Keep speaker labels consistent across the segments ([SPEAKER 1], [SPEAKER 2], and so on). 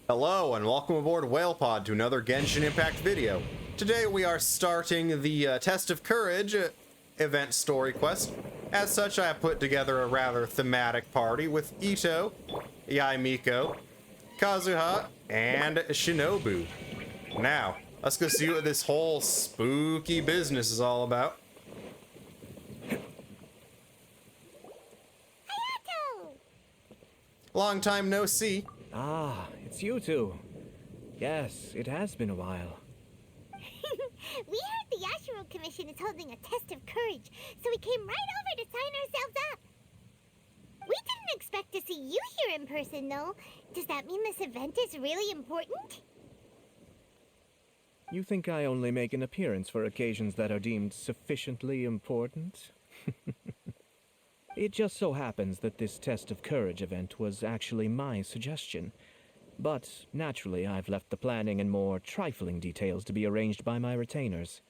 [SPEAKER 1] Hello and welcome aboard WhalePod to another Genshin Impact video. Today we are starting the Test of Courage event story quest. As such, I have put together a rather thematic party with Ito, Yaimiko, Kazuha, and Shinobu. Now, let's go see what this whole spooky business is all about. Long time no see.
[SPEAKER 2] Ah, it's you two. Yes, it has been a while.
[SPEAKER 3] We heard the Yashiro Commission is holding a test of courage, so we came right over to sign ourselves up. We didn't expect to see you here in person, though. Does that mean this event is really important?
[SPEAKER 2] You think I only make an appearance for occasions that are deemed sufficiently important? It just so happens that this Test of Courage event was actually my suggestion. But, naturally, I've left the planning and more trifling details to be arranged by my retainers.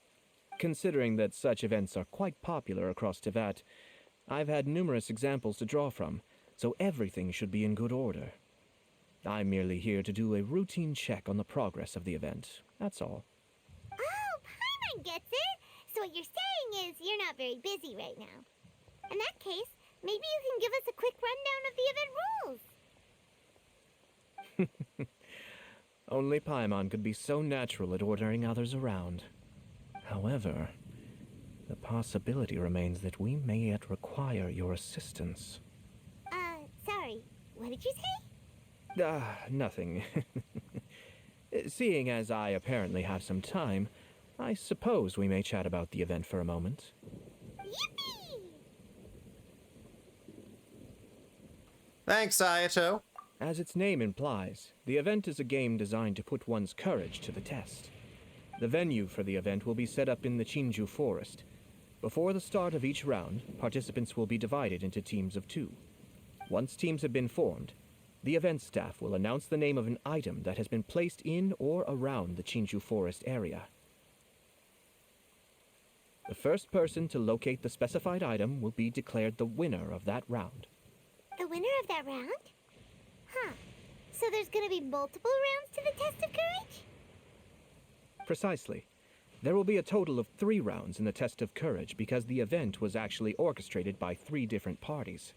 [SPEAKER 2] Considering that such events are quite popular across Teyvat, I've had numerous examples to draw from, so everything should be in good order. I'm merely here to do a routine check on the progress of the event, that's all.
[SPEAKER 3] Oh, Paimon gets it! So what you're saying is you're not very busy right now. In that case, maybe you can give us a quick rundown of the event rules.
[SPEAKER 2] Only Paimon could be so natural at ordering others around. However, the possibility remains that we may yet require your assistance.
[SPEAKER 3] Sorry. What did you say?
[SPEAKER 2] Nothing. Seeing as I apparently have some time, I suppose we may chat about the event for a moment.
[SPEAKER 3] Yippee!
[SPEAKER 1] Thanks, Ayato.
[SPEAKER 2] As its name implies, the event is a game designed to put one's courage to the test. The venue for the event will be set up in the Chinju Forest. Before the start of each round, participants will be divided into teams of 2. Once teams have been formed, the event staff will announce the name of an item that has been placed in or around the Chinju Forest area. The first person to locate the specified item will be declared the winner of that round.
[SPEAKER 3] The winner of that round? Huh. So there's gonna be multiple rounds to the test of courage?
[SPEAKER 2] Precisely. There will be a total of 3 rounds in the Test of Courage because the event was actually orchestrated by 3 different parties.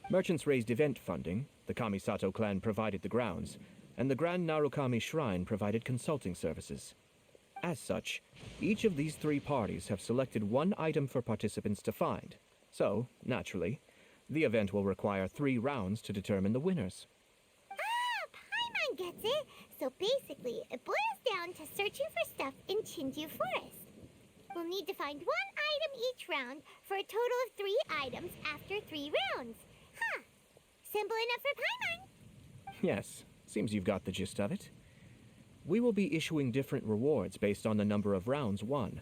[SPEAKER 2] Merchants raised event funding, the Kamisato clan provided the grounds, and the Grand Narukami Shrine provided consulting services. As such, each of these 3 parties have selected one item for participants to find. So, naturally, the event will require 3 rounds to determine the winners.
[SPEAKER 3] Paimon gets it. So basically, it boils down to searching for stuff in Chinju Forest. We'll need to find 1 item each round for a total of 3 items after 3 rounds. Huh. Simple enough for Paimon.
[SPEAKER 2] Yes, seems you've got the gist of it. We will be issuing different rewards based on the number of rounds won.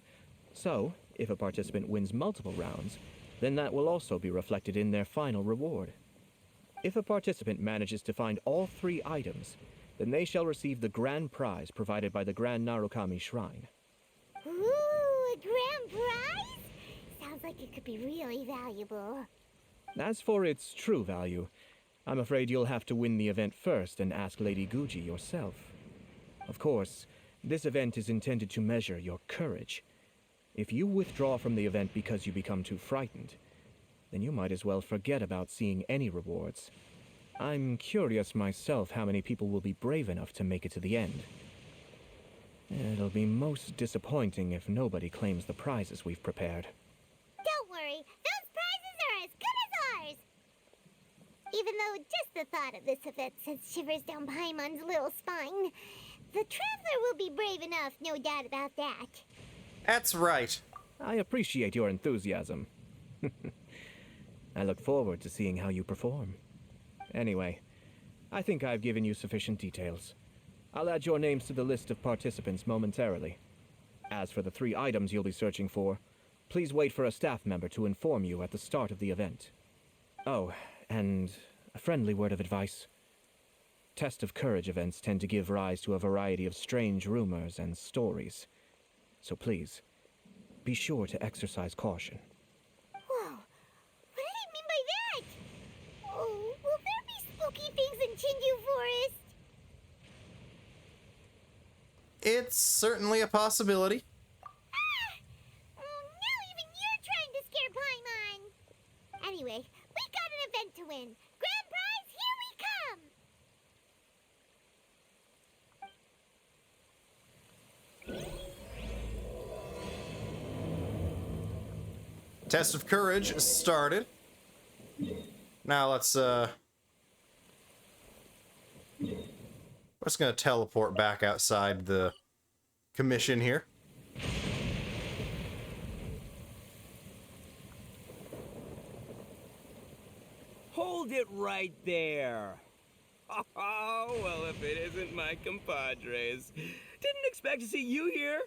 [SPEAKER 2] So, if a participant wins multiple rounds, then that will also be reflected in their final reward. If a participant manages to find all 3 items, then they shall receive the grand prize provided by the Grand Narukami Shrine.
[SPEAKER 3] Ooh, a grand prize? Sounds like it could be really valuable.
[SPEAKER 2] As for its true value, I'm afraid you'll have to win the event first and ask Lady Guji yourself. Of course, this event is intended to measure your courage. If you withdraw from the event because you become too frightened, then you might as well forget about seeing any rewards. I'm curious myself how many people will be brave enough to make it to the end. It'll be most disappointing if nobody claims the prizes we've prepared.
[SPEAKER 3] Don't worry, those prizes are as good as ours! Even though just the thought of this event sends shivers down Paimon's little spine, the Traveler will be brave enough, no doubt about that.
[SPEAKER 1] That's right.
[SPEAKER 2] I appreciate your enthusiasm. I look forward to seeing how you perform. Anyway, I think I've given you sufficient details. I'll add your names to the list of participants momentarily. As for the 3 items you'll be searching for, please wait for a staff member to inform you at the start of the event. Oh, and a friendly word of advice. Test of Courage events tend to give rise to a variety of strange rumors and stories. So please, be sure to exercise caution.
[SPEAKER 3] Whoa, what did he mean by that? Oh, will there be spooky things in Chinju Forest?
[SPEAKER 1] It's certainly a possibility.
[SPEAKER 3] Oh, now even you're trying to scare Paimon. Anyway, we got an event to win. Grand prize, here we come.
[SPEAKER 1] Test of Courage started. Now let's we're just gonna teleport back outside the commission here.
[SPEAKER 4] Hold it right there. Oh, well, if it isn't my compadres. Didn't expect to see you here.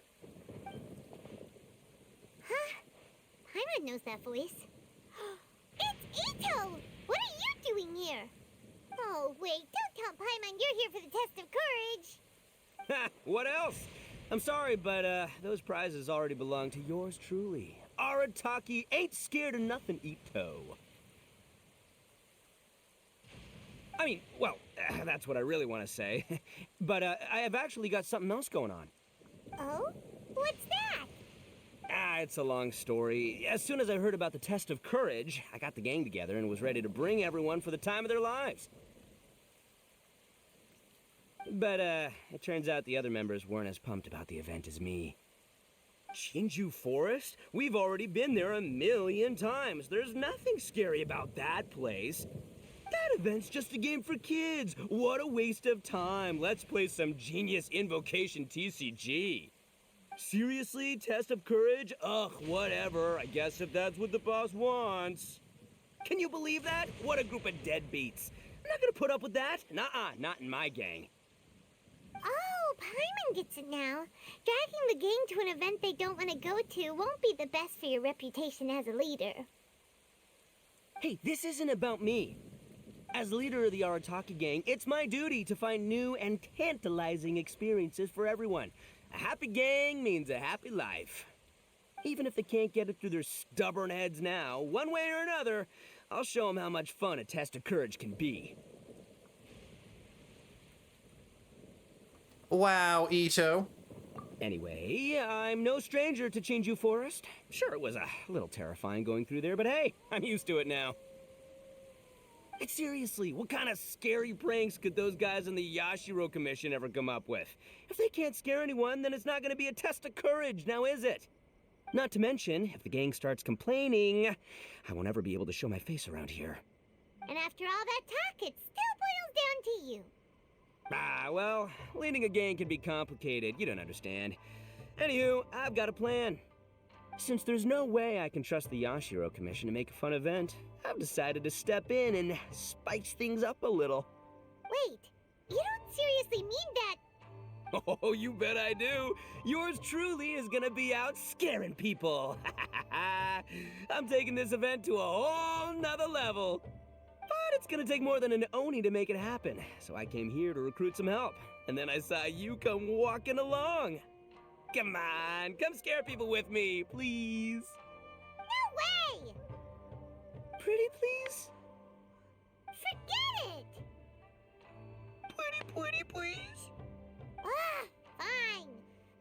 [SPEAKER 3] Huh? Paimon knows that voice. It's Ito! What are you doing here? Oh, wait, don't tell Paimon you're here for the test of courage.
[SPEAKER 4] Ha, what else? I'm sorry, but those prizes already belong to yours truly. Arataki ain't scared of nothing, Ito. I mean, well, that's what I really want to say. But I have actually got something else going on.
[SPEAKER 3] Oh? What's that?
[SPEAKER 4] It's a long story. As soon as I heard about the test of courage, I got the gang together and was ready to bring everyone for the time of their lives. But, it turns out the other members weren't as pumped about the event as me. Shinju Forest? We've already been there 1,000,000 times. There's nothing scary about that place. That event's just a game for kids. What a waste of time. Let's play some genius invocation TCG. Seriously, test of courage? Ugh, whatever. I guess if that's what the boss wants. Can you believe that? What a group of deadbeats. I'm not gonna put up with that. Nuh-uh, not in my gang.
[SPEAKER 3] Oh, Paimon gets it now. Dragging the gang to an event they don't want to go to won't be the best for your reputation as a leader.
[SPEAKER 4] Hey, this isn't about me. As leader of the Arataki gang, it's my duty to find new and tantalizing experiences for everyone. A happy gang means a happy life. Even if they can't get it through their stubborn heads now, one way or another, I'll show them how much fun a test of courage can be.
[SPEAKER 1] Wow, Ito.
[SPEAKER 4] Anyway, I'm no stranger to Shinju Forest. Sure, it was a little terrifying going through there, but hey, I'm used to it now. Like, seriously, what kind of scary pranks could those guys in the Yashiro Commission ever come up with? If they can't scare anyone, then it's not going to be a test of courage, now is it? Not to mention, if the gang starts complaining, I won't ever be able to show my face around here.
[SPEAKER 3] And after all that talk, it still boils down to you.
[SPEAKER 4] Well, leading a gang can be complicated, you don't understand. Anywho, I've got a plan. Since there's no way I can trust the Yashiro Commission to make a fun event, I've decided to step in and spice things up a little.
[SPEAKER 3] Wait, you don't seriously mean that?
[SPEAKER 4] Oh, you bet I do. Yours truly is gonna be out scaring people. I'm taking this event to a whole nother level. But it's gonna take more than an Oni to make it happen. So I came here to recruit some help. And then I saw you come walking along. Come on, come scare people with me, please.
[SPEAKER 3] No way!
[SPEAKER 4] Pretty please?
[SPEAKER 3] Forget it!
[SPEAKER 4] Pretty please?
[SPEAKER 3] Ah, fine.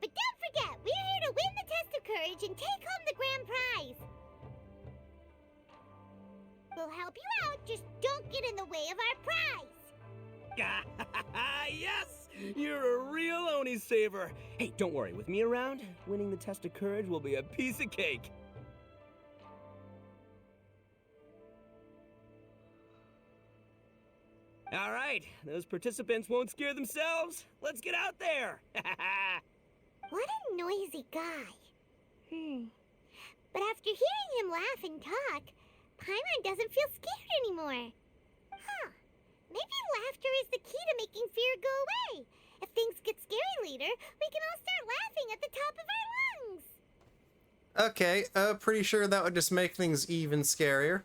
[SPEAKER 3] But don't forget, we're here to win the test of courage and take home the grand prize. We'll help you out, just don't get in the way of our prize.
[SPEAKER 4] Yes! You're a real Oni saver. Hey, don't worry, with me around, winning the test of courage will be a piece of cake. All right, those participants won't scare themselves. Let's get out there.
[SPEAKER 3] What a noisy guy. But after hearing him laugh and talk, Paimon doesn't feel scared anymore. Huh. Maybe laughter is the key to making fear go away. If things get scary later, we can all start laughing at the top of our lungs.
[SPEAKER 1] Okay, pretty sure that would just make things even scarier.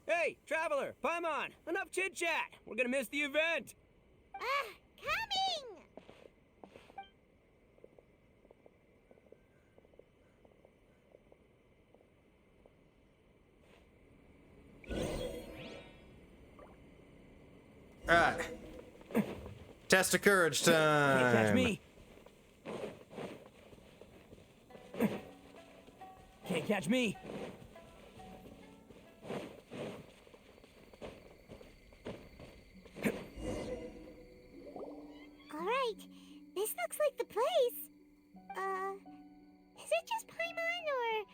[SPEAKER 4] Hey, Traveler, Paimon, enough chit-chat. We're gonna miss the event.
[SPEAKER 3] Coming!
[SPEAKER 1] Alright. Test of courage time.
[SPEAKER 4] Can't catch me. Can't catch me.
[SPEAKER 3] Alright, this looks like the place. Is it just Paimon, or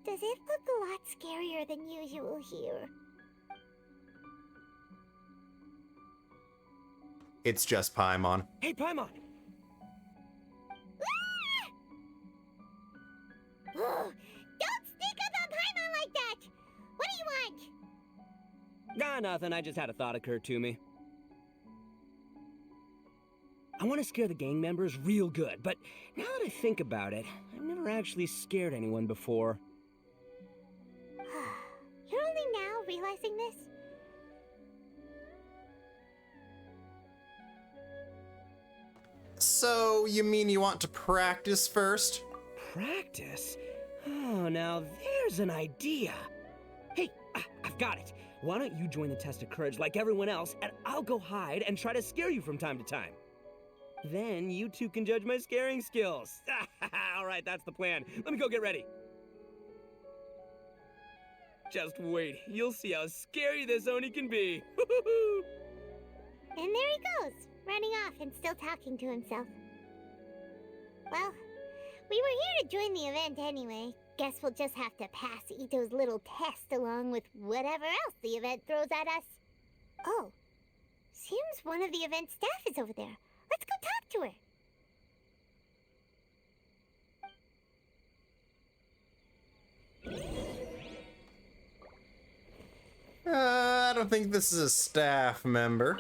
[SPEAKER 3] does it look a lot scarier than usual here?
[SPEAKER 1] It's just Paimon.
[SPEAKER 4] Hey, Paimon!
[SPEAKER 3] Ugh, don't sneak up on Paimon like that! What do you want?
[SPEAKER 4] Nah, nothing. I just had a thought occur to me. I want to scare the gang members real good, but now that I think about it, I've never actually scared anyone before.
[SPEAKER 3] You're only now realizing this?
[SPEAKER 1] So, you mean you want to practice first?
[SPEAKER 4] Practice? Oh, now there's an idea. Hey, I've got it. Why don't you join the test of courage like everyone else, and I'll go hide and try to scare you from time to time. Then you two can judge my scaring skills. All right, that's the plan. Let me go get ready. Just wait. You'll see how scary this Oni can be.
[SPEAKER 3] And there he goes, running off and still talking to himself. Well, we were here to join the event anyway. Guess we'll just have to pass Ito's little test along with whatever else the event throws at us. Oh, seems one of the event staff is over there. Let's go talk to her.
[SPEAKER 1] I don't think this is a staff member.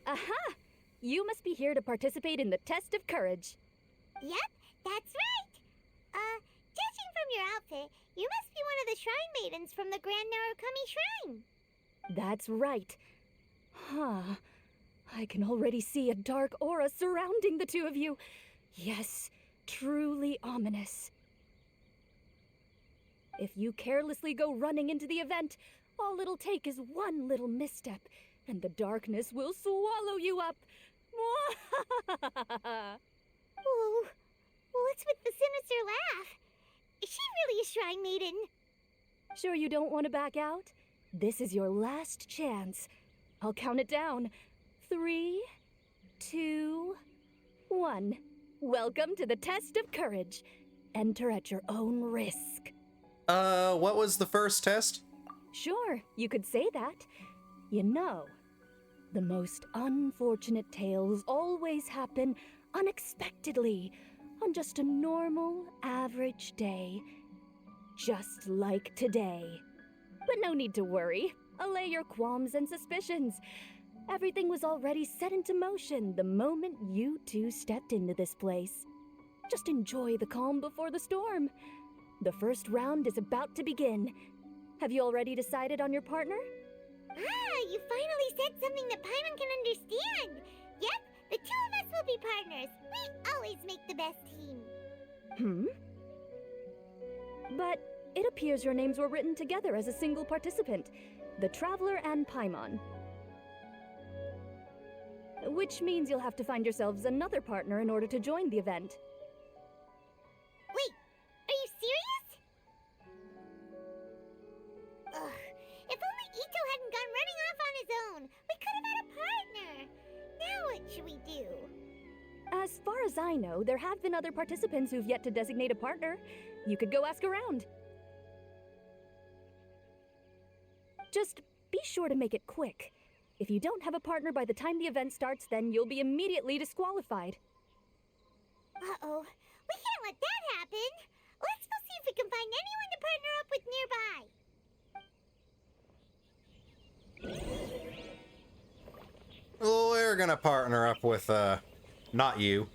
[SPEAKER 5] Aha! You must be here to participate in the test of courage.
[SPEAKER 3] Yep, that's right. Judging from your outfit, you must be one of the shrine maidens from the Grand Narukami Shrine.
[SPEAKER 5] That's right. Huh. I can already see a dark aura surrounding the two of you. Yes, truly ominous. If you carelessly go running into the event, all it'll take is one little misstep, and the darkness will swallow you up.
[SPEAKER 3] Oh, what's with the sinister laugh? Is she really a shrine maiden?
[SPEAKER 5] Sure you don't want to back out? This is your last chance. I'll count it down. 3, 2, 1. Welcome to the test of courage. Enter at your own risk.
[SPEAKER 1] What was the first test?
[SPEAKER 5] Sure, you could say that. You know, the most unfortunate tales always happen unexpectedly on just a normal, average day. Just like today. But no need to worry. Allay your qualms and suspicions. Everything was already set into motion the moment you two stepped into this place. Just enjoy the calm before the storm. The first round is about to begin. Have you already decided on your partner?
[SPEAKER 3] Ah, you finally said something that Paimon can understand. Yep, the two of us will be partners. We always make the best team.
[SPEAKER 5] But it appears your names were written together as a single participant, the Traveler and Paimon. Which means you'll have to find yourselves another partner in order to join the event.
[SPEAKER 3] Wait, are you serious? Ugh, if only Ito hadn't gone running off on his own. We could have had a partner. Now what should we do?
[SPEAKER 5] As far as I know, there have been other participants who've yet to designate a partner. You could go ask around. Just be sure to make it quick. If you don't have a partner by the time the event starts, then you'll be immediately disqualified.
[SPEAKER 3] Uh-oh, we can't let that happen. Let's go see if we can find anyone to partner up with nearby.
[SPEAKER 1] Well, we're gonna partner up with, not you.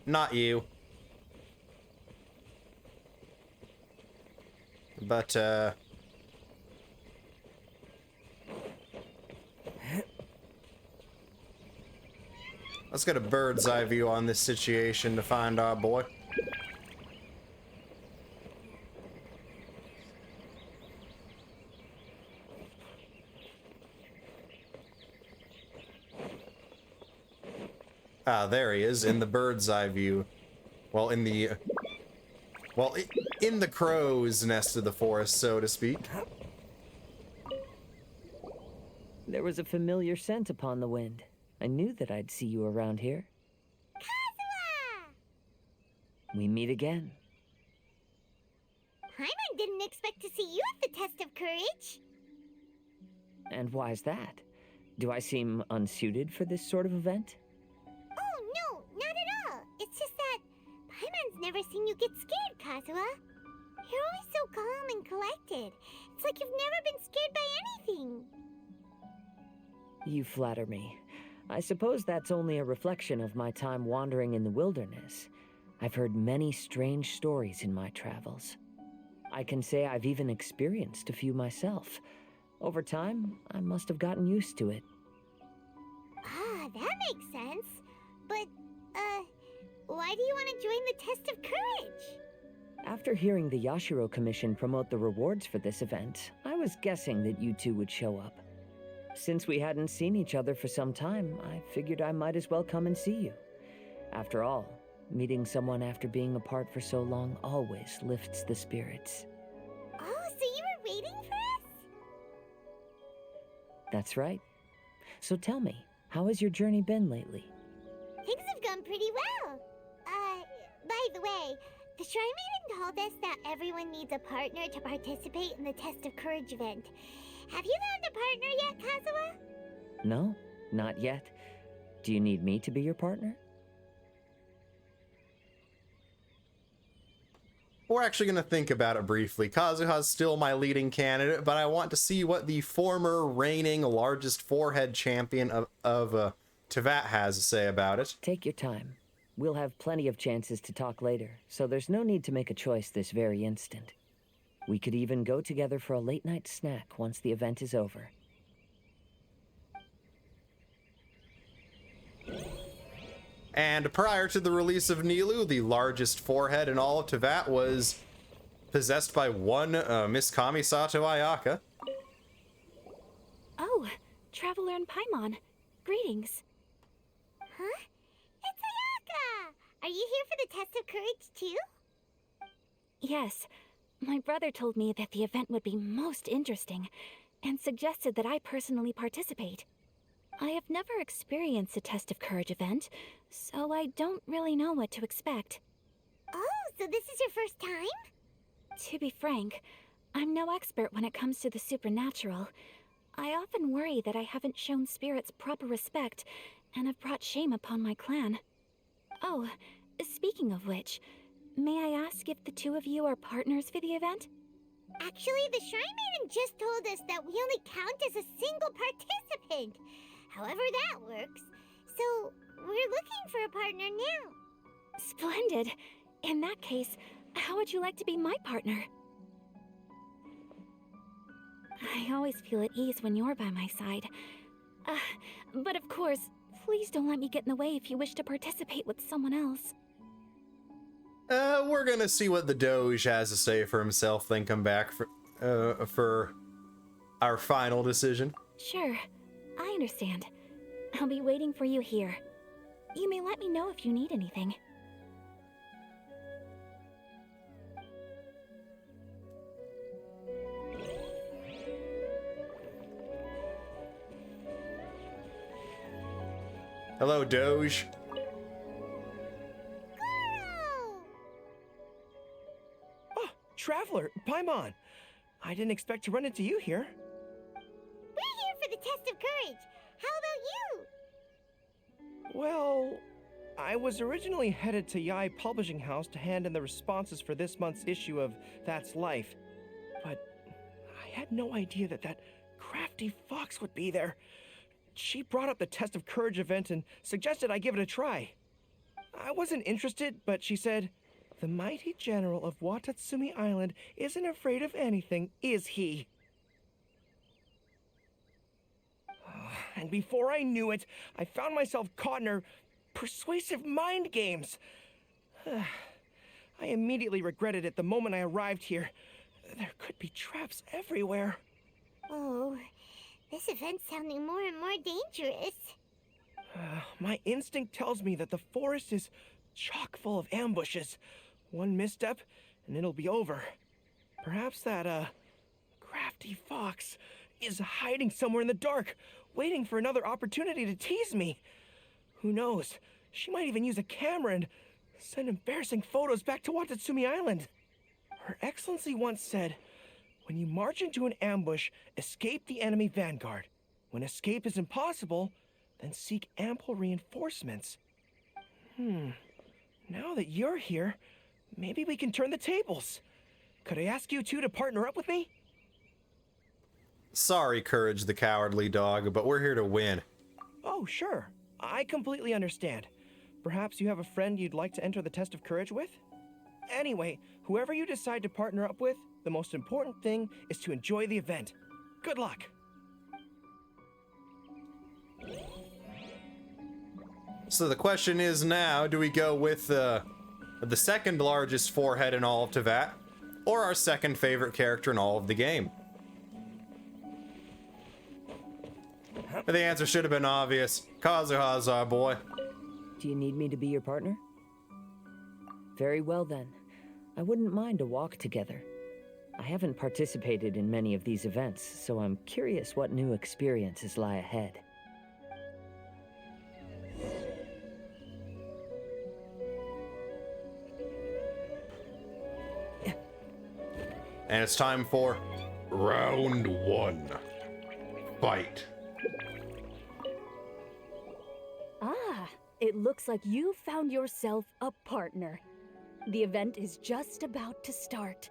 [SPEAKER 1] Not you. But, let's get a bird's eye view on this situation to find our boy. Ah, there he is, in the bird's eye view. Well, in the Well, in the crow's nest of the forest, so to speak.
[SPEAKER 6] There was a familiar scent upon the wind. I knew that I'd see you around here.
[SPEAKER 3] Kazuha!
[SPEAKER 6] We meet again.
[SPEAKER 3] Paimon didn't expect to see you at the test of courage.
[SPEAKER 6] And why's that? Do I seem unsuited for this sort of event?
[SPEAKER 3] Oh, no, not at all. It's just that Paimon's never seen you get scared, Kazuha. You're always so calm and collected. It's like you've never been scared by anything.
[SPEAKER 6] You flatter me. I suppose that's only a reflection of my time wandering in the wilderness. I've heard many strange stories in my travels. I can say I've even experienced a few myself. Over time, I must have gotten used to it.
[SPEAKER 3] Ah, that makes sense. But, why do you want to join the test of courage?
[SPEAKER 6] After hearing the Yashiro Commission promote the rewards for this event, I was guessing that you two would show up. Since we hadn't seen each other for some time, I figured I might as well come and see you. After all, meeting someone after being apart for so long always lifts the spirits.
[SPEAKER 3] Oh, so you were waiting for us?
[SPEAKER 6] That's right. So tell me, how has your journey been lately?
[SPEAKER 3] Things have gone pretty well. By the way, the Shrine Maiden told us that everyone needs a partner to participate in the Test of Courage event. Have you found a partner yet, Kazuha?
[SPEAKER 6] No, not yet. Do you need me to be your partner?
[SPEAKER 1] We're actually going to think about it briefly. Kazuha's still my leading candidate, but I want to see what the former reigning largest forehead champion of Teyvat has to say about it.
[SPEAKER 6] Take your time. We'll have plenty of chances to talk later, so there's no need to make a choice this very instant. We could even go together for a late-night snack once the event is over.
[SPEAKER 1] And prior to the release of Nilou, the largest forehead in all of Teyvat was possessed by one Miss Kami Sato Ayaka.
[SPEAKER 5] Oh, Traveler and Paimon. Greetings.
[SPEAKER 3] Huh? It's Ayaka! Are you here for the Test of Courage, too?
[SPEAKER 5] Yes, my brother told me that the event would be most interesting and suggested that I personally participate. I have never experienced a Test of Courage event, so I don't really know what to expect.
[SPEAKER 3] Oh, so this is your first time?
[SPEAKER 5] To be frank, I'm no expert when it comes to the supernatural. I often worry that I haven't shown spirits proper respect and have brought shame upon my clan. Oh, speaking of which, may I ask if the two of you are partners for the event?
[SPEAKER 3] Actually, the Shrine Maiden just told us that we only count as a single participant. However that works. So, we're looking for a partner now.
[SPEAKER 5] Splendid. In that case, how would you like to be my partner? I always feel at ease when you're by my side. But of course, please don't let me get in the way if you wish to participate with someone else.
[SPEAKER 1] We're gonna see what the Doge has to say for himself, then come back for our final decision.
[SPEAKER 5] Sure, I understand. I'll be waiting for you here. You may let me know if you need anything.
[SPEAKER 1] Hello, Doge.
[SPEAKER 4] Oh, Traveler, Paimon. I didn't expect to run into you here.
[SPEAKER 3] We're here for the Test of Courage. How about you?
[SPEAKER 4] Well, I was originally headed to Yai Publishing House to hand in the responses for this month's issue of That's Life. But I had no idea that that crafty fox would be there. She brought up the Test of Courage event and suggested I give it a try. I wasn't interested, but she said, "The mighty general of Watatsumi Island isn't afraid of anything, is he?" And before I knew it, I found myself caught in her persuasive mind games. I immediately regretted it the moment I arrived here. There could be traps everywhere.
[SPEAKER 3] Oh, this event's sounding more and more dangerous.
[SPEAKER 4] My instinct tells me that the forest is chock full of ambushes. One misstep,
[SPEAKER 7] and it'll be over. Perhaps that, crafty fox is hiding somewhere in the dark, waiting for another opportunity to tease me. Who knows? She might even use a camera and send embarrassing photos back to Watatsumi Island. Her Excellency once said, when you march into an ambush, escape the enemy vanguard. When escape is impossible, then seek ample reinforcements. Now that you're here, maybe we can turn the tables. Could I ask you two to partner up with me?
[SPEAKER 1] Sorry, Courage the Cowardly Dog, but we're here to win.
[SPEAKER 7] Oh, sure. I completely understand. Perhaps you have a friend you'd like to enter the test of courage with? Anyway, whoever you decide to partner up with, the most important thing is to enjoy the event. Good luck!
[SPEAKER 1] So the question is now, do we go with the second largest forehead in all of Teyvat, or our second favorite character in all of the game? The answer should have been obvious. Kazuha's our boy.
[SPEAKER 6] Do you need me to be your partner? Very well then. I wouldn't mind a walk together. I haven't participated in many of these events, so I'm curious what new experiences lie ahead.
[SPEAKER 1] And it's time for round one. Fight.
[SPEAKER 5] Ah, it looks like you found yourself a partner. The event is just about to start.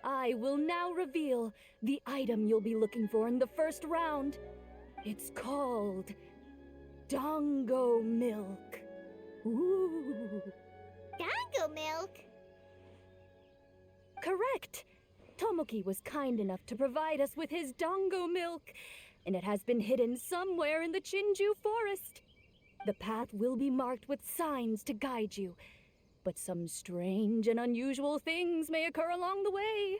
[SPEAKER 5] I will now reveal the item you'll be looking for in the first round. It's called Dongo Milk. Ooh.
[SPEAKER 3] Dango milk?
[SPEAKER 5] Correct. Tomoki was kind enough to provide us with his Dongo Milk, and it has been hidden somewhere in the Chinju forest. The path will be marked with signs to guide you, but some strange and unusual things may occur along the way.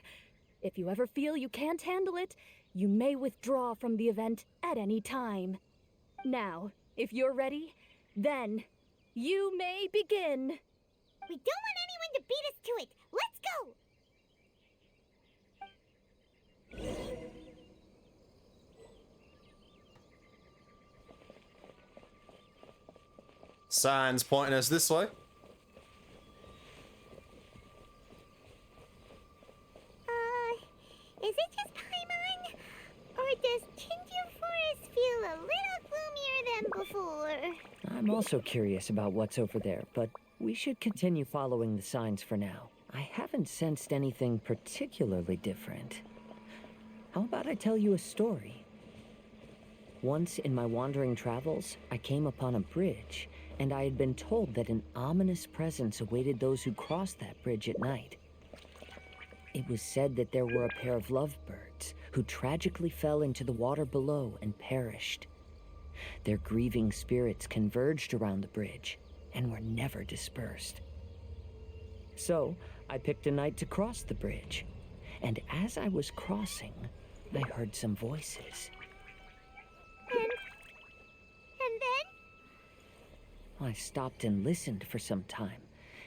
[SPEAKER 5] If you ever feel you can't handle it, you may withdraw from the event at any time. Now, if you're ready, then you may begin.
[SPEAKER 3] We don't want anyone to beat us to it. Let's go!
[SPEAKER 1] Signs pointing us this way.
[SPEAKER 3] Is it just Paimon? Or does Chinju Forest feel a little gloomier than before?
[SPEAKER 6] I'm also curious about what's over there, but we should continue following the signs for now. I haven't sensed anything particularly different. How about I tell you a story? Once in my wandering travels, I came upon a bridge, and I had been told that an ominous presence awaited those who crossed that bridge at night. It was said that there were a pair of lovebirds who tragically fell into the water below and perished. Their grieving spirits converged around the bridge and were never dispersed. So, I picked a night to cross the bridge, and as I was crossing, I heard some voices.
[SPEAKER 3] And then?
[SPEAKER 6] I stopped and listened for some time,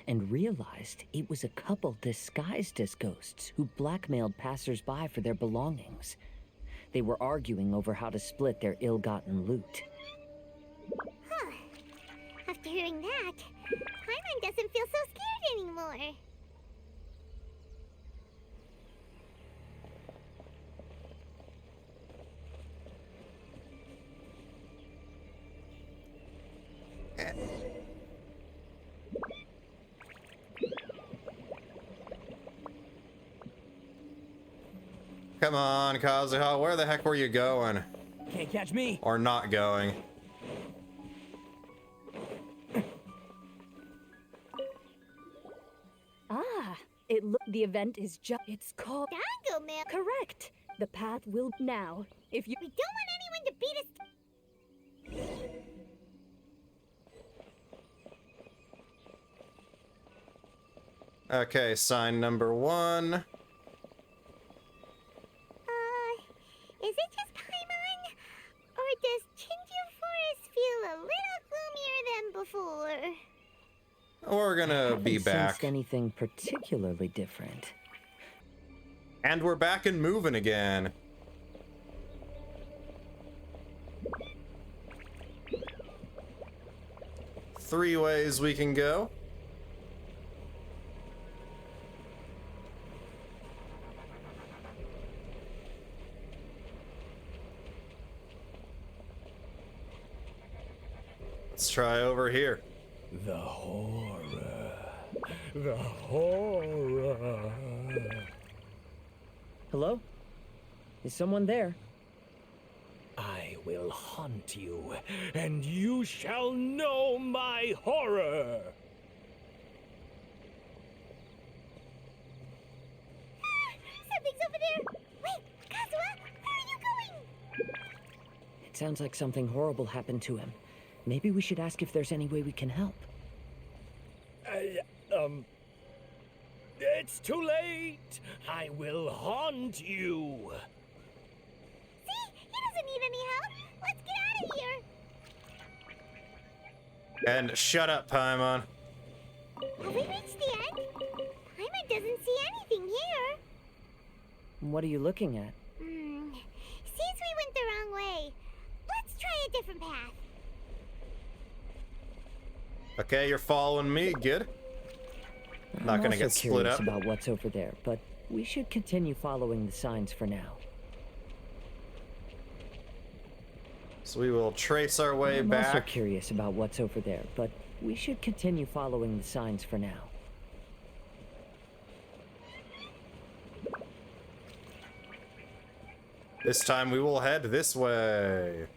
[SPEAKER 6] and realized it was a couple disguised as ghosts who blackmailed passers-by for their belongings. They were arguing over how to split their ill-gotten loot.
[SPEAKER 3] Huh. After hearing that, Paimon doesn't feel so scared anymore.
[SPEAKER 1] Come on, Kazuha, where the heck were you going?
[SPEAKER 4] Can't catch me.
[SPEAKER 1] Or not going?
[SPEAKER 5] Ah, the event is it's called
[SPEAKER 3] Dango milk?
[SPEAKER 5] Correct. The path will now. If you
[SPEAKER 3] We don't want anyone to beat us.
[SPEAKER 1] Okay, sign number one.
[SPEAKER 3] Is it just Paimon? Or does Chinju Forest feel a little gloomier than before?
[SPEAKER 1] We're gonna be
[SPEAKER 6] Haven't
[SPEAKER 1] back.
[SPEAKER 6] sensed anything particularly different.
[SPEAKER 1] And we're back and moving again. Three ways we can go. Let's try over here.
[SPEAKER 2] The horror. The horror.
[SPEAKER 6] Hello? Is someone there?
[SPEAKER 2] I will hunt you, and you shall know my horror.
[SPEAKER 3] Something's over there! Wait, Kazuha, where are you going?
[SPEAKER 6] It sounds like something horrible happened to him. Maybe we should ask if there's any way we can help.
[SPEAKER 2] It's too late. I will haunt you.
[SPEAKER 3] See? He doesn't need any help. Let's get out of here.
[SPEAKER 1] And shut up, Paimon.
[SPEAKER 3] Have we reached the end? Paimon doesn't see anything here.
[SPEAKER 6] What are you looking at?
[SPEAKER 3] Seems we went the wrong way. Let's try a different path.
[SPEAKER 1] Okay, you're following me. Good. Not
[SPEAKER 6] I'm
[SPEAKER 1] gonna
[SPEAKER 6] also
[SPEAKER 1] get split
[SPEAKER 6] curious
[SPEAKER 1] up.
[SPEAKER 6] about what's over there, but we should continue following the signs for now.
[SPEAKER 1] So we will trace our way
[SPEAKER 6] I'm also
[SPEAKER 1] back.
[SPEAKER 6] curious about what's over there, but we should continue following the signs for now.
[SPEAKER 1] This time we will head this way.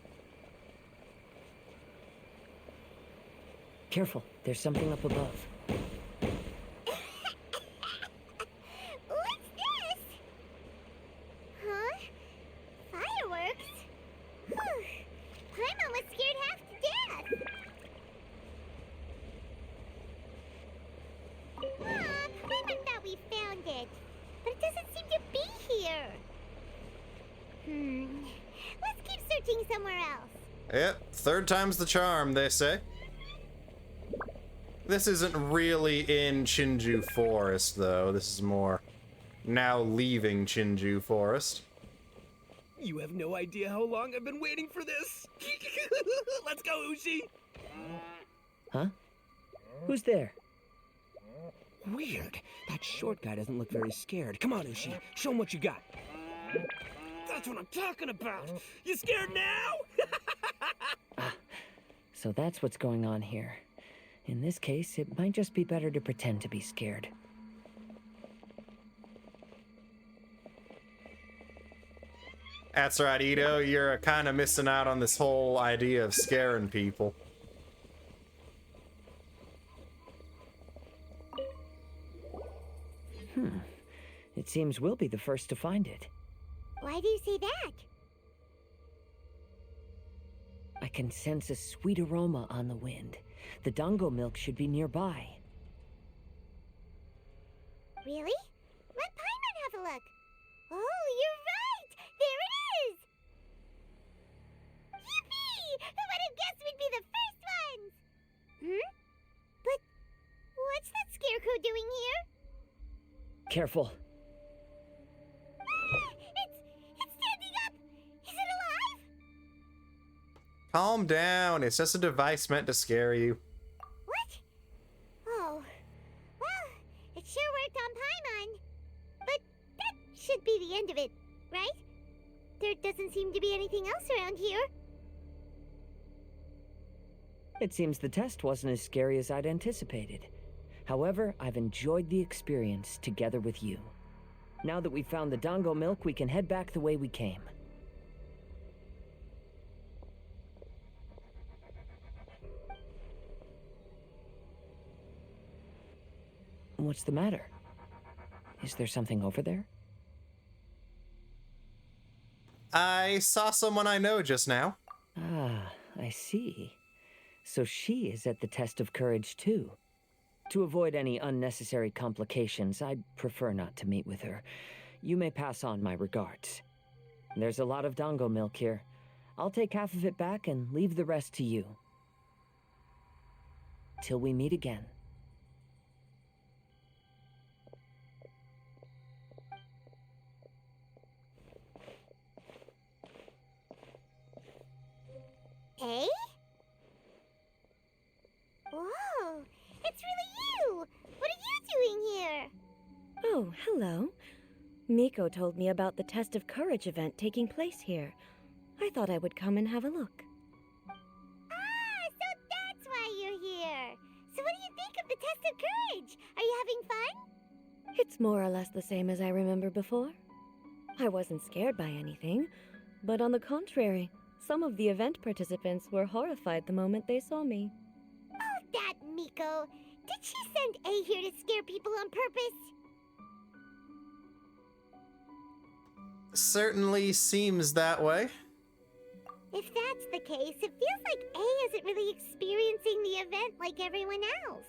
[SPEAKER 6] Careful, there's something up above.
[SPEAKER 3] What's this? Huh? Fireworks? Whew. Paimon was scared half to death. Paimon thought we found it, but it doesn't seem to be here. Let's keep searching somewhere else.
[SPEAKER 1] Yep, third time's the charm, they say. This isn't really in Chinju Forest, though. This is more now leaving Chinju Forest.
[SPEAKER 4] You have no idea how long I've been waiting for this. Let's go, Ushi.
[SPEAKER 6] Huh? Who's there?
[SPEAKER 4] Weird. That short guy doesn't look very scared. Come on, Ushi. Show him what you got. That's what I'm talking about. You scared now?
[SPEAKER 6] So that's what's going on here. In this case, it might just be better to pretend to be scared.
[SPEAKER 1] That's right, Ito. You're kind of missing out on this whole idea of scaring people.
[SPEAKER 6] It seems we'll be the first to find it.
[SPEAKER 3] Why do you say that?
[SPEAKER 6] I can sense a sweet aroma on the wind. The dango milk should be nearby.
[SPEAKER 3] Really? Let Paimon have a look. Oh, you're right! There it is! Yippee! Who would have guessed we'd be the first ones? But what's that scarecrow doing here?
[SPEAKER 6] Careful.
[SPEAKER 3] It's standing up! Is it alive?
[SPEAKER 1] Calm down. It's just a device meant to scare you.
[SPEAKER 3] What? Oh. Well, it sure worked on Paimon. But that should be the end of it, right? There doesn't seem to be anything else around here.
[SPEAKER 6] It seems the test wasn't as scary as I'd anticipated. However, I've enjoyed the experience together with you. Now that we've found the dango milk, we can head back the way we came. What's the matter? Is there something over there?
[SPEAKER 1] I saw someone I know just now.
[SPEAKER 6] Ah, I see. So she is at the test of courage too. To avoid any unnecessary complications, I'd prefer not to meet with her. You may pass on my regards. There's a lot of dango milk here. I'll take half of it back and leave the rest to you. Till we meet again.
[SPEAKER 3] Eh? Whoa, it's really you! What are you doing here?
[SPEAKER 5] Oh, hello. Miko told me about the Test of Courage event taking place here. I thought I would come and have a look.
[SPEAKER 3] Ah, so that's why you're here! So what do you think of the Test of Courage? Are you having fun?
[SPEAKER 5] It's more or less the same as I remember before. I wasn't scared by anything, but on the contrary, some of the event participants were horrified the moment they saw me.
[SPEAKER 3] Oh, that Miko! Did she send A here to scare people on purpose?
[SPEAKER 1] Certainly seems that way.
[SPEAKER 3] If that's the case, it feels like A isn't really experiencing the event like everyone else.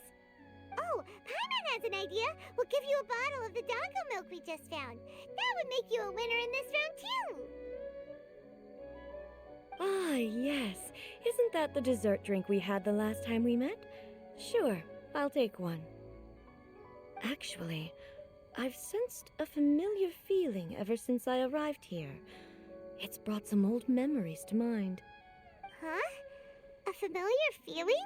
[SPEAKER 3] Oh, Paimon has an idea. We'll give you a bottle of the doggo milk we just found. That would make you a winner in this round, too.
[SPEAKER 5] Ah, yes. Isn't that the dessert drink we had the last time we met? Sure, I'll take one. Actually, I've sensed a familiar feeling ever since I arrived here. It's brought some old memories to mind.
[SPEAKER 3] Huh? A familiar feeling?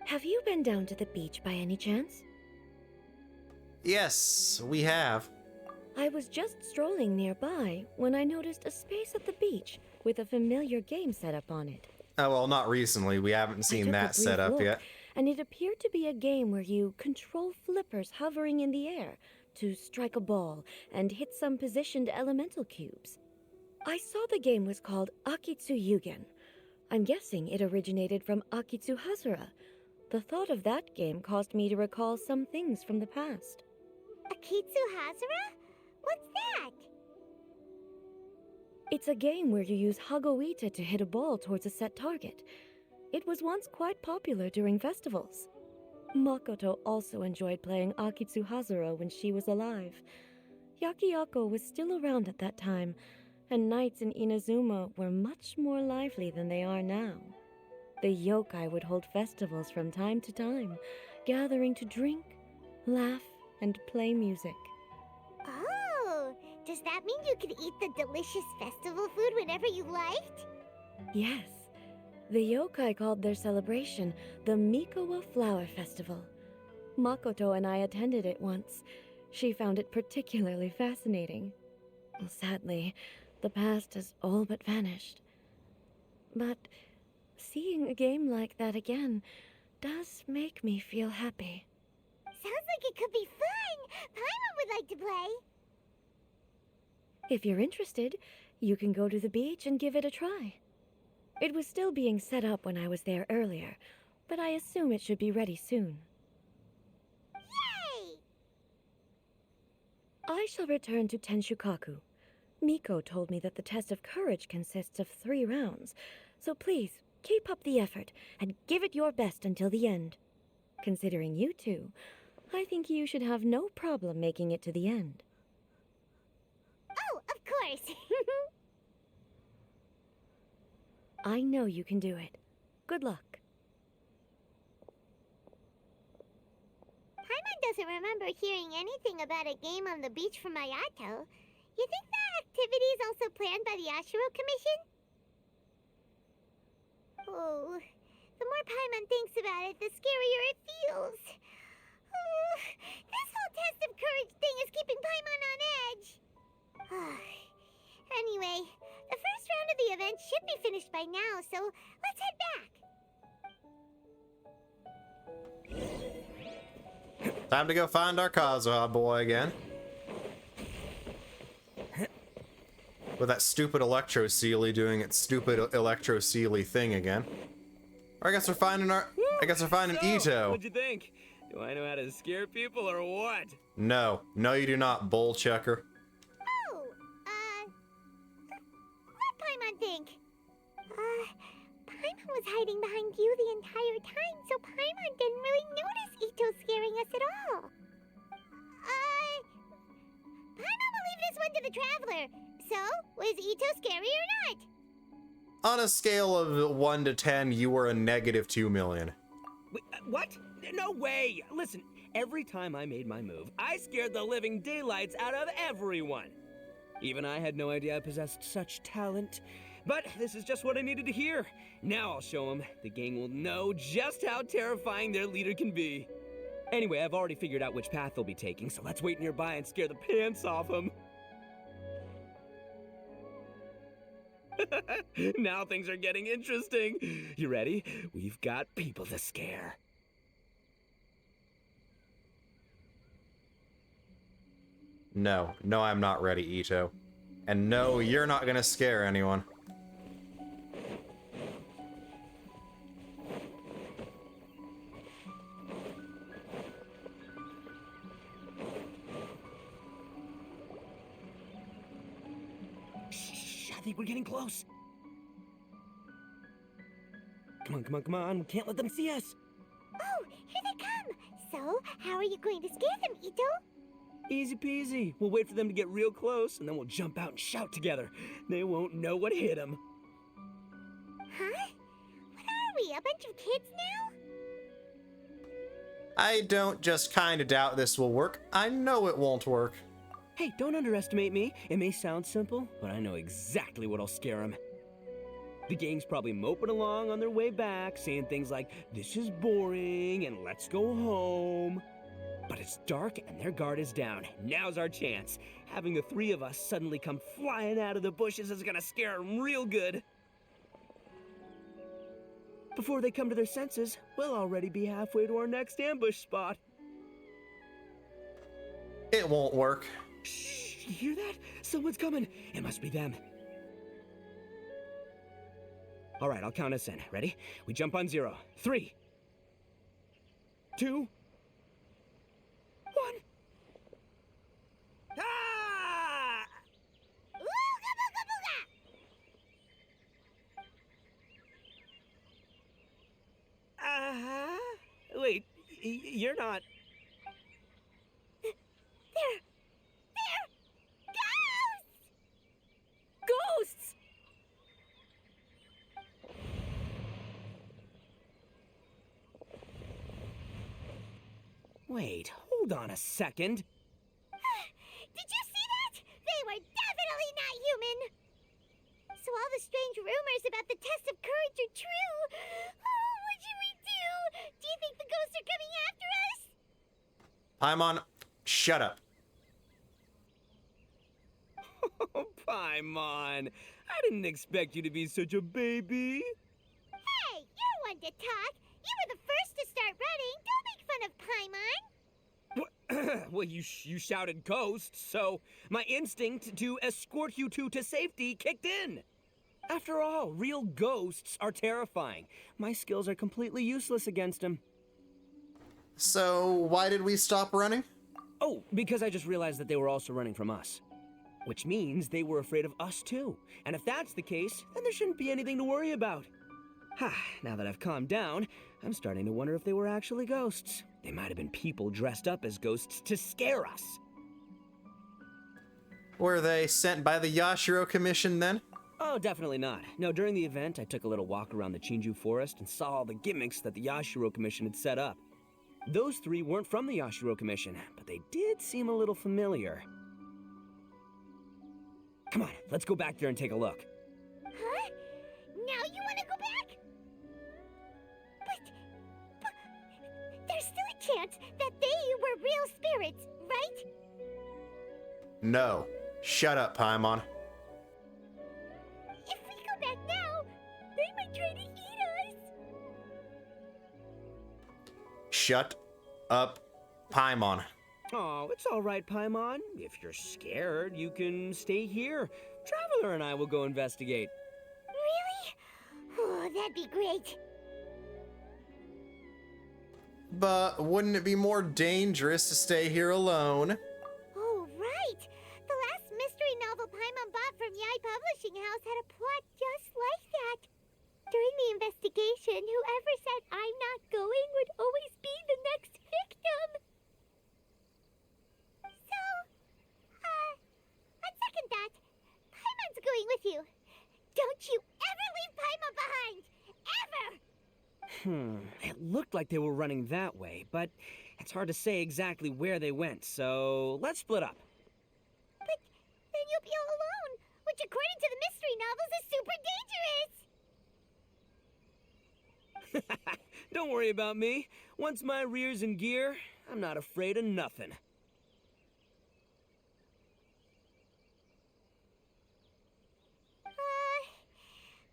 [SPEAKER 5] Have you been down to the beach by any chance?
[SPEAKER 1] Yes, we have.
[SPEAKER 5] I was just strolling nearby when I noticed a space at the beach with a familiar game set up on it.
[SPEAKER 1] Oh, well, not recently. We haven't
[SPEAKER 5] I
[SPEAKER 1] seen
[SPEAKER 5] took a
[SPEAKER 1] that set
[SPEAKER 5] brief
[SPEAKER 1] up
[SPEAKER 5] look,
[SPEAKER 1] yet.
[SPEAKER 5] And it appeared to be a game where you control flippers hovering in the air to strike a ball and hit some positioned elemental cubes. I saw the game was called Akitsu Yugen. I'm guessing it originated from Akitsu Hazura. The thought of that game caused me to recall some things from the past.
[SPEAKER 3] Akitsu Hazura? What's that?
[SPEAKER 5] It's a game where you use Hagoita to hit a ball towards a set target. It was once quite popular during festivals. Makoto also enjoyed playing Akitsu Hazura when she was alive. Yakiyako was still around at that time, and nights in Inazuma were much more lively than they are now. The yokai would hold festivals from time to time, gathering to drink, laugh, and play music.
[SPEAKER 3] Oh, does that mean you could eat the delicious festival food whenever you liked?
[SPEAKER 5] Yes, the yokai called their celebration the Mikowa Flower Festival. Makoto and I attended it once. She found it particularly fascinating. Sadly, the past has all but vanished. But seeing a game like that again does make me feel happy.
[SPEAKER 3] Sounds like it could be fun! Paimon would like to play!
[SPEAKER 5] If you're interested, you can go to the beach and give it a try. It was still being set up when I was there earlier, but I assume it should be ready soon.
[SPEAKER 3] Yay!
[SPEAKER 5] I shall return to Tenshukaku. Miko told me that the test of courage consists of 3 rounds, so please, keep up the effort and give it your best until the end. Considering you two, I think you should have no problem making it to the end.
[SPEAKER 3] Oh, of course!
[SPEAKER 5] I know you can do it. Good luck.
[SPEAKER 3] Paimon doesn't remember hearing anything about a game on the beach from Mayato. You think that activity is also planned by the Ashiro Commission? Oh, the more Paimon thinks about it, the scarier it feels. Oh, this whole test of courage thing is keeping Paimon on edge. Anyway, the first round of the event should be finished by now, so let's head back.
[SPEAKER 1] Time to go find our Kazuha boy again. With that stupid Electro Sealy doing its stupid Electro Sealy thing again. Or I guess we're finding Ito.
[SPEAKER 4] What'd you think? Do I know how to scare people or what?
[SPEAKER 1] No, you do not, bull checker.
[SPEAKER 3] Oh, what'd Paimon think? Paimon was hiding behind you the entire time, so Paimon didn't really notice Ito scaring us at all. Paimon will leave this one to the Traveler. So, was Ito scary or not?
[SPEAKER 1] On a scale of 1 to 10, you were a -2 million.
[SPEAKER 4] Wait, what? No way! Listen, every time I made my move, I scared the living daylights out of everyone. Even I had no idea I possessed such talent. But this is just what I needed to hear. Now I'll show them. The gang will know just how terrifying their leader can be. Anyway, I've already figured out which path they'll be taking, so let's wait nearby and scare the pants off them. Now things are getting interesting. You ready? We've got people to scare.
[SPEAKER 1] No, I'm not ready, Ito. And no, you're not gonna scare anyone.
[SPEAKER 4] Shh, I think we're getting close. Come on. We can't let them see us.
[SPEAKER 3] Oh, here they come. So, how are you going to scare them, Ito?
[SPEAKER 4] Easy peasy. We'll wait for them to get real close, and then we'll jump out and shout together. They won't know what hit them.
[SPEAKER 3] Huh? What are we, a bunch of kids now?
[SPEAKER 1] I don't just kinda doubt this will work. I know it won't work.
[SPEAKER 4] Hey, don't underestimate me. It may sound simple, but I know exactly what'll scare them. The gang's probably moping along on their way back, saying things like, "This is boring," and "Let's go home." But it's dark and their guard is down. Now's our chance. Having the three of us suddenly come flying out of the bushes is gonna scare them real good. Before they come to their senses, we'll already be halfway to our next ambush spot.
[SPEAKER 1] It won't work.
[SPEAKER 4] Shh, you hear that? Someone's coming. It must be them. All right, I'll count us in. Ready? We jump on 0. 3, 2, 1. Ah!
[SPEAKER 3] Ooga booga booga!
[SPEAKER 4] Wait, you're not...
[SPEAKER 3] They're ghosts!
[SPEAKER 5] Ghosts!
[SPEAKER 4] Wait, hold on a second.
[SPEAKER 3] Did you see that? They were definitely not human! So all the strange rumors about the test of courage are true. Oh, what should we do? Do you think the ghosts are coming after us?
[SPEAKER 1] Paimon, shut up.
[SPEAKER 4] Oh, Paimon. I didn't expect you to be such a baby.
[SPEAKER 3] Hey, you're one to talk. You were the first to start running. Don't make fun of Paimon.
[SPEAKER 4] Well, you shouted ghosts, so my instinct to escort you two to safety kicked in. After all, real ghosts are terrifying. My skills are completely useless against them.
[SPEAKER 1] So, why did we stop running?
[SPEAKER 4] Oh, because I just realized that they were also running from us. Which means they were afraid of us too. And if that's the case, then there shouldn't be anything to worry about. Now that I've calmed down, I'm starting to wonder if they were actually ghosts. They might have been people dressed up as ghosts to scare us.
[SPEAKER 1] Were they sent by the Yashiro Commission then?
[SPEAKER 4] Oh, definitely not. No, during the event, I took a little walk around the Chinju forest and saw all the gimmicks that the Yashiro Commission had set up. Those three weren't from the Yashiro Commission, but they did seem a little familiar. Come on, let's go back there and take a look.
[SPEAKER 3] Huh? Now you want to go back? But there's still a chance that they were real spirits, right?
[SPEAKER 1] No. Shut up, Paimon.
[SPEAKER 3] If we go back now, they might try to eat us.
[SPEAKER 1] Shut up, Paimon.
[SPEAKER 4] Oh, it's all right, Paimon. If you're scared, you can stay here. Traveler and I will go investigate.
[SPEAKER 3] Really? Oh, that'd be great.
[SPEAKER 1] But wouldn't it be more dangerous to stay here alone?
[SPEAKER 3] Oh, right. The last mystery novel Paimon bought from Yai Publishing House had a plot just like that. During the investigation, whoever said I'm not going would always be the next victim. So, on second thought, Paimon's going with you. Don't you ever leave Paimon behind! Ever!
[SPEAKER 4] It looked like they were running that way, but it's hard to say exactly where they went, so let's split up.
[SPEAKER 3] But then you'll be all alone, which which according to the mystery novels is super dangerous.
[SPEAKER 4] Don't worry about me. Once my rear's in gear, I'm not afraid of nothing.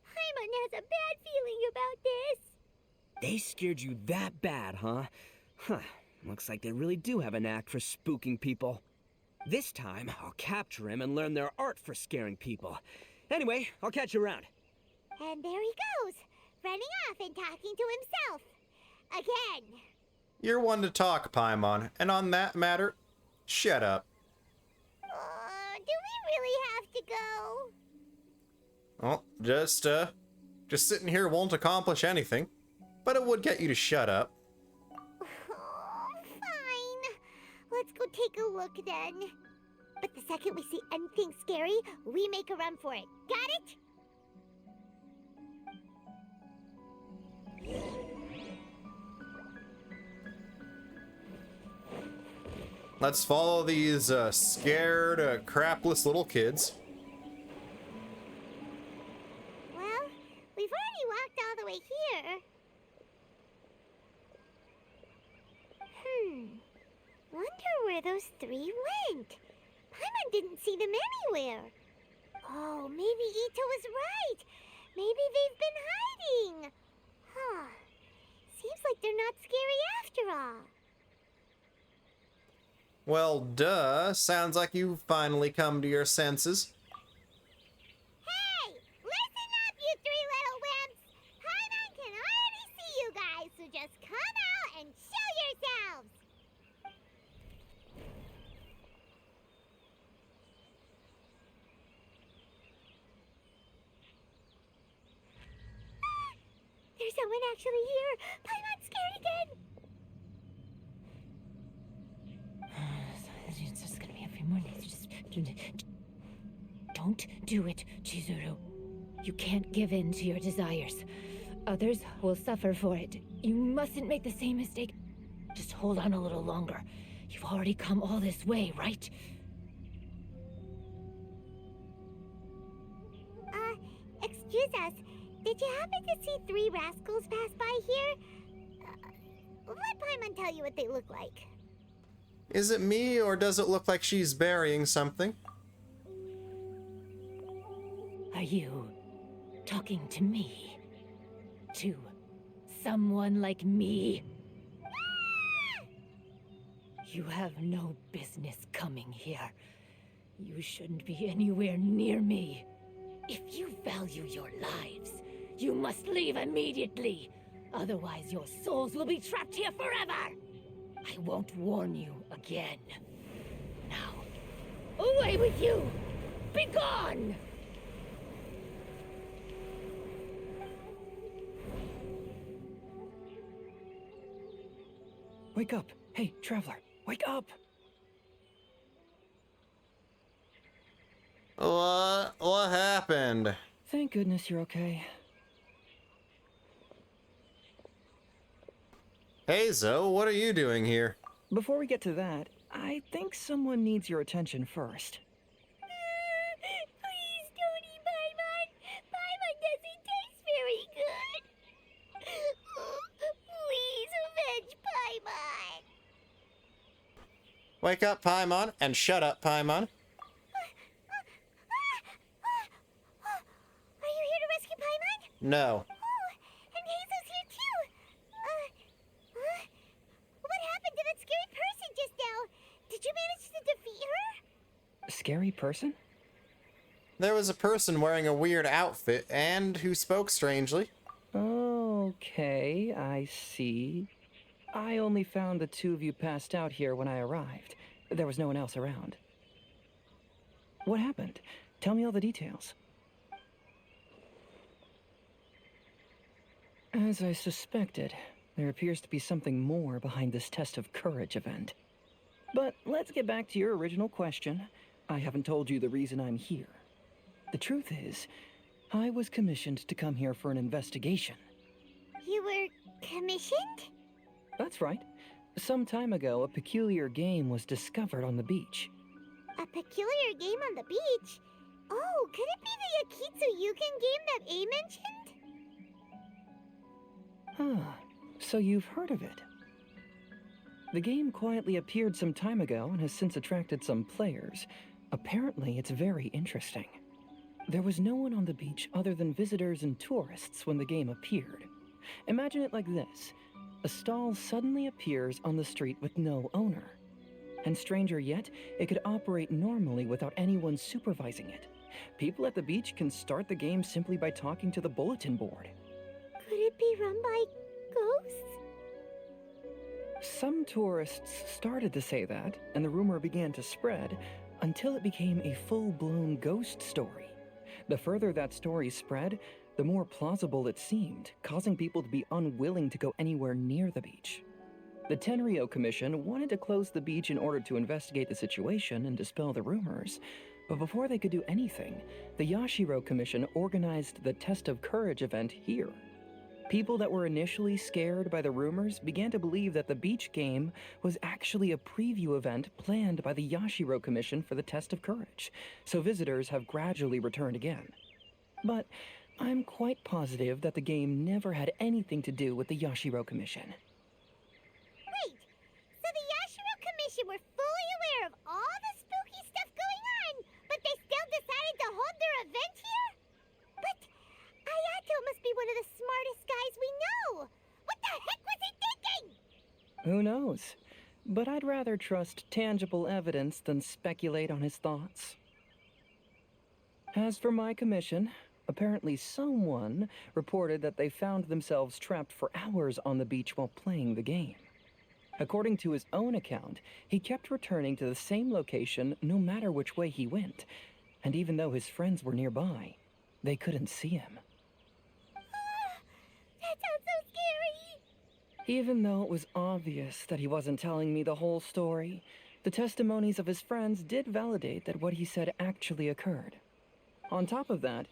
[SPEAKER 3] Paimon has a bad feeling about this.
[SPEAKER 4] They scared you that bad, huh? Huh. Looks like they really do have a knack for spooking people. This time, I'll capture him and learn their art for scaring people. Anyway, I'll catch you around.
[SPEAKER 3] And there he goes, running off and talking to himself. Again.
[SPEAKER 1] You're one to talk, Paimon, and on that matter, shut up.
[SPEAKER 3] Do we really have to go?
[SPEAKER 1] Well, just sitting here won't accomplish anything, but it would get you to shut up.
[SPEAKER 3] Fine. Let's go take a look then. But the second we see anything scary, we make a run for it. Got it?
[SPEAKER 1] Let's follow these scared, crapless little kids.
[SPEAKER 3] Well, we've already walked all the way here. Wonder where those three went. Paimon didn't see them anywhere. Oh, maybe Ito was right. Maybe they've been hiding. Huh. Seems like they're not scary after all.
[SPEAKER 1] Well, duh. Sounds like you've finally come to your senses.
[SPEAKER 3] Hey! Listen up, you three little wimps! Paimon can already see you guys, so just come out and show yourselves! There's someone actually here! Paimon's scared again!
[SPEAKER 5] It's just gonna be a few more days. Just don't do it, Chizuru. You can't give in to your desires. Others will suffer for it. You mustn't make the same mistake. Just hold on a little longer. You've already come all this way, right?
[SPEAKER 3] Excuse us. Did you happen to see three rascals pass by here? Let Paimon tell you what they look like.
[SPEAKER 1] Is it me, or does it look like she's burying something?
[SPEAKER 5] Are you talking to me? To someone like me? You have no business coming here. You shouldn't be anywhere near me. If you value your lives, you must leave immediately. Otherwise, your souls will be trapped here forever. I won't warn you again. Now, away with you! Be gone!
[SPEAKER 7] Wake up. Hey, traveler, wake up.
[SPEAKER 1] What happened?
[SPEAKER 7] Thank goodness you're okay.
[SPEAKER 1] Hey, Zoe, what are you doing here?
[SPEAKER 7] Before we get to that, I think someone needs your attention first.
[SPEAKER 3] Please don't eat Paimon. Paimon doesn't taste very good. Please avenge Paimon.
[SPEAKER 1] Wake up, Paimon, and shut up, Paimon.
[SPEAKER 3] Are you here to rescue Paimon?
[SPEAKER 1] No.
[SPEAKER 3] Oh, and Hazel's here too. What happened to that scary person just now? Did you manage to defeat her?
[SPEAKER 7] Scary person?
[SPEAKER 1] There was a person wearing a weird outfit and who spoke strangely.
[SPEAKER 7] Okay, I see. I only found the two of you passed out here when I arrived. There was no one else around. What happened? Tell me all the details. As I suspected, there appears to be something more behind this test of courage event. But let's get back to your original question. I haven't told you the reason I'm here. The truth is, I was commissioned to come here for an investigation.
[SPEAKER 3] You were commissioned?
[SPEAKER 7] That's right. Some time ago, a peculiar game was discovered on the beach.
[SPEAKER 3] A peculiar game on the beach? Oh, could it be the Akitsu Yugen game that A mentioned?
[SPEAKER 6] Huh. So you've heard of it. The game quietly appeared some time ago and has since attracted some players. Apparently, it's very interesting. There was no one on the beach other than visitors and tourists when the game appeared. Imagine it like this. A stall suddenly appears on the street with no owner. And stranger yet, it could operate normally without anyone supervising it. People at the beach can start the game simply by talking to the bulletin board.
[SPEAKER 3] Could it be run by ghosts?
[SPEAKER 6] Some tourists started to say that, and the rumor began to spread, until it became a full-blown ghost story. The further that story spread, the more plausible it seemed, causing people to be unwilling to go anywhere near the beach. The Tenryo Commission wanted to close the beach in order to investigate the situation and dispel the rumors, but before they could do anything, the Yashiro Commission organized the Test of Courage event here. People that were initially scared by the rumors began to believe that the beach game was actually a preview event planned by the Yashiro Commission for the Test of Courage, so visitors have gradually returned again. But I'm quite positive that the game never had anything to do with the Yashiro Commission.
[SPEAKER 3] Wait, so the Yashiro Commission were fully aware of all the spooky stuff going on, but they still decided to hold their event here? But Ayato must be one of the smartest guys we know. What the heck was he thinking?
[SPEAKER 6] Who knows? But I'd rather trust tangible evidence than speculate on his thoughts. As for my commission, apparently someone reported that they found themselves trapped for hours on the beach while playing the game. According to his own account, he kept returning to the same location no matter which way he went, and even though his friends were nearby, they couldn't see him.
[SPEAKER 3] That sounds so scary.
[SPEAKER 6] Even though it was obvious that he wasn't telling me the whole story, the testimonies of his friends did validate that what he said actually occurred. On top of that,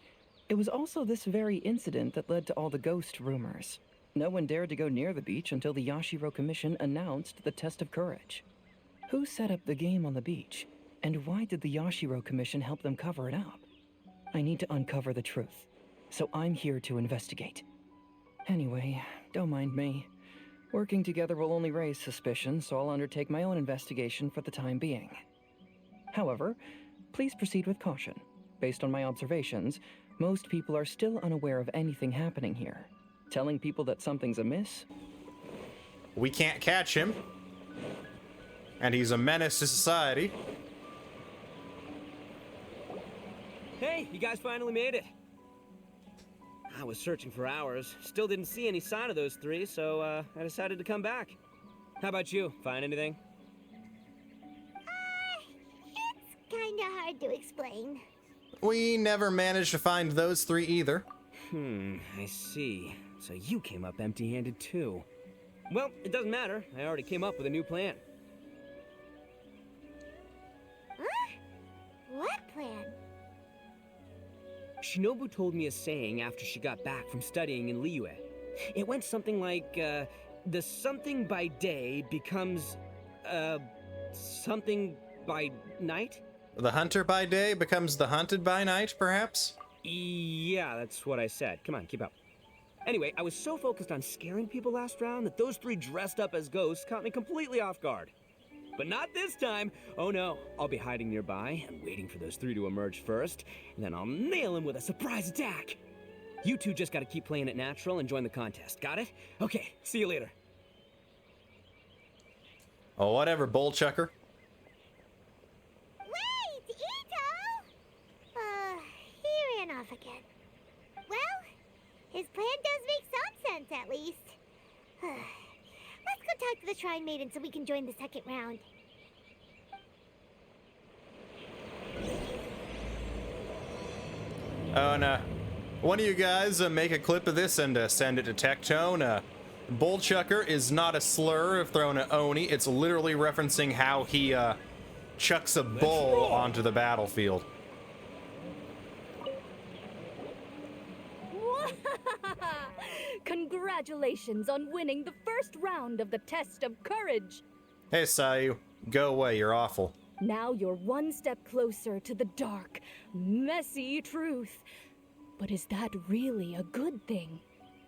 [SPEAKER 6] it was also this very incident that led to all the ghost rumors. No one dared to go near the beach until the Yashiro Commission announced the Test of Courage. Who set up the game on the beach, and why did the Yashiro Commission help them cover it up? I need to uncover the truth, so I'm here to investigate. Anyway, don't mind me. Working together will only raise suspicion, so I'll undertake my own investigation for the time being. However, please proceed with caution. Based on my observations, most people are still unaware of anything happening here. Telling people that something's amiss?
[SPEAKER 1] We can't catch him. And he's a menace to society.
[SPEAKER 4] Hey, you guys finally made it. I was searching for hours. Still didn't see any sign of those three, so I decided to come back. How about you? Find anything?
[SPEAKER 3] It's kinda hard to explain.
[SPEAKER 1] We never managed to find those three either.
[SPEAKER 4] I see. So you came up empty-handed too. Well, it doesn't matter. I already came up with a new plan.
[SPEAKER 3] Huh? What plan?
[SPEAKER 4] Shinobu told me a saying after she got back from studying in Liyue. It went something like, the something by day becomes, something by night?
[SPEAKER 1] The hunter by day becomes the hunted by night, perhaps?
[SPEAKER 4] Yeah, that's what I said. Come on, keep up. Anyway, I was so focused on scaring people last round that those three dressed up as ghosts caught me completely off guard. But not this time. Oh no, I'll be hiding nearby and waiting for those three to emerge first, and then I'll nail them with a surprise attack. You two just gotta keep playing it natural and join the contest. Got it? Okay, see you later.
[SPEAKER 1] Oh, whatever, bull chucker.
[SPEAKER 3] Wait, Ito! He ran off again. Well, his plan does make some sense, at least. Let's go talk to the Shrine Maiden so we can join the second round.
[SPEAKER 1] Oh, and one of you guys make a clip of this and send it to Tectone. Bull chucker is not a slur of throwing an Oni. It's literally referencing how he chucks a bull onto the battlefield.
[SPEAKER 5] Congratulations on winning the first round of the Test of Courage.
[SPEAKER 1] Hey, Sayu. Go away, you're awful.
[SPEAKER 5] Now you're one step closer to the dark, messy truth. But is that really a good thing?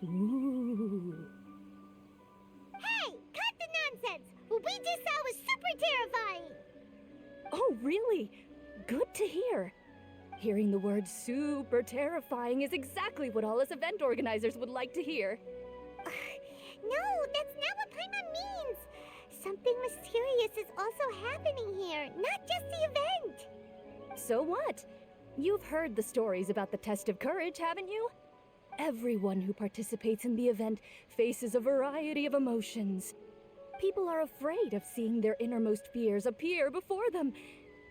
[SPEAKER 5] Ooh.
[SPEAKER 3] Hey, cut the nonsense! What we just saw was super terrifying!
[SPEAKER 5] Oh, really? Good to hear. Hearing the word super terrifying is exactly what all us event organizers would like to hear.
[SPEAKER 3] No, that's not what Paimon means! Something mysterious is also happening here, not just the event!
[SPEAKER 5] So what? You've heard the stories about the test of courage, haven't you? Everyone who participates in the event faces a variety of emotions. People are afraid of seeing their innermost fears appear before them,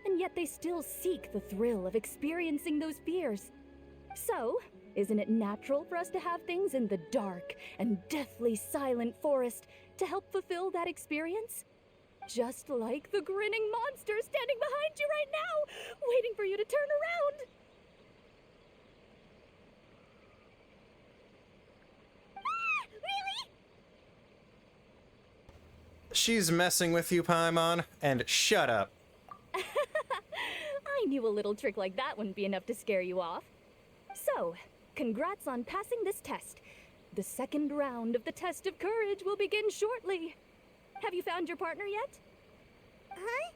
[SPEAKER 5] and yet they still seek the thrill of experiencing those fears. So, isn't it natural for us to have things in the dark and deathly silent forest to help fulfill that experience? Just like the grinning monster standing behind you right now, waiting for you to turn around.
[SPEAKER 3] Ah, really?
[SPEAKER 1] She's messing with you, Paimon, and shut up.
[SPEAKER 5] I knew a little trick like that wouldn't be enough to scare you off. So, congrats on passing this test. The second round of the test of courage will begin shortly. Have you found your partner yet?
[SPEAKER 3] Huh?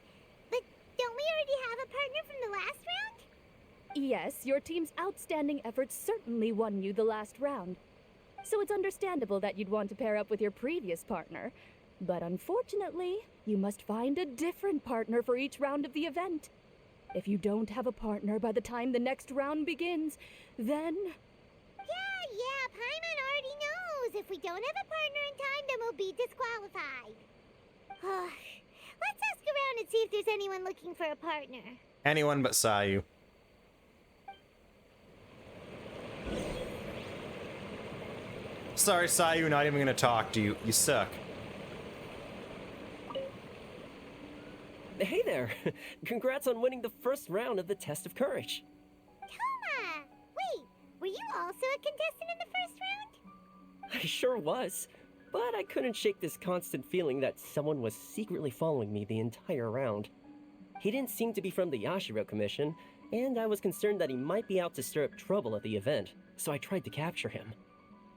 [SPEAKER 3] But don't we already have a partner from the last round?
[SPEAKER 5] Yes, your team's outstanding efforts certainly won you the last round. So it's understandable that you'd want to pair up with your previous partner. But unfortunately, you must find a different partner for each round of the event. If you don't have a partner by the time the next round begins, then...
[SPEAKER 3] Yeah, Paimon already knows. If we don't have a partner in time, then we'll be disqualified. Let's ask around and see if there's anyone looking for a partner.
[SPEAKER 1] Anyone but Sayu. Sorry, Sayu, not even gonna talk to you. You suck.
[SPEAKER 4] Hey there! Congrats on winning the first round of the test of courage.
[SPEAKER 3] Toma! Wait, were you also a contestant in the first round?
[SPEAKER 4] I sure was, but I couldn't shake this constant feeling that someone was secretly following me the entire round. He didn't seem to be from the Yashiro Commission, and I was concerned that he might be out to stir up trouble at the event, so I tried to capture him.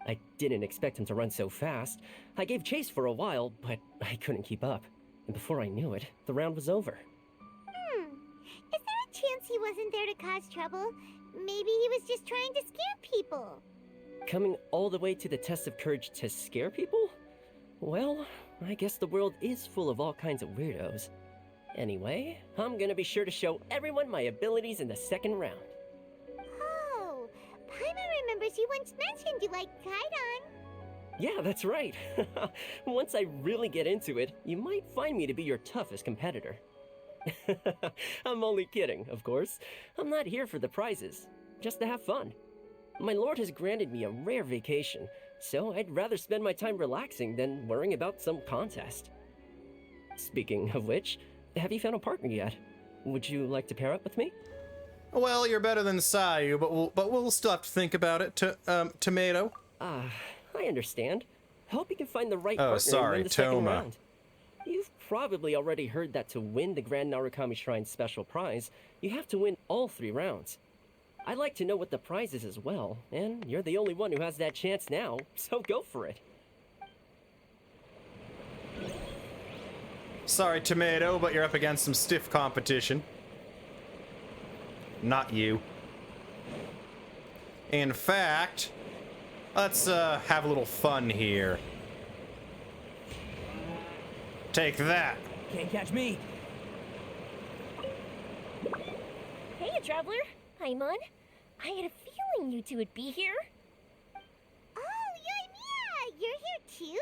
[SPEAKER 4] I didn't expect him to run so fast. I gave chase for a while, but I couldn't keep up. And before I knew it, the round was over.
[SPEAKER 3] Is there a chance he wasn't there to cause trouble? Maybe he was just trying to scare people.
[SPEAKER 4] Coming all the way to the test of courage to scare people? Well, I guess the world is full of all kinds of weirdos. Anyway, I'm gonna be sure to show everyone my abilities in the second round.
[SPEAKER 3] Oh, Paimon remembers you once mentioned you liked Kaidan.
[SPEAKER 4] Yeah, that's right. Once I really get into it, you might find me to be your toughest competitor. I'm only kidding, of course. I'm not here for the prizes, just to have fun. My lord has granted me a rare vacation, so I'd rather spend my time relaxing than worrying about some contest. Speaking of which, have you found a partner yet? Would you like to pair up with me?
[SPEAKER 1] Well, you're better than Sayu, but we'll still have to think about it. Tomato.
[SPEAKER 4] I understand. Hope you can find the right
[SPEAKER 1] Oh,
[SPEAKER 4] partner
[SPEAKER 1] sorry,
[SPEAKER 4] and win the second
[SPEAKER 1] Toma.
[SPEAKER 4] round. You've probably already heard that to win the Grand Narukami Shrine's special prize, you have to win all 3 rounds. I'd like to know what the prize is as well, and you're the only one who has that chance now, so go for it.
[SPEAKER 1] Sorry, Tomato, but you're up against some stiff competition. Not you. In fact, let's have a little fun here. Take that.
[SPEAKER 7] Can't catch me.
[SPEAKER 8] Hey, Traveler. Paimon. I had a feeling you two would be here.
[SPEAKER 3] Oh, Yoimiya, you're here too?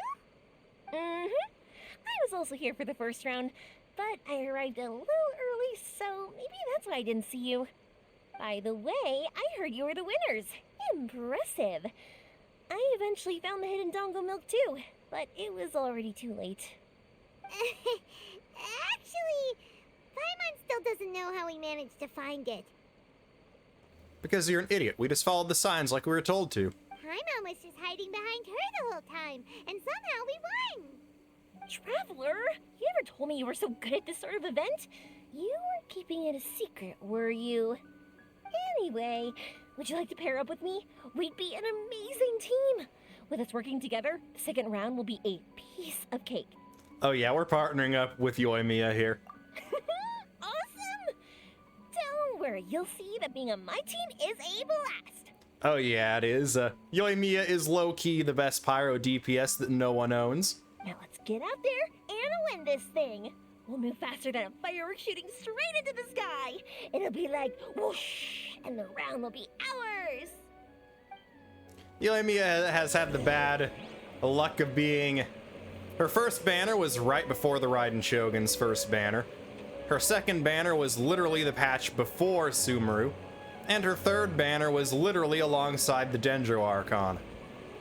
[SPEAKER 8] Mm-hmm. I was also here for the first round, but I arrived a little early, so maybe that's why I didn't see you. By the way, I heard you were the winners. Impressive. I eventually found the hidden Dongo milk too, but it was already too late.
[SPEAKER 3] Actually, Paimon still doesn't know how we managed to find it.
[SPEAKER 1] Because you're an idiot. We just followed the signs like we were told to.
[SPEAKER 3] Paimon was just hiding behind her the whole time, and somehow we won.
[SPEAKER 8] Traveler, you never told me you were so good at this sort of event. You were keeping it a secret, were you? Anyway, would you like to pair up with me? We'd be an amazing team. With us working together, the second round will be a piece of cake.
[SPEAKER 1] Oh yeah, we're partnering up with Yoimiya here.
[SPEAKER 8] Awesome! Don't worry, you'll see that being on my team is a blast.
[SPEAKER 1] Oh yeah, it is. Yoimiya is low-key the best pyro DPS that no one owns.
[SPEAKER 8] Now let's get out there and win this thing. We'll move faster than a firework shooting straight into the sky. It'll be like whoosh, and the round will be ours.
[SPEAKER 1] Yoimiya has had the bad luck of being... Her first banner was right before the Raiden Shogun's first banner. Her second banner was literally the patch before Sumeru. And her third banner was literally alongside the Dendro Archon.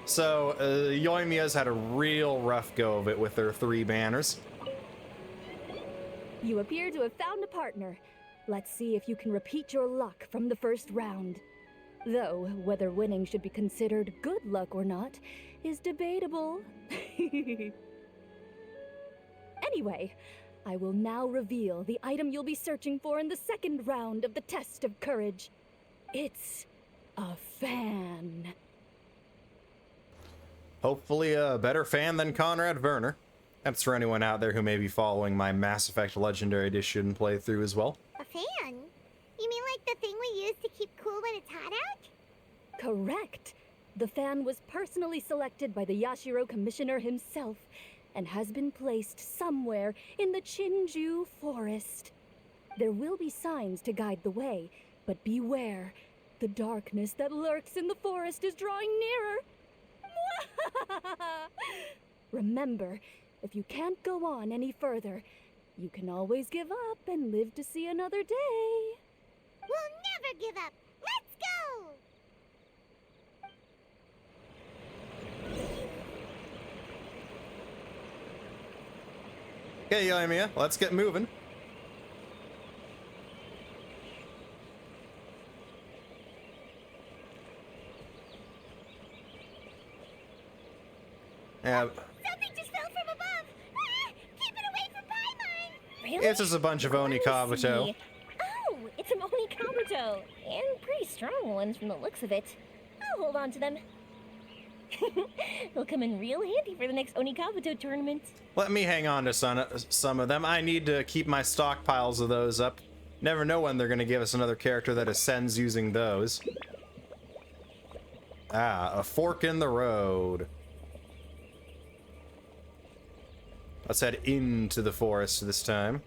[SPEAKER 1] So, Yoimiya's had a real rough go of it with her 3 banners.
[SPEAKER 5] You appear to have found a partner. Let's see if you can repeat your luck from the first round. Though, whether winning should be considered good luck or not is debatable. Anyway, I will now reveal the item you'll be searching for in the second round of the test of courage. It's a fan. Hopefully
[SPEAKER 1] a better fan than Conrad Werner. That's for anyone out there who may be following my Mass Effect Legendary Edition playthrough as well.
[SPEAKER 3] A fan? You mean like the thing we use to keep cool when it's hot out?
[SPEAKER 5] Correct. The fan was personally selected by the Yashiro Commissioner himself and has been placed somewhere in the Chinju Forest. There will be signs to guide the way, but beware. The darkness that lurks in the forest is drawing nearer. Remember, if you can't go on any further, you can always give up and live to see another day.
[SPEAKER 3] We'll never give up. Let's go!
[SPEAKER 1] Okay, Yoimiya, let's get moving.
[SPEAKER 3] Something just fell from above! Ah, keep it away from Paimon!
[SPEAKER 8] Really?
[SPEAKER 1] It's just a bunch of Oni Kabuto.
[SPEAKER 8] See. Oh, it's an Oni Kabuto. And pretty strong ones from the looks of it. I'll hold on to them. They'll come in real handy for the next Oni Kabuto tournament.
[SPEAKER 1] Let me hang on to some of them. I need to keep my stockpiles of those up. Never know when they're going to give us another character that ascends using those. Ah, a fork in the road. Let's head into the forest this time.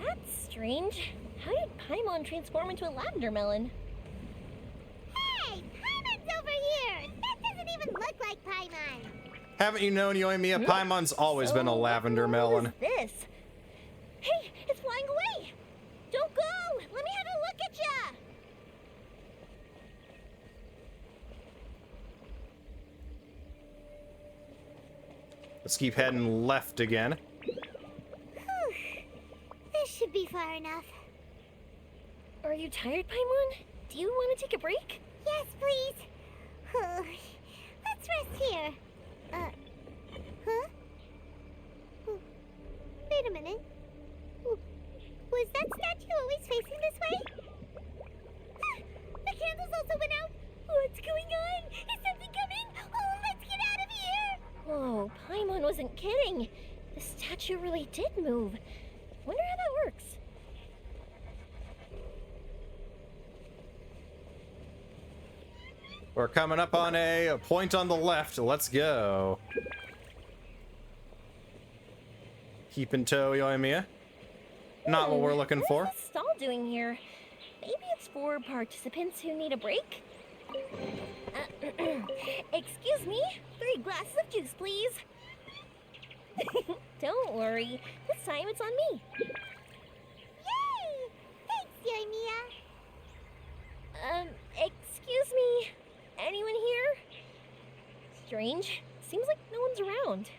[SPEAKER 8] That's strange. How did Paimon transform into a lavender melon?
[SPEAKER 3] Hey! Paimon's over here! That doesn't even look like Paimon!
[SPEAKER 1] Haven't you known, Yoimiya? Paimon's always been a lavender melon.
[SPEAKER 8] What is this? Hey, it's flying away! Don't go! Let me have a look at ya!
[SPEAKER 1] Let's keep heading left again.
[SPEAKER 3] Whew. This should be far enough.
[SPEAKER 8] Are you tired, Paimon? Do you want to take a break?
[SPEAKER 3] Yes, please. Let's rest here. Huh? Wait a minute. Was that statue always facing this way? The candles also went out. What's going on? Is something coming? Oh, let's get out of here.
[SPEAKER 8] Whoa, Paimon wasn't kidding. The statue really did move. Wonder how that works.
[SPEAKER 1] We're coming up on a point on the left. Let's go. Keep in tow, Yoimiya. Not what we're looking for.
[SPEAKER 8] What's this stall doing here? Maybe it's for participants who need a break? Excuse me, 3 glasses of juice, please. Don't worry, this time it's on me.
[SPEAKER 3] Yay! Thanks, Yoimiya.
[SPEAKER 8] Excuse me, anyone here? Strange, seems like no one's around.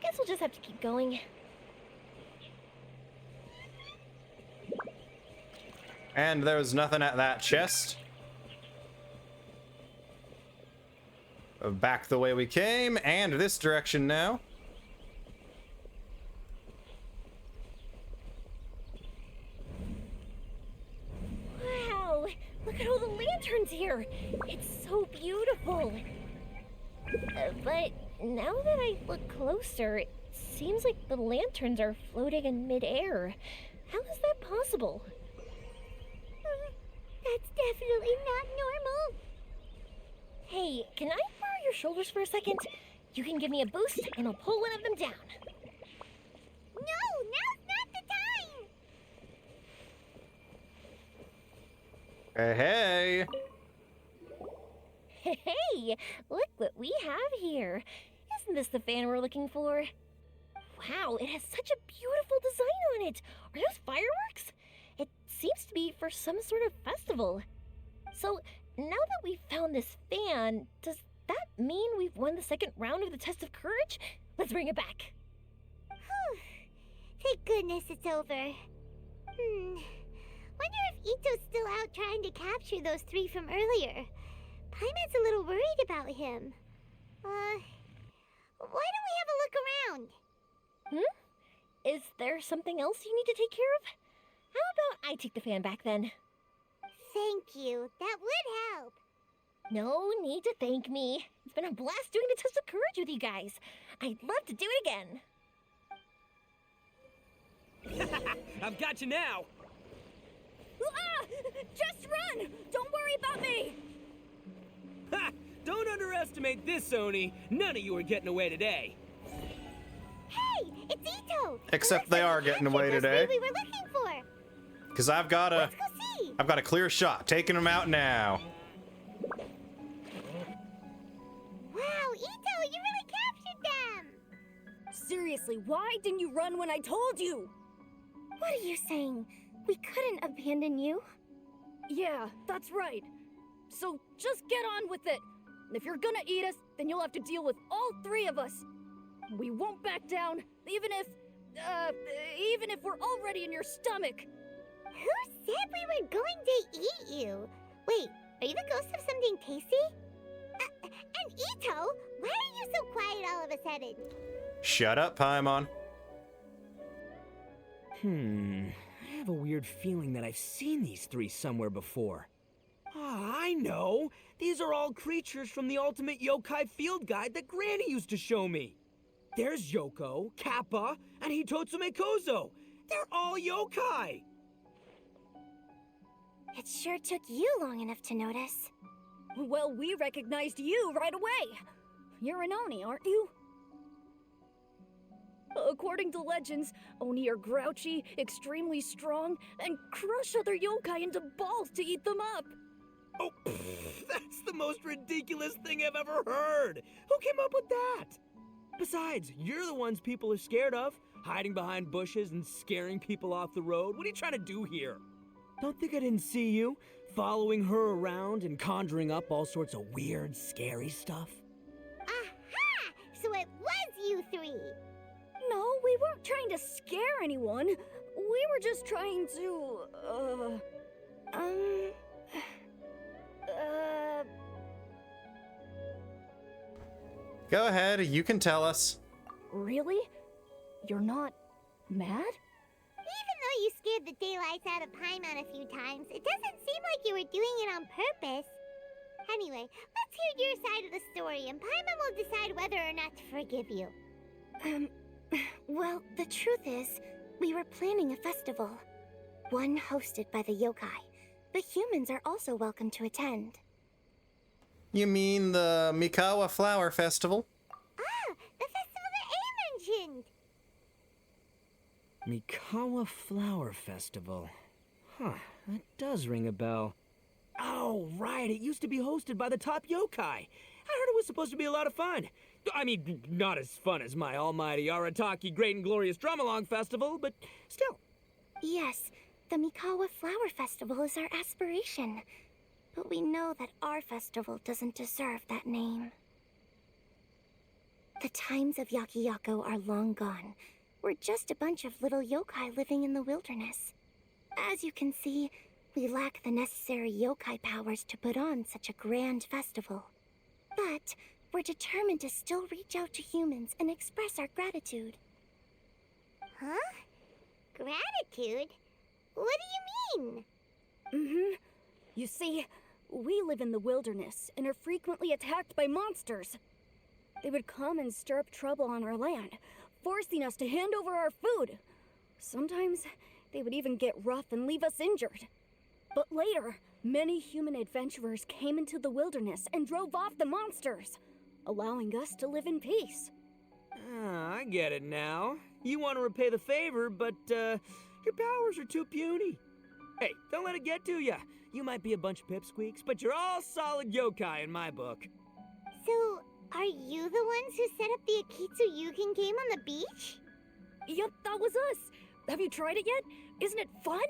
[SPEAKER 8] Guess we'll just have to keep going.
[SPEAKER 1] And there's nothing at that chest. Back the way we came, and this direction now.
[SPEAKER 8] lanterns here. It's so beautiful. But now that I look closer, it seems like the lanterns are floating in midair. How is that possible?
[SPEAKER 3] That's definitely not normal.
[SPEAKER 8] Hey, can I borrow your shoulders for a second? You can give me a boost, and I'll pull one of them down.
[SPEAKER 3] No, now's not the time.
[SPEAKER 1] Hey.
[SPEAKER 8] Hey, look what we have here. Isn't this the fan we're looking for? Wow, it has such a beautiful design on it. Are those fireworks? It seems to be for some sort of festival. So, now that we've found this fan, does that mean we've won the second round of the test of courage? Let's bring it back.
[SPEAKER 3] Whew. Thank goodness it's over. Wonder if Ito's still out trying to capture those three from earlier. Paimon's a little worried about him. Why don't we have a look around?
[SPEAKER 8] Is there something else you need to take care of? How about I take the fan back then?
[SPEAKER 3] Thank you. That would help.
[SPEAKER 8] No need to thank me. It's been a blast doing the test of courage with you guys. I'd love to do it again.
[SPEAKER 4] I've got you now.
[SPEAKER 5] Ah! Just run! Don't worry about me!
[SPEAKER 4] Ha! Don't underestimate this, Oni. None of you are getting away today.
[SPEAKER 3] Hey, it's Ito.
[SPEAKER 1] Except they are getting away today.
[SPEAKER 3] We were looking for.
[SPEAKER 1] Because I've got
[SPEAKER 3] Let's go see.
[SPEAKER 1] a clear shot. Taking them out now.
[SPEAKER 3] Wow, Ito, you really captured them.
[SPEAKER 5] Seriously, why didn't you run when I told you?
[SPEAKER 3] What are you saying? We couldn't abandon you.
[SPEAKER 5] Yeah, that's right. So just get on with it. If you're gonna eat us, then you'll have to deal with all three of us. We won't back down, even if we're already in your stomach.
[SPEAKER 3] Who said we were going to eat you? Wait, are you the ghost of something tasty? And Ito, why are you so quiet all of a sudden?
[SPEAKER 1] Shut up, Paimon.
[SPEAKER 4] I have a weird feeling that I've seen these three somewhere before. Ah, I know! These are all creatures from the Ultimate Yokai Field Guide that Granny used to show me. There's Yoko, Kappa, and Hitotsume Kozo. They're all yokai!
[SPEAKER 3] It sure took you long enough to notice.
[SPEAKER 5] Well, we recognized you right away. You're an Oni, aren't you? According to legends, Oni are grouchy, extremely strong, and crush other yokai into balls to eat them up.
[SPEAKER 4] Oh, that's the most ridiculous thing I've ever heard! Who came up with that? Besides, you're the ones people are scared of, hiding behind bushes and scaring people off the road. What are you trying to do here? Don't think I didn't see you, following her around and conjuring up all sorts of weird, scary stuff?
[SPEAKER 3] Aha! So it was you three.
[SPEAKER 5] No, we weren't trying to scare anyone. We were just trying to,
[SPEAKER 1] Go ahead, you can tell us.
[SPEAKER 5] Really? You're not mad?
[SPEAKER 3] Even though you scared the daylights out of Paimon a few times, it doesn't seem like you were doing it on purpose. Anyway, let's hear your side of the story, and Paimon will decide whether or not to forgive you. Well, the truth is, we were planning a festival. One hosted by the yokai, but humans are also welcome to attend.
[SPEAKER 1] You mean the Mikawa Flower Festival?
[SPEAKER 3] Ah, the festival that A mentioned!
[SPEAKER 4] Mikawa Flower Festival. Huh, that does ring a bell. Oh, right, it used to be hosted by the top yokai. I heard it was supposed to be a lot of fun. I mean, not as fun as my almighty Arataki Great and Glorious Drum-Along Festival, but still.
[SPEAKER 3] Yes, the Mikawa Flower Festival is our aspiration. But we know that our festival doesn't deserve that name. The times of Yakiyako are long gone. We're just a bunch of little yokai living in the wilderness. As you can see, we lack the necessary yokai powers to put on such a grand festival. But we're determined to still reach out to humans and express our gratitude. Huh? Gratitude? What do you mean?
[SPEAKER 5] You see, We live in the wilderness and are frequently attacked by monsters. They would come and stir up trouble on our land, forcing us to hand over our food. Sometimes they would even get rough and leave us injured. But later, many human adventurers came into the wilderness and drove off the monsters, allowing us to live in peace.
[SPEAKER 4] Ah, I get it now. You want to repay the favor, but your powers are too puny. Hey, don't let it get to ya. You might be a bunch of pipsqueaks, but you're all solid yokai in my book.
[SPEAKER 3] So, are you the ones who set up the Akitsu Yugen game on the beach?
[SPEAKER 5] Yup, that was us. Have you tried it yet? Isn't it fun?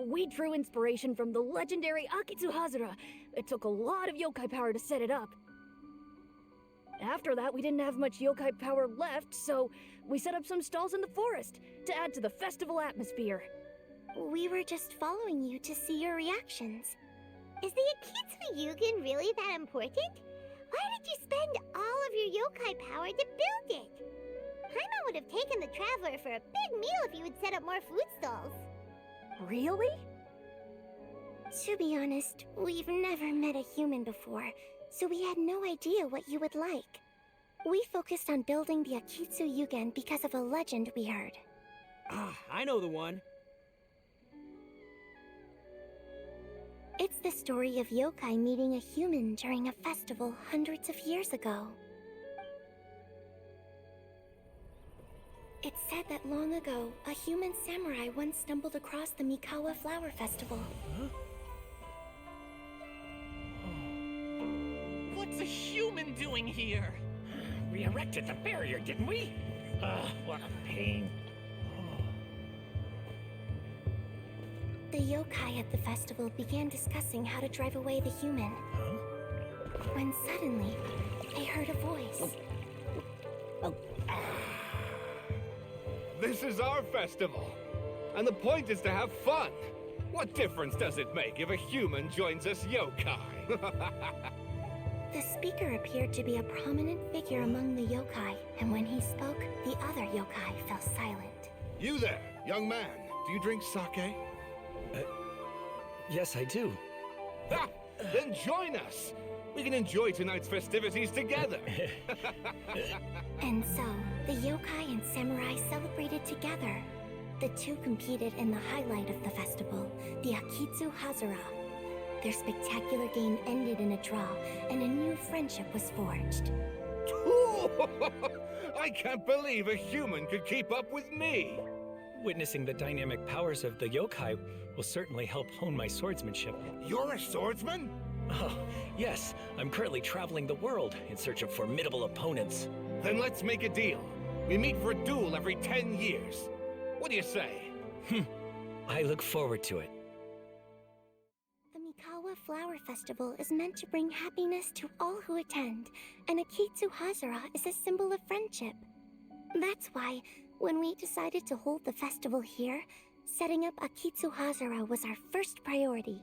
[SPEAKER 5] We drew inspiration from the legendary Akitsu Hazara. It took a lot of yokai power to set it up. After that, we didn't have much yokai power left, so we set up some stalls in the forest to add to the festival atmosphere.
[SPEAKER 3] We were just following you to see your reactions. Is the Akitsu Yugen really that important? Why did you spend all of your yokai power to build it? Paimon would have taken the Traveler for a big meal if you had set up more food stalls.
[SPEAKER 5] Really?
[SPEAKER 3] To be honest, we've never met a human before, so we had no idea what you would like. We focused on building the Akitsu Yugen because of a legend we heard.
[SPEAKER 4] Ah, I know the one.
[SPEAKER 3] It's the story of yokai meeting a human during a festival hundreds of years ago. It's said that long ago, a human samurai once stumbled across the Mikawa Flower Festival.
[SPEAKER 9] What's a human doing here? We erected the barrier, didn't we? What a pain.
[SPEAKER 3] The yokai at the festival began discussing how to drive away the human. When suddenly, they heard a voice.
[SPEAKER 10] This is our festival, and the point is to have fun. What difference does it make if a human joins us yokai?
[SPEAKER 3] The speaker appeared to be a prominent figure among the yokai, and when he spoke, the other yokai fell silent.
[SPEAKER 10] You there, young man, do you drink sake?
[SPEAKER 9] Yes, I do.
[SPEAKER 10] Ha! Then join us! We can enjoy tonight's festivities together!
[SPEAKER 3] And so, the yokai and samurai celebrated together. The two competed in the highlight of the festival, the Akitsu Hazara. Their spectacular game ended in a draw, and a new friendship was forged.
[SPEAKER 10] I can't believe a human could keep up with me!
[SPEAKER 9] Witnessing the dynamic powers of the yokai will certainly help hone my swordsmanship.
[SPEAKER 10] You're a swordsman?
[SPEAKER 9] Oh, yes. I'm currently traveling the world in search of formidable opponents.
[SPEAKER 10] Then let's make a deal. We meet for a duel every 10 years. What do you say?
[SPEAKER 9] I look forward to it.
[SPEAKER 3] The Mikawa Flower Festival is meant to bring happiness to all who attend, and Akitsu Hazara is a symbol of friendship. That's why, when we decided to hold the festival here, setting up Akitsu Hazara was our first priority.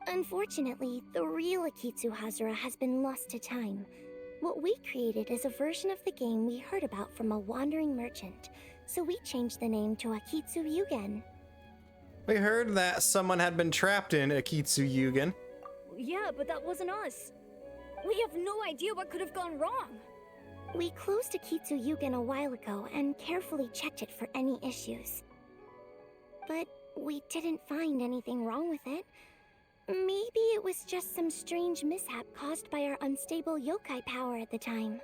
[SPEAKER 3] Unfortunately, the real Akitsu Hazara has been lost to time. What we created is a version of the game we heard about from a wandering merchant, so we changed the name to Akitsu Yugen.
[SPEAKER 1] We heard that someone had been trapped in Akitsu Yugen.
[SPEAKER 5] Yeah, but that wasn't us. We have no idea what could have gone wrong.
[SPEAKER 3] We closed Akitsu Yugen a while ago and carefully checked it for any issues. But we didn't find anything wrong with it. Maybe it was just some strange mishap caused by our unstable yokai power at the time.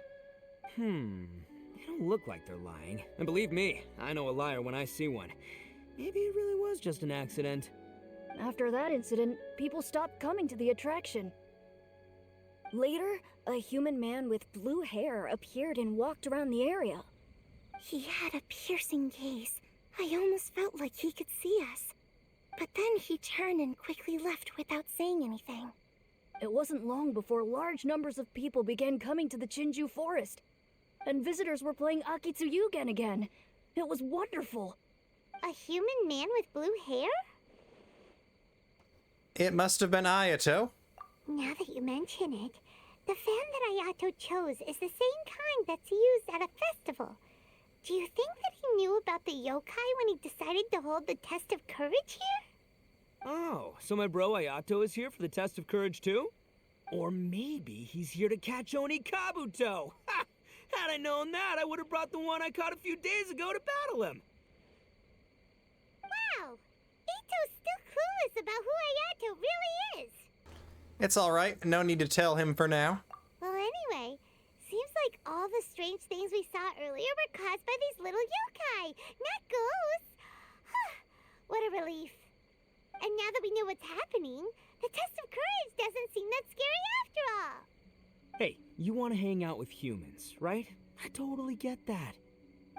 [SPEAKER 4] They don't look like they're lying. And believe me, I know a liar when I see one. Maybe it really was just an accident.
[SPEAKER 5] After that incident, people stopped coming to the attraction. Later, a human man with blue hair appeared and walked around the area.
[SPEAKER 3] He had a piercing gaze. I almost felt like he could see us. But then he turned and quickly left without saying anything.
[SPEAKER 5] It wasn't long before large numbers of people began coming to the Chinju forest, and visitors were playing Akitsu Yugen again. It was wonderful.
[SPEAKER 3] A human man with blue hair?
[SPEAKER 1] It must have been Ayato.
[SPEAKER 3] Now that you mention it, the fan that Ayato chose is the same kind that's used at a festival. Do you think that he knew about the yokai when he decided to hold the test of courage here?
[SPEAKER 4] Oh, so my bro Ayato is here for the test of courage too? Or maybe he's here to catch Oni Kabuto! Ha! Had I known that, I would have brought the one I caught a few days ago to battle him!
[SPEAKER 3] Wow! Ito's still clueless about who Ayato really is!
[SPEAKER 1] It's alright, no need to tell him for now.
[SPEAKER 3] Well, anyway, seems like all the strange things we saw earlier were caused by these little yokai, not ghosts! What a relief. And now that we know what's happening, the test of courage doesn't seem that scary after all.
[SPEAKER 4] Hey, you want to hang out with humans, right? I totally get that.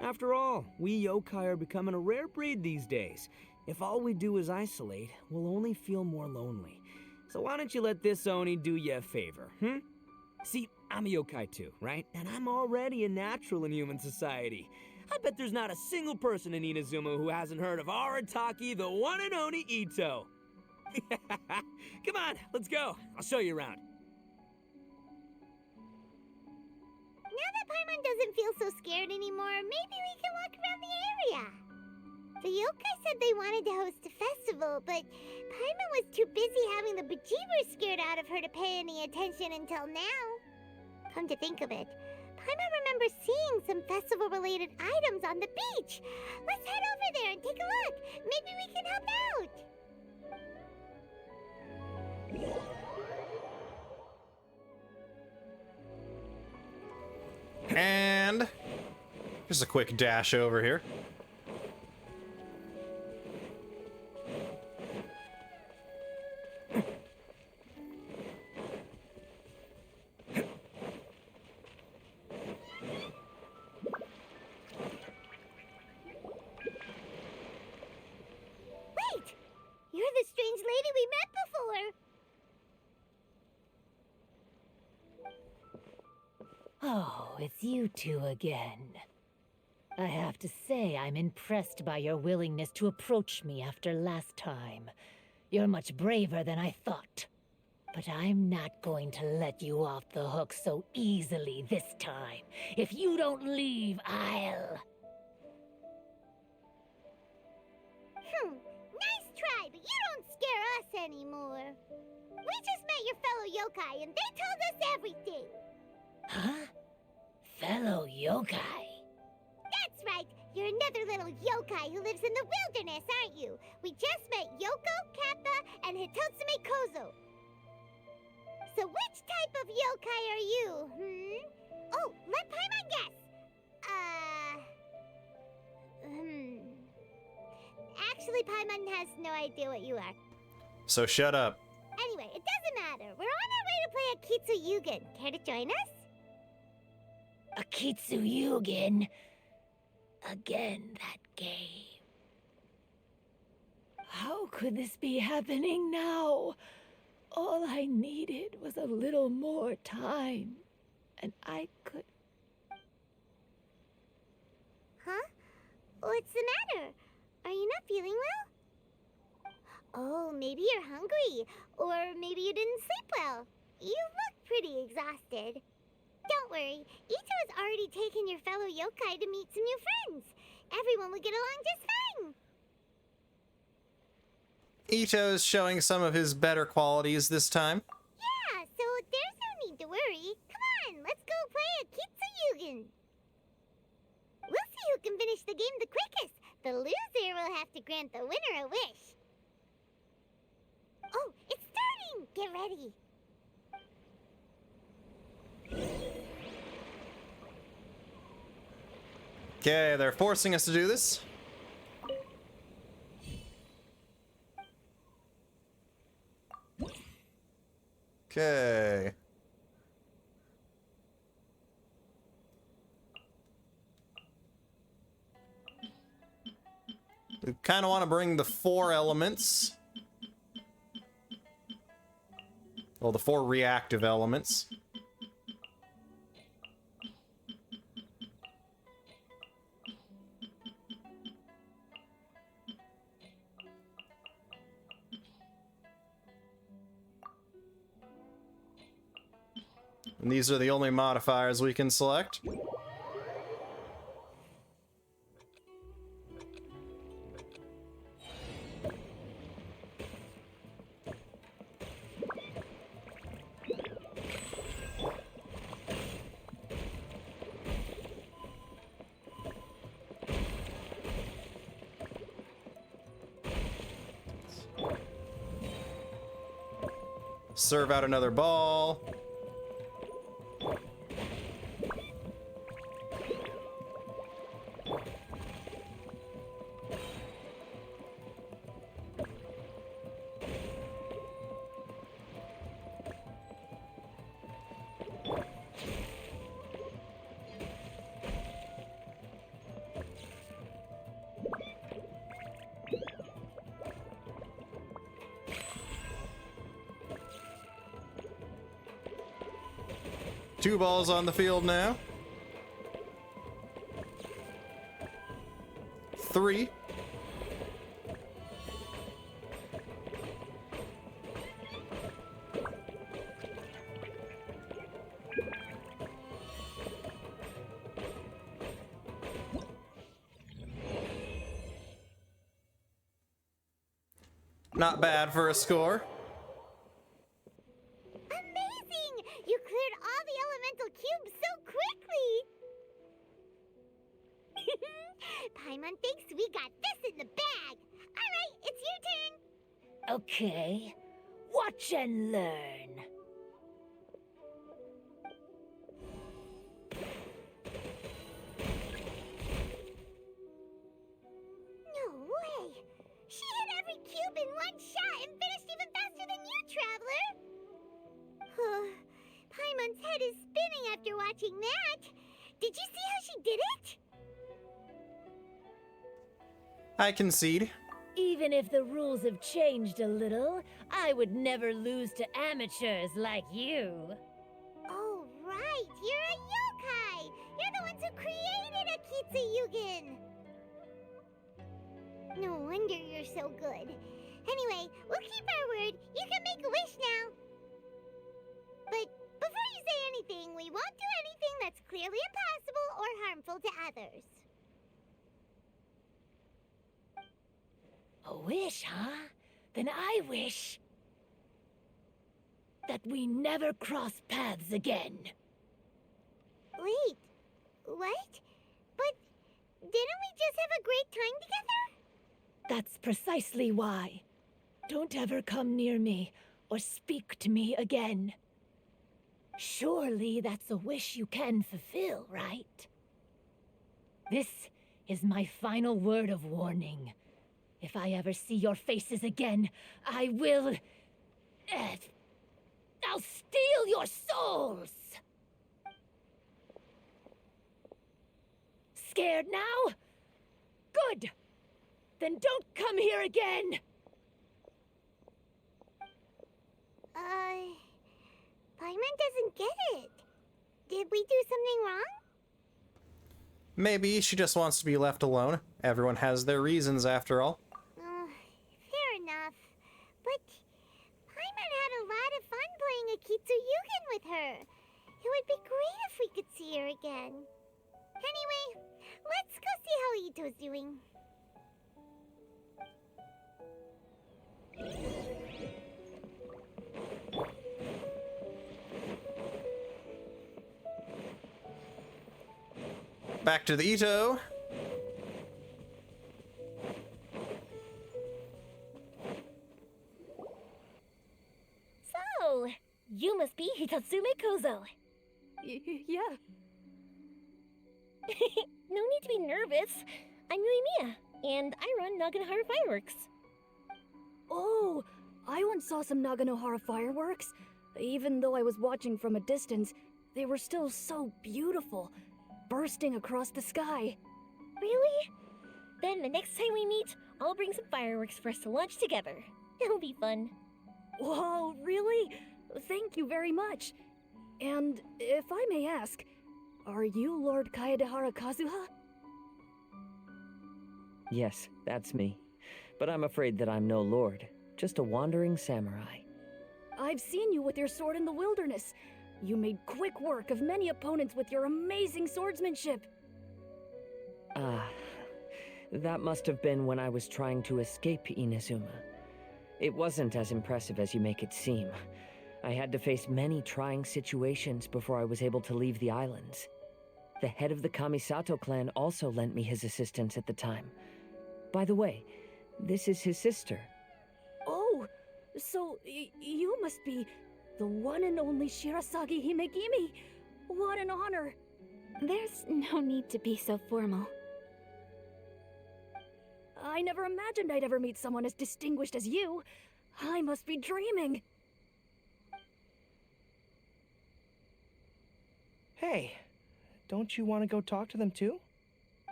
[SPEAKER 4] After all, we yokai are becoming a rare breed these days. If all we do is isolate, we'll only feel more lonely. So why don't you let this Oni do you a favor, See, I'm a yokai too, right? And I'm already a natural in human society. I bet there's not a single person in Inazuma who hasn't heard of Arataki, the one and only Ito. Come on, let's go. I'll show you around.
[SPEAKER 3] Now that Paimon doesn't feel so scared anymore, maybe we can walk around the area. The yokai said they wanted to host a festival, but Paimon was too busy having the bejeebers scared out of her to pay any attention until now. Come to think of it, Paimon remembers seeing some festival-related items on the beach. Let's head over there and take a look. Maybe we can help out.
[SPEAKER 1] And just a quick dash over here.
[SPEAKER 3] Wait! You're the strange lady we met before.
[SPEAKER 11] Oh, it's you two again. I have to say I'm impressed by your willingness to approach me after last time. You're much braver than I thought. But I'm not going to let you off the hook so easily this time. If you don't leave, I'll...
[SPEAKER 3] Nice try, but you don't scare us anymore. We just met your fellow yokai and they told us everything.
[SPEAKER 11] Huh? Fellow yokai?
[SPEAKER 3] That's right. You're another little yokai who lives in the wilderness, aren't you? We just met Yoko, Kappa, and Hitotsume Kozo. So which type of yokai are you, Oh, let Paimon guess. Actually, Paimon has no idea what you are.
[SPEAKER 1] So shut up.
[SPEAKER 3] Anyway, it doesn't matter. We're on our way to play a Kitsu Yugen. Care to join us?
[SPEAKER 11] Akitsu Yugen. Again, that game. How could this be happening now? All I needed was a little more time, and I could...
[SPEAKER 3] Huh? What's the matter? Are you not feeling well? Oh, maybe you're hungry. Or maybe you didn't sleep well. You look pretty exhausted. Don't worry, Ito has already taken your fellow yokai to meet some new friends. Everyone will get along just fine.
[SPEAKER 1] Ito's showing some of his better qualities this time.
[SPEAKER 3] Yeah, so there's no need to worry. Come on, let's go play a Kitsu Yugen. We'll see who can finish the game the quickest. The loser will have to grant the winner a wish. Oh, it's starting! Get ready.
[SPEAKER 1] Okay, they're forcing us to do this. Okay. We kind of want to bring the 4 elements. Well, the 4 reactive elements. And these are the only modifiers we can select. serve out another ball. Two balls on the field now. 3. Not bad for a score.
[SPEAKER 3] Amazing! You cleared all the elemental cubes so quickly! Paimon thinks we got this in the bag! Alright, it's your turn!
[SPEAKER 11] Okay. Watch and learn.
[SPEAKER 3] No way! She hit every cube in one shot and finished even faster than you, Traveler! Paimon's head is spinning after watching that! Did you see how she did it?
[SPEAKER 1] I concede.
[SPEAKER 11] Even if the rules have changed a little, I would never lose to amateurs like you.
[SPEAKER 3] Oh, right! You're a yokai! You're the ones who created Akitsu Yugen! No wonder you're so good. Anyway, we'll keep our word. You can make a wish now. But before you say anything, we won't do anything that's clearly impossible or harmful to others.
[SPEAKER 11] A wish, huh? Then I wish that we never cross paths again.
[SPEAKER 3] Wait, what? But didn't we just have a great time together?
[SPEAKER 11] That's precisely why. Don't ever come near me or speak to me again. Surely that's a wish you can fulfill, right? This is my final word of warning. If I ever see your faces again, I will... I'll steal your souls! Scared now? Good! Then don't come here again!
[SPEAKER 3] Paimon doesn't get it. Did we do something wrong?
[SPEAKER 1] Maybe she just wants to be left alone. Everyone has their reasons, after all.
[SPEAKER 3] Fair enough. But Paimon had a lot of fun playing Akitsu Yugen with her. It would be great if we could see her again. Anyway, let's go see how Ito's doing.
[SPEAKER 1] Back to the Ito.
[SPEAKER 8] So, you must be Hitatsume Kozo.
[SPEAKER 5] Yeah.
[SPEAKER 8] No need to be nervous. I'm Yuimiya, and I run Naganohara Fireworks.
[SPEAKER 5] Oh, I once saw some Naganohara fireworks. Even though I was watching from a distance, they were still so beautiful, bursting across the sky.
[SPEAKER 8] Really? Then the next time we meet, I'll bring some fireworks for us to launch together. It'll be fun.
[SPEAKER 5] Whoa, really? Thank you very much. And if I may ask, are you Lord Kaedehara Kazuha?
[SPEAKER 6] Yes, that's me. But I'm afraid that I'm no lord, just a wandering samurai.
[SPEAKER 5] I've seen you with your sword in the wilderness. You made quick work of many opponents with your amazing swordsmanship.
[SPEAKER 6] That must have been when I was trying to escape Inazuma. It wasn't as impressive as you make it seem. I had to face many trying situations before I was able to leave the islands. The head of the Kamisato clan also lent me his assistance at the time. By the way, this is his sister.
[SPEAKER 5] Oh, so you must be The one and only Shirasagi Himegimi! What an honor!
[SPEAKER 12] There's no need to be so formal.
[SPEAKER 5] I never imagined I'd ever meet someone as distinguished as you. I must be dreaming.
[SPEAKER 7] Hey, don't you want to go talk to them too?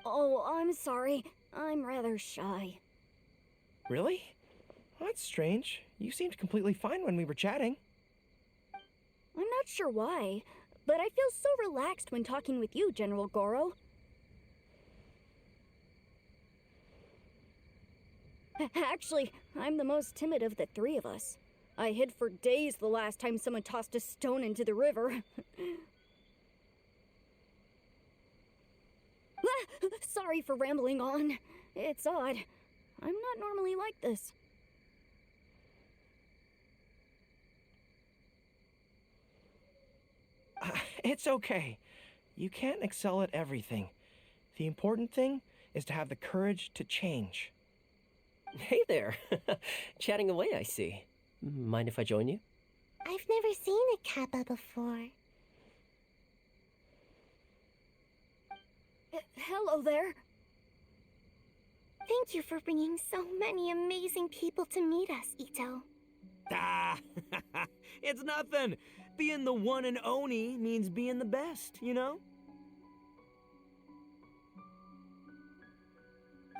[SPEAKER 5] Oh, I'm sorry. I'm rather shy.
[SPEAKER 7] Really? That's strange. You seemed completely fine when we were chatting.
[SPEAKER 5] I'm not sure why, but I feel so relaxed when talking with you, General Goro. Actually, I'm the most timid of the three of us. I hid for days the last time someone tossed a stone into the river. Sorry for rambling on. It's odd. I'm not normally like this.
[SPEAKER 7] It's okay. You can't excel at everything. The important thing is to have the courage to change.
[SPEAKER 13] Hey there. Chatting away, I see. Mind if I join you?
[SPEAKER 3] I've never seen a kappa before.
[SPEAKER 5] Hello there.
[SPEAKER 3] Thank you for bringing so many amazing people to meet us, Ito.
[SPEAKER 4] Ah, it's nothing. Being the one and only means being the best, you know?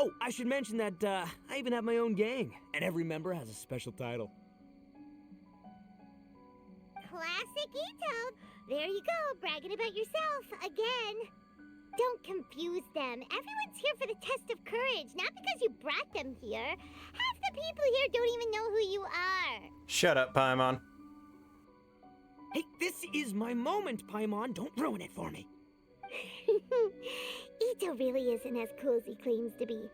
[SPEAKER 4] Oh, I should mention that I even have my own gang, and every member has a special title.
[SPEAKER 3] Classic Ito! There you go, bragging about yourself again. Don't confuse them. Everyone's here for the test of courage, not because you brought them here. Half the people here don't even know who you are.
[SPEAKER 1] Shut up, Paimon.
[SPEAKER 4] Hey, this is my moment, Paimon. Don't ruin it for me.
[SPEAKER 3] Ito really isn't as cool as he claims to be.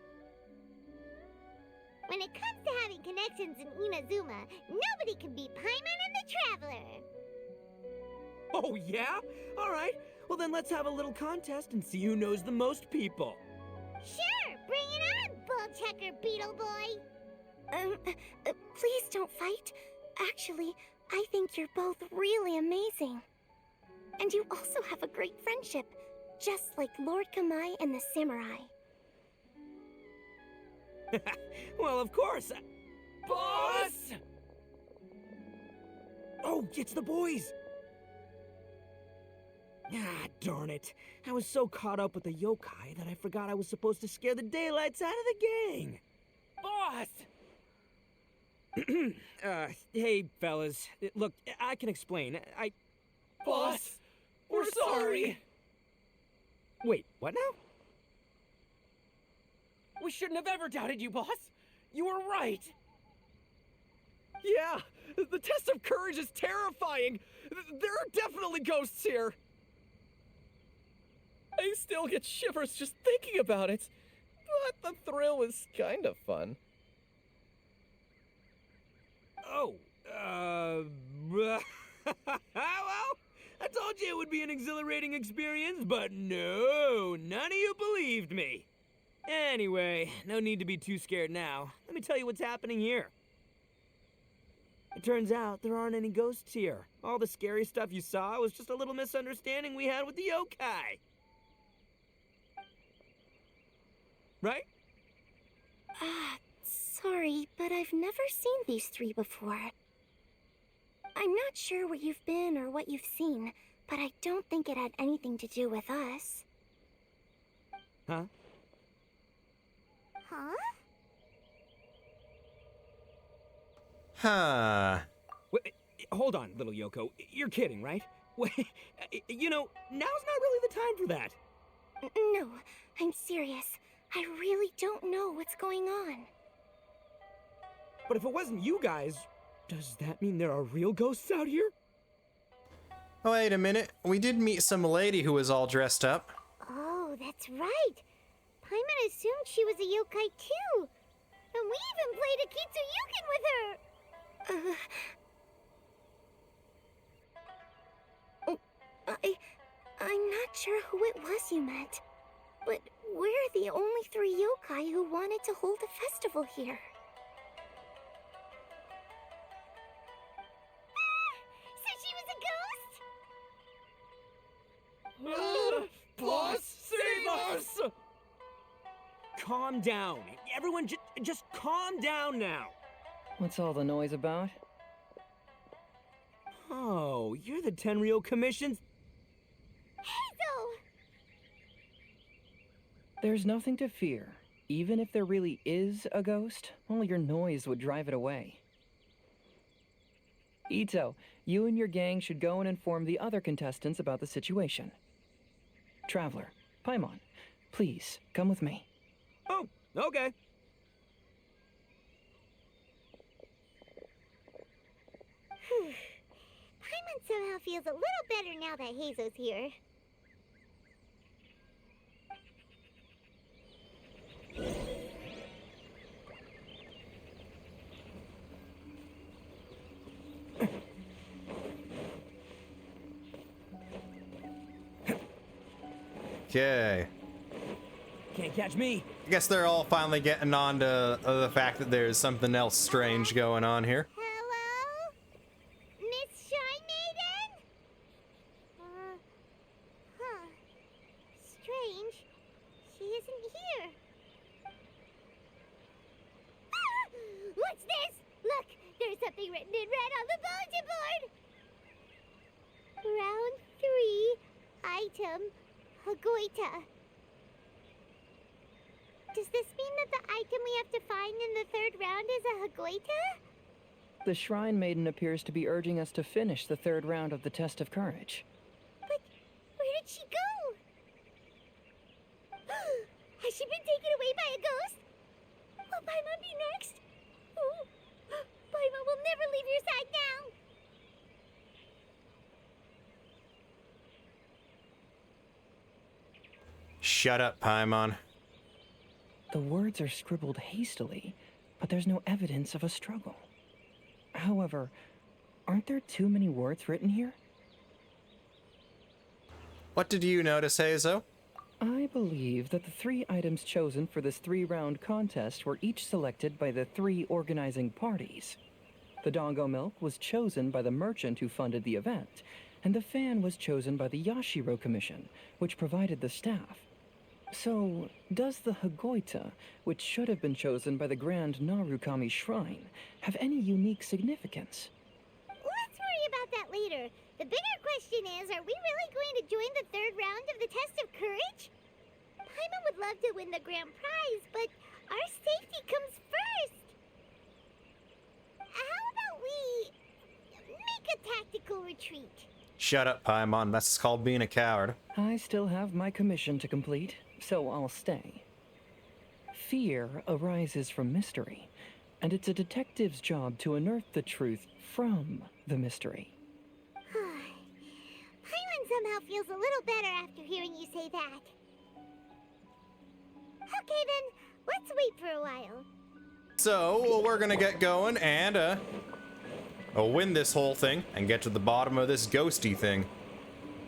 [SPEAKER 3] When it comes to having connections in Inazuma, nobody can beat Paimon and the Traveler.
[SPEAKER 4] Oh, yeah? All right. Well, then let's have a little contest and see who knows the most people.
[SPEAKER 3] Sure, bring it on, bull checker beetle boy. Please don't fight. Actually, I think you're both really amazing. And you also have a great friendship, just like Lord Kamai and the samurai.
[SPEAKER 4] Well, of course. Boss! Oh, it's the boys! Ah, darn it. I was so caught up with the yokai that I forgot I was supposed to scare the daylights out of the gang.
[SPEAKER 7] Boss!
[SPEAKER 4] Hey, fellas. Look, I can explain.
[SPEAKER 7] Boss! We're sorry!
[SPEAKER 4] Wait, what now?
[SPEAKER 7] We shouldn't have ever doubted you, boss! You were right! Yeah! The test of courage is terrifying! There are definitely ghosts here! I still get shivers just thinking about it. But the thrill was kind of fun.
[SPEAKER 4] Oh, well, I told you it would be an exhilarating experience, but no, none of you believed me. Anyway, no need to be too scared now. Let me tell you what's happening here. It turns out there aren't any ghosts here. All the scary stuff you saw was just a little misunderstanding we had with the yokai. Right?
[SPEAKER 3] Sorry, but I've never seen these three before. I'm not sure where you've been or what you've seen, but I don't think it had anything to do with us.
[SPEAKER 4] Huh?
[SPEAKER 3] Huh?
[SPEAKER 1] Huh.
[SPEAKER 4] Wait, hold on, little Yoko. You're kidding, right? Wait, you know, now's not really the time for that.
[SPEAKER 3] No, I'm serious. I really don't know what's going on.
[SPEAKER 4] But if it wasn't you guys, does that mean there are real ghosts out here?
[SPEAKER 1] Oh, wait a minute. We did meet some lady who was all dressed up.
[SPEAKER 3] Oh, that's right. Paimon assumed she was a yokai too. And we even played a Kitsuyukin with her. I'm not sure who it was you met. But we're the only three yokai who wanted to hold a festival here. So
[SPEAKER 7] Boss, save us!
[SPEAKER 4] Calm down. Everyone, just calm down now.
[SPEAKER 6] What's all the noise about?
[SPEAKER 4] Oh, you're the Tenryou Commission's...
[SPEAKER 3] Hazel!
[SPEAKER 6] There's nothing to fear. Even if there really is a ghost, only your noise would drive it away. Ito, you and your gang should go and inform the other contestants about the situation. Traveler, Paimon, please, come with me.
[SPEAKER 4] Oh, okay.
[SPEAKER 3] Paimon somehow feels a little better now that Hazo's here.
[SPEAKER 1] Okay.
[SPEAKER 4] Can't catch me.
[SPEAKER 1] I guess they're all finally getting on to the fact that there's something else strange going on here.
[SPEAKER 3] Hello? Miss Shy Maiden? Huh. Strange. She isn't here. Ah! What's this? Look, there's something written in red on the bulletin board. Round 3, item, Hagoita. Does this mean that the item we have to find in the 3rd round is a Hagoita?
[SPEAKER 6] The Shrine Maiden appears to be urging us to finish the 3rd round of the Test of Courage.
[SPEAKER 3] But where did she go? Has she been taken away by a ghost? Will Paimon be next? Oh, Paimon will never leave your side now.
[SPEAKER 1] Shut up, Paimon.
[SPEAKER 6] The words are scribbled hastily, but there's no evidence of a struggle. However, aren't there too many words written here?
[SPEAKER 1] What did you notice, Hazo?
[SPEAKER 6] I believe that the 3 items chosen for this 3-round contest were each selected by the 3 organizing parties. The Dongo Milk was chosen by the merchant who funded the event, and the fan was chosen by the Yashiro Commission, which provided the staff. So, does the Hagoita, which should have been chosen by the Grand Narukami Shrine, have any unique significance?
[SPEAKER 3] Let's worry about that later. The bigger question is, are we really going to join the 3rd round of the Test of Courage? Paimon would love to win the grand prize, but our safety comes first. How about we make a tactical retreat?
[SPEAKER 1] Shut up, Paimon. That's called being a coward.
[SPEAKER 6] I still have my commission to complete, so I'll stay. Fear arises from mystery, and it's a detective's job to unearth the truth from the mystery.
[SPEAKER 3] Paimon somehow feels a little better after hearing you say that. Okay then, let's wait for a while.
[SPEAKER 1] So, we're gonna get going and, win this whole thing and get to the bottom of this ghosty thing.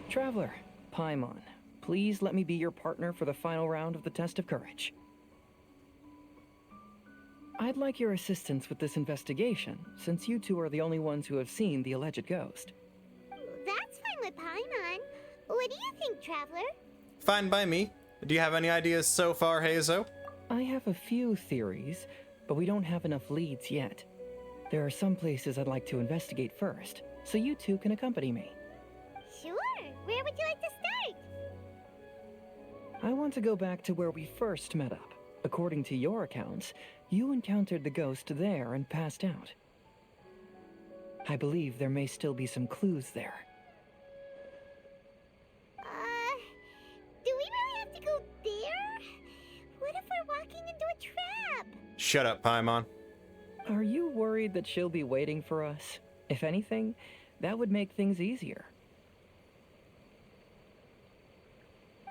[SPEAKER 6] Traveler, Paimon, please let me be your partner for the final round of the Test of Courage. I'd like your assistance with this investigation, since you two are the only ones who have seen the alleged ghost.
[SPEAKER 3] That's fine with Paimon. What do you think, Traveler?
[SPEAKER 1] Fine by me. Do you have any ideas so far, Hazo?
[SPEAKER 6] I have a few theories, but we don't have enough leads yet. There are some places I'd like to investigate first, so you two can accompany me.
[SPEAKER 3] Sure. Where would you like to start?
[SPEAKER 6] I want to go back to where we first met up. According to your accounts, you encountered the ghost there and passed out. I believe there may still be some clues there.
[SPEAKER 3] Do we really have to go there? What if we're walking into a trap?
[SPEAKER 1] Shut up, Paimon.
[SPEAKER 6] Are you worried that she'll be waiting for us? If anything, that would make things easier.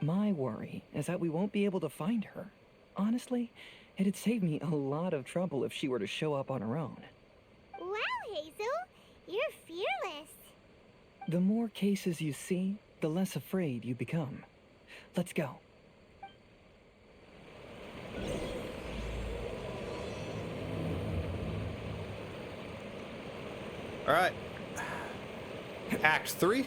[SPEAKER 6] My worry is that we won't be able to find her. Honestly, it'd save me a lot of trouble if she were to show up on her own.
[SPEAKER 3] Wow, Hazel, you're fearless.
[SPEAKER 6] The more cases you see, the less afraid you become. Let's go.
[SPEAKER 1] All right. Act 3.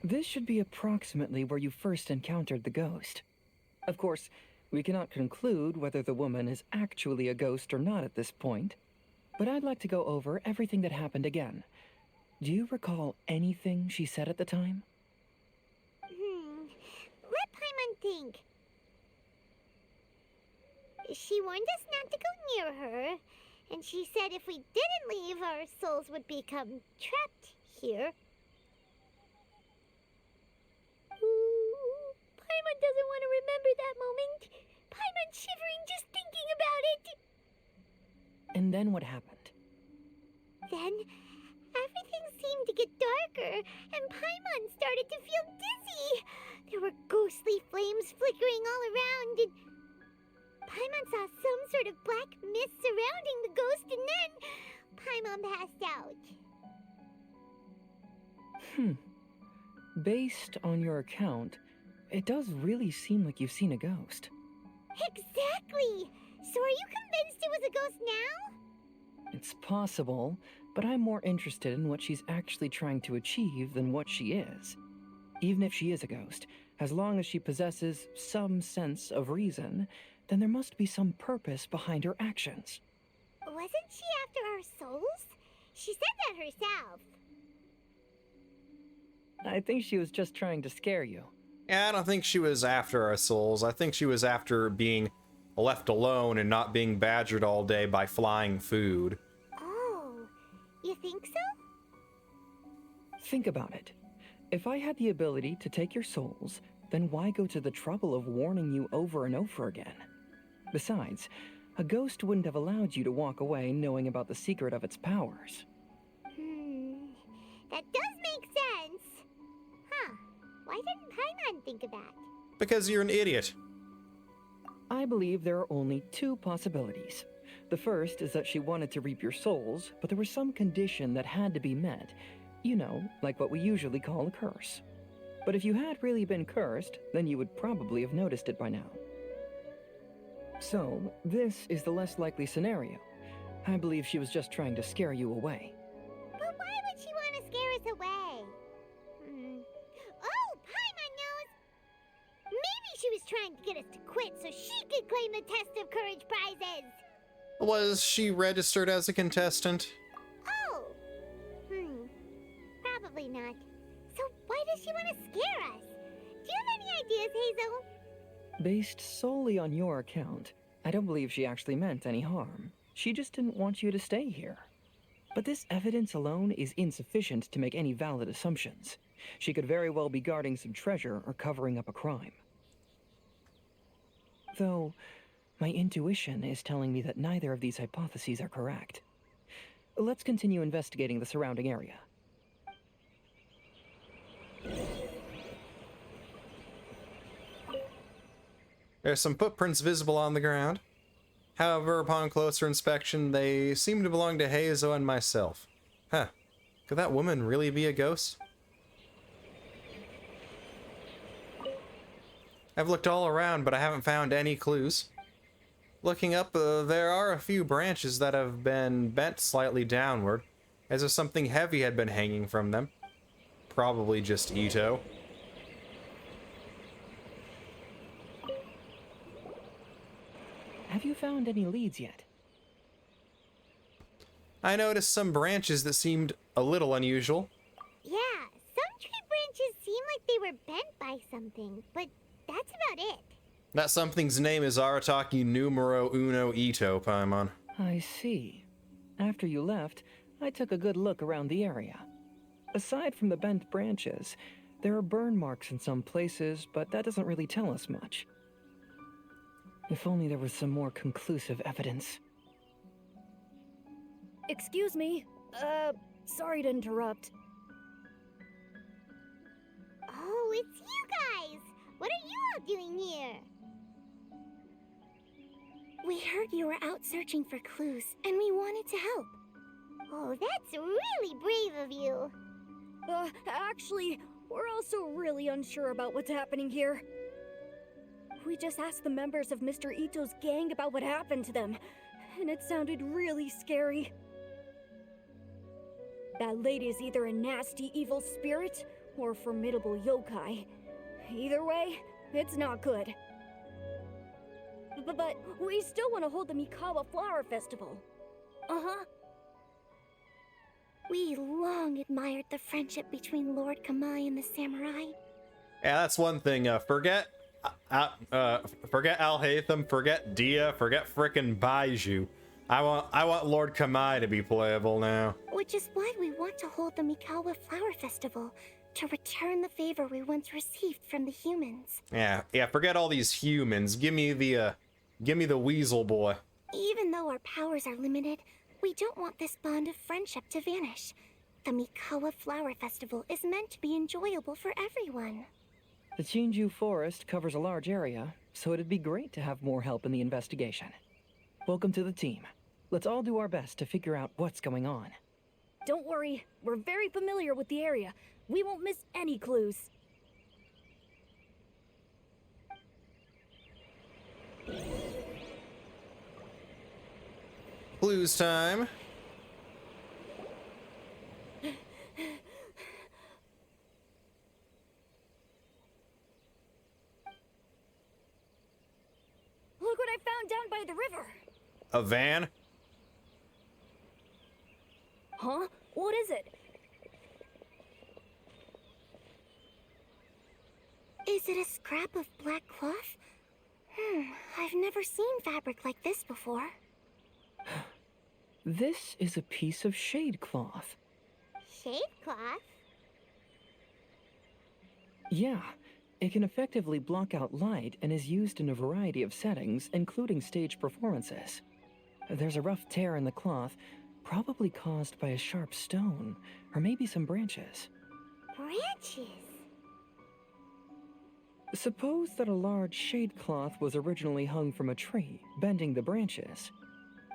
[SPEAKER 6] This should be approximately where you first encountered the ghost. Of course, we cannot conclude whether the woman is actually a ghost or not at this point, but I'd like to go over everything that happened again. Do you recall anything she said at the time?
[SPEAKER 3] Let Paimon think. She warned us not to go near her, and she said if we didn't leave, our souls would become trapped here. Paimon doesn't want to remember that moment. Paimon's shivering just thinking about it.
[SPEAKER 6] And then what happened?
[SPEAKER 3] Then, everything seemed to get darker, and Paimon started to feel dizzy. There were ghostly flames flickering all around, and Paimon saw some sort of black mist surrounding the ghost, and then Paimon passed out.
[SPEAKER 6] Based on your account, it does really seem like you've seen a ghost.
[SPEAKER 3] Exactly! So are you convinced it was a ghost now?
[SPEAKER 6] It's possible, but I'm more interested in what she's actually trying to achieve than what she is. Even if she is a ghost, as long as she possesses some sense of reason, then there must be some purpose behind her actions.
[SPEAKER 3] Wasn't she after our souls? She said that herself.
[SPEAKER 6] I think she was just trying to scare you.
[SPEAKER 1] Yeah, I don't think she was after our souls. I think she was after being left alone and not being badgered all day by flying food.
[SPEAKER 3] Oh, you think so?
[SPEAKER 6] Think about it. If I had the ability to take your souls, then why go to the trouble of warning you over and over again? Besides, a ghost wouldn't have allowed you to walk away knowing about the secret of its powers.
[SPEAKER 3] That does make sense. Huh. Why didn't Paimon think of that?
[SPEAKER 1] Because you're an idiot.
[SPEAKER 6] I believe there are only two possibilities. The first is that she wanted to reap your souls, but there was some condition that had to be met. You know, like what we usually call a curse. But if you had really been cursed, then you would probably have noticed it by now. So, this is the less likely scenario. I believe she was just trying to scare you away.
[SPEAKER 3] But why would she want to scare us away? Oh, Paimon knows! Maybe she was trying to get us to quit so she could claim the Test of Courage prizes!
[SPEAKER 1] Was she registered as a contestant?
[SPEAKER 3] Oh! Probably not. So why does she want to scare us? Do you have any ideas, Hazel?
[SPEAKER 6] Based solely on your account, I don't believe she actually meant any harm. She just didn't want you to stay here. But this evidence alone is insufficient to make any valid assumptions. She could very well be guarding some treasure or covering up a crime. Though, my intuition is telling me that neither of these hypotheses are correct. Let's continue investigating the surrounding area.
[SPEAKER 1] There's some footprints visible on the ground. However, upon closer inspection, they seem to belong to Hazel and myself. Huh. Could that woman really be a ghost? I've looked all around, but I haven't found any clues. Looking up, there are a few branches that have been bent slightly downward, as if something heavy had been hanging from them. Probably just Ito.
[SPEAKER 6] Have you found any leads yet?
[SPEAKER 1] I noticed some branches that seemed a little unusual.
[SPEAKER 3] Yeah, some tree branches seem like they were bent by something, but that's about it.
[SPEAKER 1] That something's name is Arataki numero uno Ito, Paimon.
[SPEAKER 6] I see. After you left, I took a good look around the area. Aside from the bent branches, there are burn marks in some places, but that doesn't really tell us much. If only there was some more conclusive evidence.
[SPEAKER 5] Excuse me. Sorry to interrupt.
[SPEAKER 3] Oh, it's you guys! What are you all doing here? We heard you were out searching for clues, and we wanted to help. Oh, that's really brave of you.
[SPEAKER 5] Actually, we're also really unsure about what's happening here. We just asked the members of Mr. Ito's gang about what happened to them, and it sounded really scary. That lady is either a nasty, evil spirit or a formidable yokai. Either way, it's not good. But we still want to hold the Mikawa Flower Festival. Uh-huh.
[SPEAKER 3] We long admired the friendship between Lord Kamai and the samurai.
[SPEAKER 1] Yeah, that's one thing. Forget Al Hatham, forget Dia, forget frickin' Baiju. I want Lord Kamai to be playable now.
[SPEAKER 3] Which is why we want to hold the Mikawa Flower Festival, to return the favor we once received from the humans.
[SPEAKER 1] Yeah, forget all these humans. Give me the weasel boy.
[SPEAKER 3] Even though our powers are limited, we don't want this bond of friendship to vanish. The Mikawa Flower Festival is meant to be enjoyable for everyone.
[SPEAKER 6] The Chinju Forest covers a large area, so it'd be great to have more help in the investigation. Welcome to the team. Let's all do our best to figure out what's going on.
[SPEAKER 5] Don't worry, we're very familiar with the area. We won't miss any clues.
[SPEAKER 1] Clues time.
[SPEAKER 5] Look what I found down by the river.
[SPEAKER 1] A van?
[SPEAKER 5] Huh? What is it?
[SPEAKER 3] Is it a scrap of black cloth? I've never seen fabric like this before.
[SPEAKER 6] This is a piece of shade cloth.
[SPEAKER 3] Shade cloth?
[SPEAKER 6] Yeah, it can effectively block out light and is used in a variety of settings, including stage performances. There's a rough tear in the cloth, probably caused by a sharp stone, or maybe some branches.
[SPEAKER 3] Branches?
[SPEAKER 6] Suppose that a large shade cloth was originally hung from a tree, bending the branches.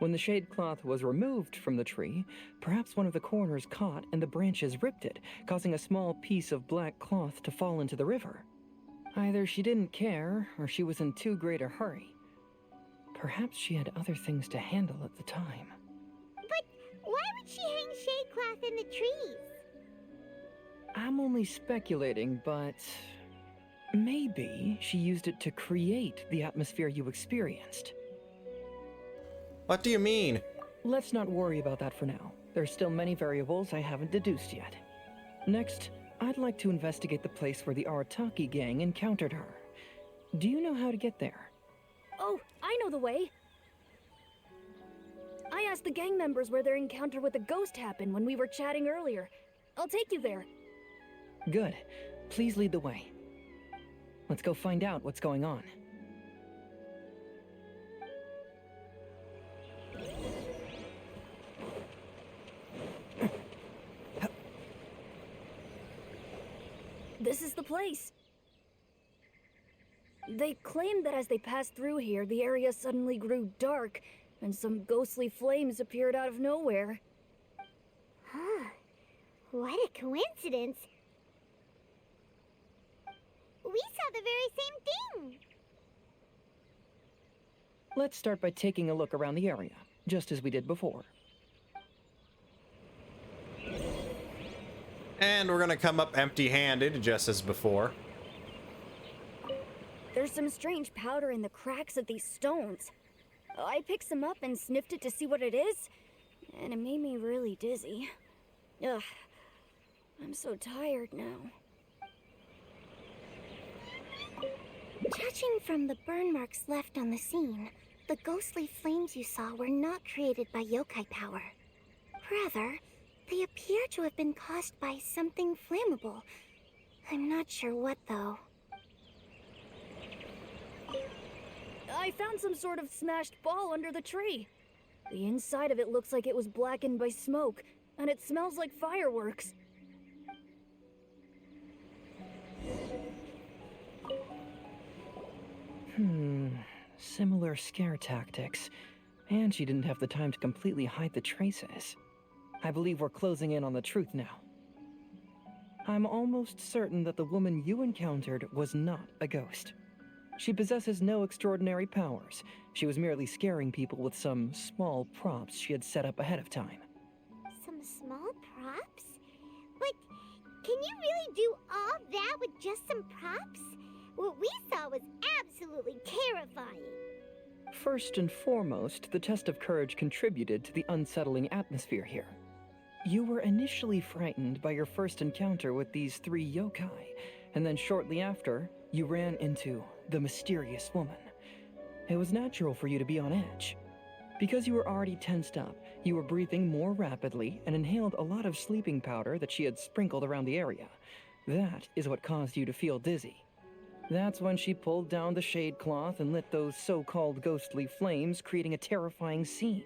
[SPEAKER 6] When the shade cloth was removed from the tree, perhaps one of the corners caught and the branches ripped it, causing a small piece of black cloth to fall into the river. Either she didn't care, or she was in too great a hurry. Perhaps she had other things to handle at the time.
[SPEAKER 3] But why would she hang shade cloth in the trees?
[SPEAKER 6] I'm only speculating, but maybe she used it to create the atmosphere you experienced.
[SPEAKER 1] What do you mean?
[SPEAKER 6] Let's not worry about that for now. There's still many variables I haven't deduced yet. Next, I'd like to investigate the place where the Arataki gang encountered her. Do you know how to get there?
[SPEAKER 5] Oh, I know the way. I asked the gang members where their encounter with the ghost happened when we were chatting earlier. I'll take you there.
[SPEAKER 6] Good. Please lead the way. Let's go find out what's going on.
[SPEAKER 5] This is the place. They claimed that as they passed through here, the area suddenly grew dark, and some ghostly flames appeared out of nowhere.
[SPEAKER 3] Huh. What a coincidence. We saw the very same thing.
[SPEAKER 6] Let's start by taking a look around the area, just as we did before.
[SPEAKER 1] And we're gonna come up empty-handed, just as before.
[SPEAKER 5] There's some strange powder in the cracks of these stones. I picked some up and sniffed it to see what it is, and it made me really dizzy. Ugh, I'm so tired now.
[SPEAKER 3] Judging from the burn marks left on the scene, the ghostly flames you saw were not created by yokai power. Rather, they appear to have been caused by something flammable. I'm not sure what, though.
[SPEAKER 5] I found some sort of smashed ball under the tree. The inside of it looks like it was blackened by smoke, and it smells like fireworks.
[SPEAKER 6] Similar scare tactics. And she didn't have the time to completely hide the traces. I believe we're closing in on the truth now. I'm almost certain that the woman you encountered was not a ghost. She possesses no extraordinary powers. She was merely scaring people with some small props she had set up ahead of time.
[SPEAKER 3] Some small props? you really do all that with just some props? What we saw was absolutely terrifying.
[SPEAKER 6] First and foremost, the test of courage contributed to the unsettling atmosphere here. You were initially frightened by your first encounter with these 3 yokai, and then shortly after, you ran into the mysterious woman. It was natural for you to be on edge. Because you were already tensed up, you were breathing more rapidly and inhaled a lot of sleeping powder that she had sprinkled around the area. That is what caused you to feel dizzy. That's when she pulled down the shade cloth and lit those so-called ghostly flames, creating a terrifying scene.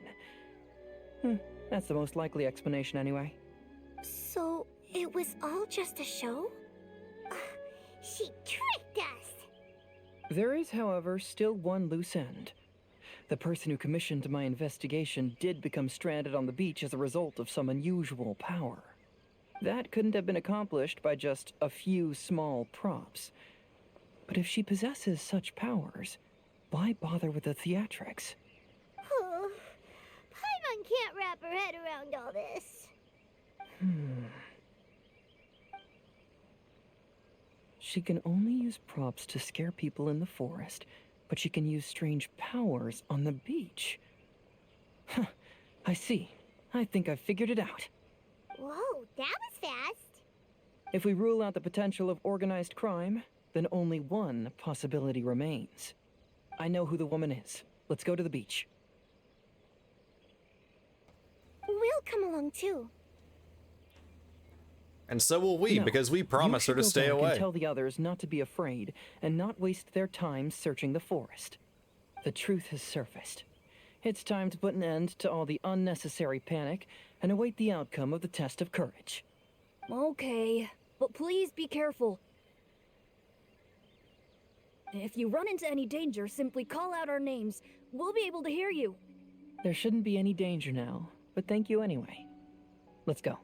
[SPEAKER 6] That's the most likely explanation anyway.
[SPEAKER 3] So, it was all just a show? She tricked us!
[SPEAKER 6] There is, however, still one loose end. The person who commissioned my investigation did become stranded on the beach as a result of some unusual power. That couldn't have been accomplished by just a few small props. But if she possesses such powers, why bother with the theatrics?
[SPEAKER 3] Oh, Paimon can't wrap her head around all this.
[SPEAKER 6] She can only use props to scare people in the forest, but she can use strange powers on the beach. Huh, I see. I think I've figured it out.
[SPEAKER 3] Whoa, that was fast.
[SPEAKER 6] If we rule out the potential of organized crime, then only one possibility remains. I know who the woman is. Let's go to the beach.
[SPEAKER 3] We'll come along too.
[SPEAKER 1] And so will we,
[SPEAKER 6] No,
[SPEAKER 1] because we promised her to
[SPEAKER 6] you should
[SPEAKER 1] stay
[SPEAKER 6] go back
[SPEAKER 1] away.
[SPEAKER 6] and tell the others not to be afraid and not waste their time searching the forest. The truth has surfaced. It's time to put an end to all the unnecessary panic and await the outcome of the test of courage.
[SPEAKER 5] Okay, but please be careful. If you run into any danger, simply call out our names. We'll be able to hear you.
[SPEAKER 6] There shouldn't be any danger now, but thank you anyway. Let's go.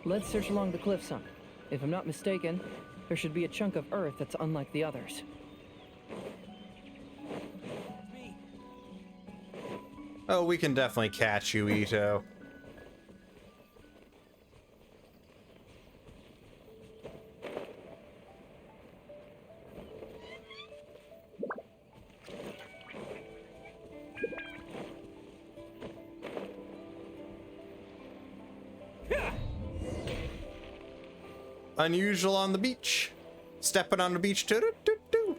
[SPEAKER 6] Let's search along the cliffside. If I'm not mistaken, there should be a chunk of earth that's unlike the others.
[SPEAKER 1] Oh, we can definitely catch you, Ito. Unusual on the beach. Stepping on the beach. Doo-doo-doo-doo.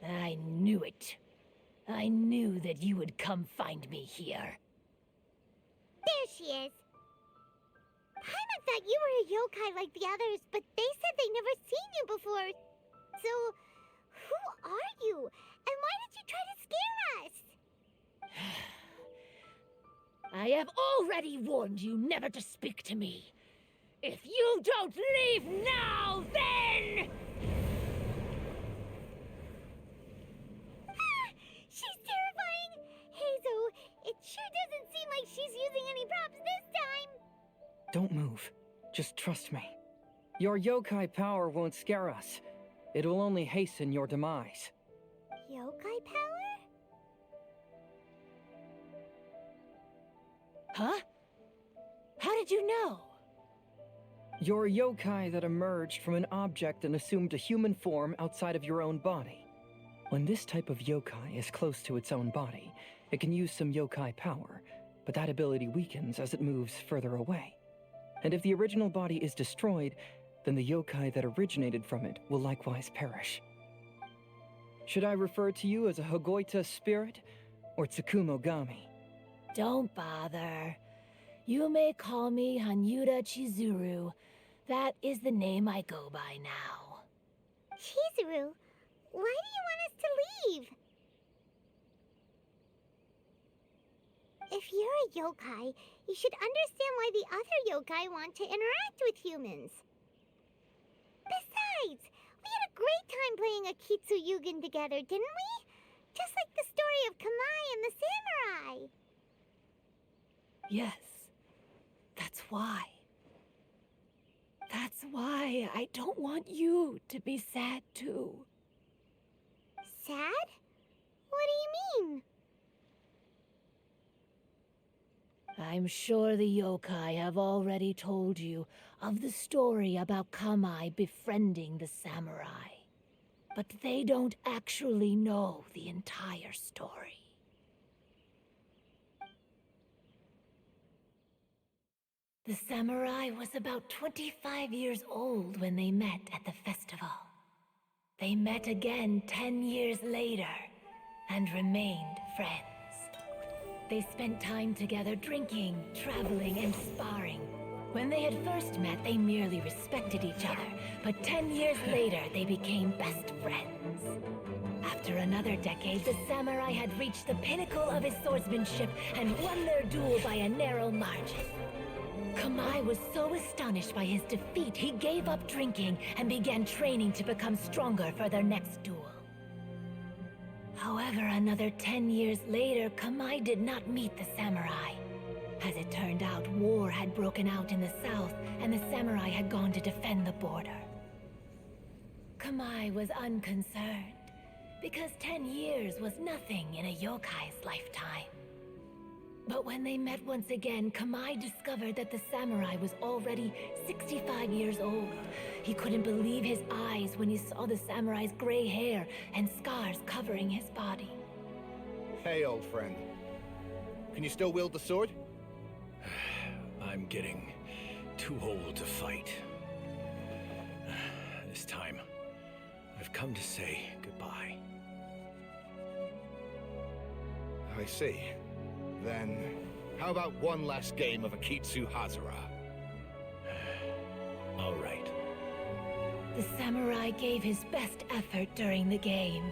[SPEAKER 11] I knew it. I knew that you would come find me here.
[SPEAKER 3] There she is. Paimon thought you were a yokai like the others, but they said they never seen you before. So, who are you? And why did you try to scare us?
[SPEAKER 11] I have already warned you never to speak to me. If you don't leave now, then...
[SPEAKER 3] She's terrifying! Hazel, it sure doesn't seem like she's using any props this time!
[SPEAKER 6] Don't move. Just trust me. Your yokai power won't scare us. It will only hasten your demise.
[SPEAKER 3] Yokai power?
[SPEAKER 11] Huh? How did you know?
[SPEAKER 6] You're a yokai that emerged from an object and assumed a human form outside of your own body. When this type of yokai is close to its own body, it can use some yokai power, but that ability weakens as it moves further away. And if the original body is destroyed, then the yokai that originated from it will likewise perish. Should I refer to you as a Hagoita spirit or Tsukumo Gami?
[SPEAKER 11] Don't bother. You may call me Hanyuda Chizuru. That is the name I go by now.
[SPEAKER 3] Chizuru, why do you want us to leave? If you're a yokai, you should understand why the other yokai want to interact with humans. Besides, we had a great time playing Akitsu Yugen together, didn't we? Just like the story of Kamai and the samurai.
[SPEAKER 5] Yes, that's why. That's why I don't want you to be sad too.
[SPEAKER 3] Sad? What do you mean?
[SPEAKER 11] I'm sure the yokai have already told you of the story about Kamai befriending the samurai. But they don't actually know the entire story. The samurai was about 25 years old when they met at the festival. They met again 10 years later and remained friends. They spent time together drinking, traveling, and sparring. When they had first met, they merely respected each other, but 10 years later, they became best friends. After another decade, the samurai had reached the pinnacle of his swordsmanship and won their duel by a narrow margin. Kamai was so astonished by his defeat, he gave up drinking and began training to become stronger for their next duel. However, another 10 years later, Kamai did not meet the samurai. As it turned out, war had broken out in the south, and the samurai had gone to defend the border. Kamai was unconcerned, because 10 years was nothing in a yokai's lifetime. But when they met once again, Kamai discovered that the samurai was already 65 years old. He couldn't believe his eyes when he saw the samurai's gray hair and scars covering his body.
[SPEAKER 10] Hey, old friend. Can you still wield the sword?
[SPEAKER 14] I'm getting too old to fight. This time, I've come to say goodbye.
[SPEAKER 10] I see. Then, how about one last game of Akitsu Hazara?
[SPEAKER 14] All right.
[SPEAKER 11] The samurai gave his best effort during the game,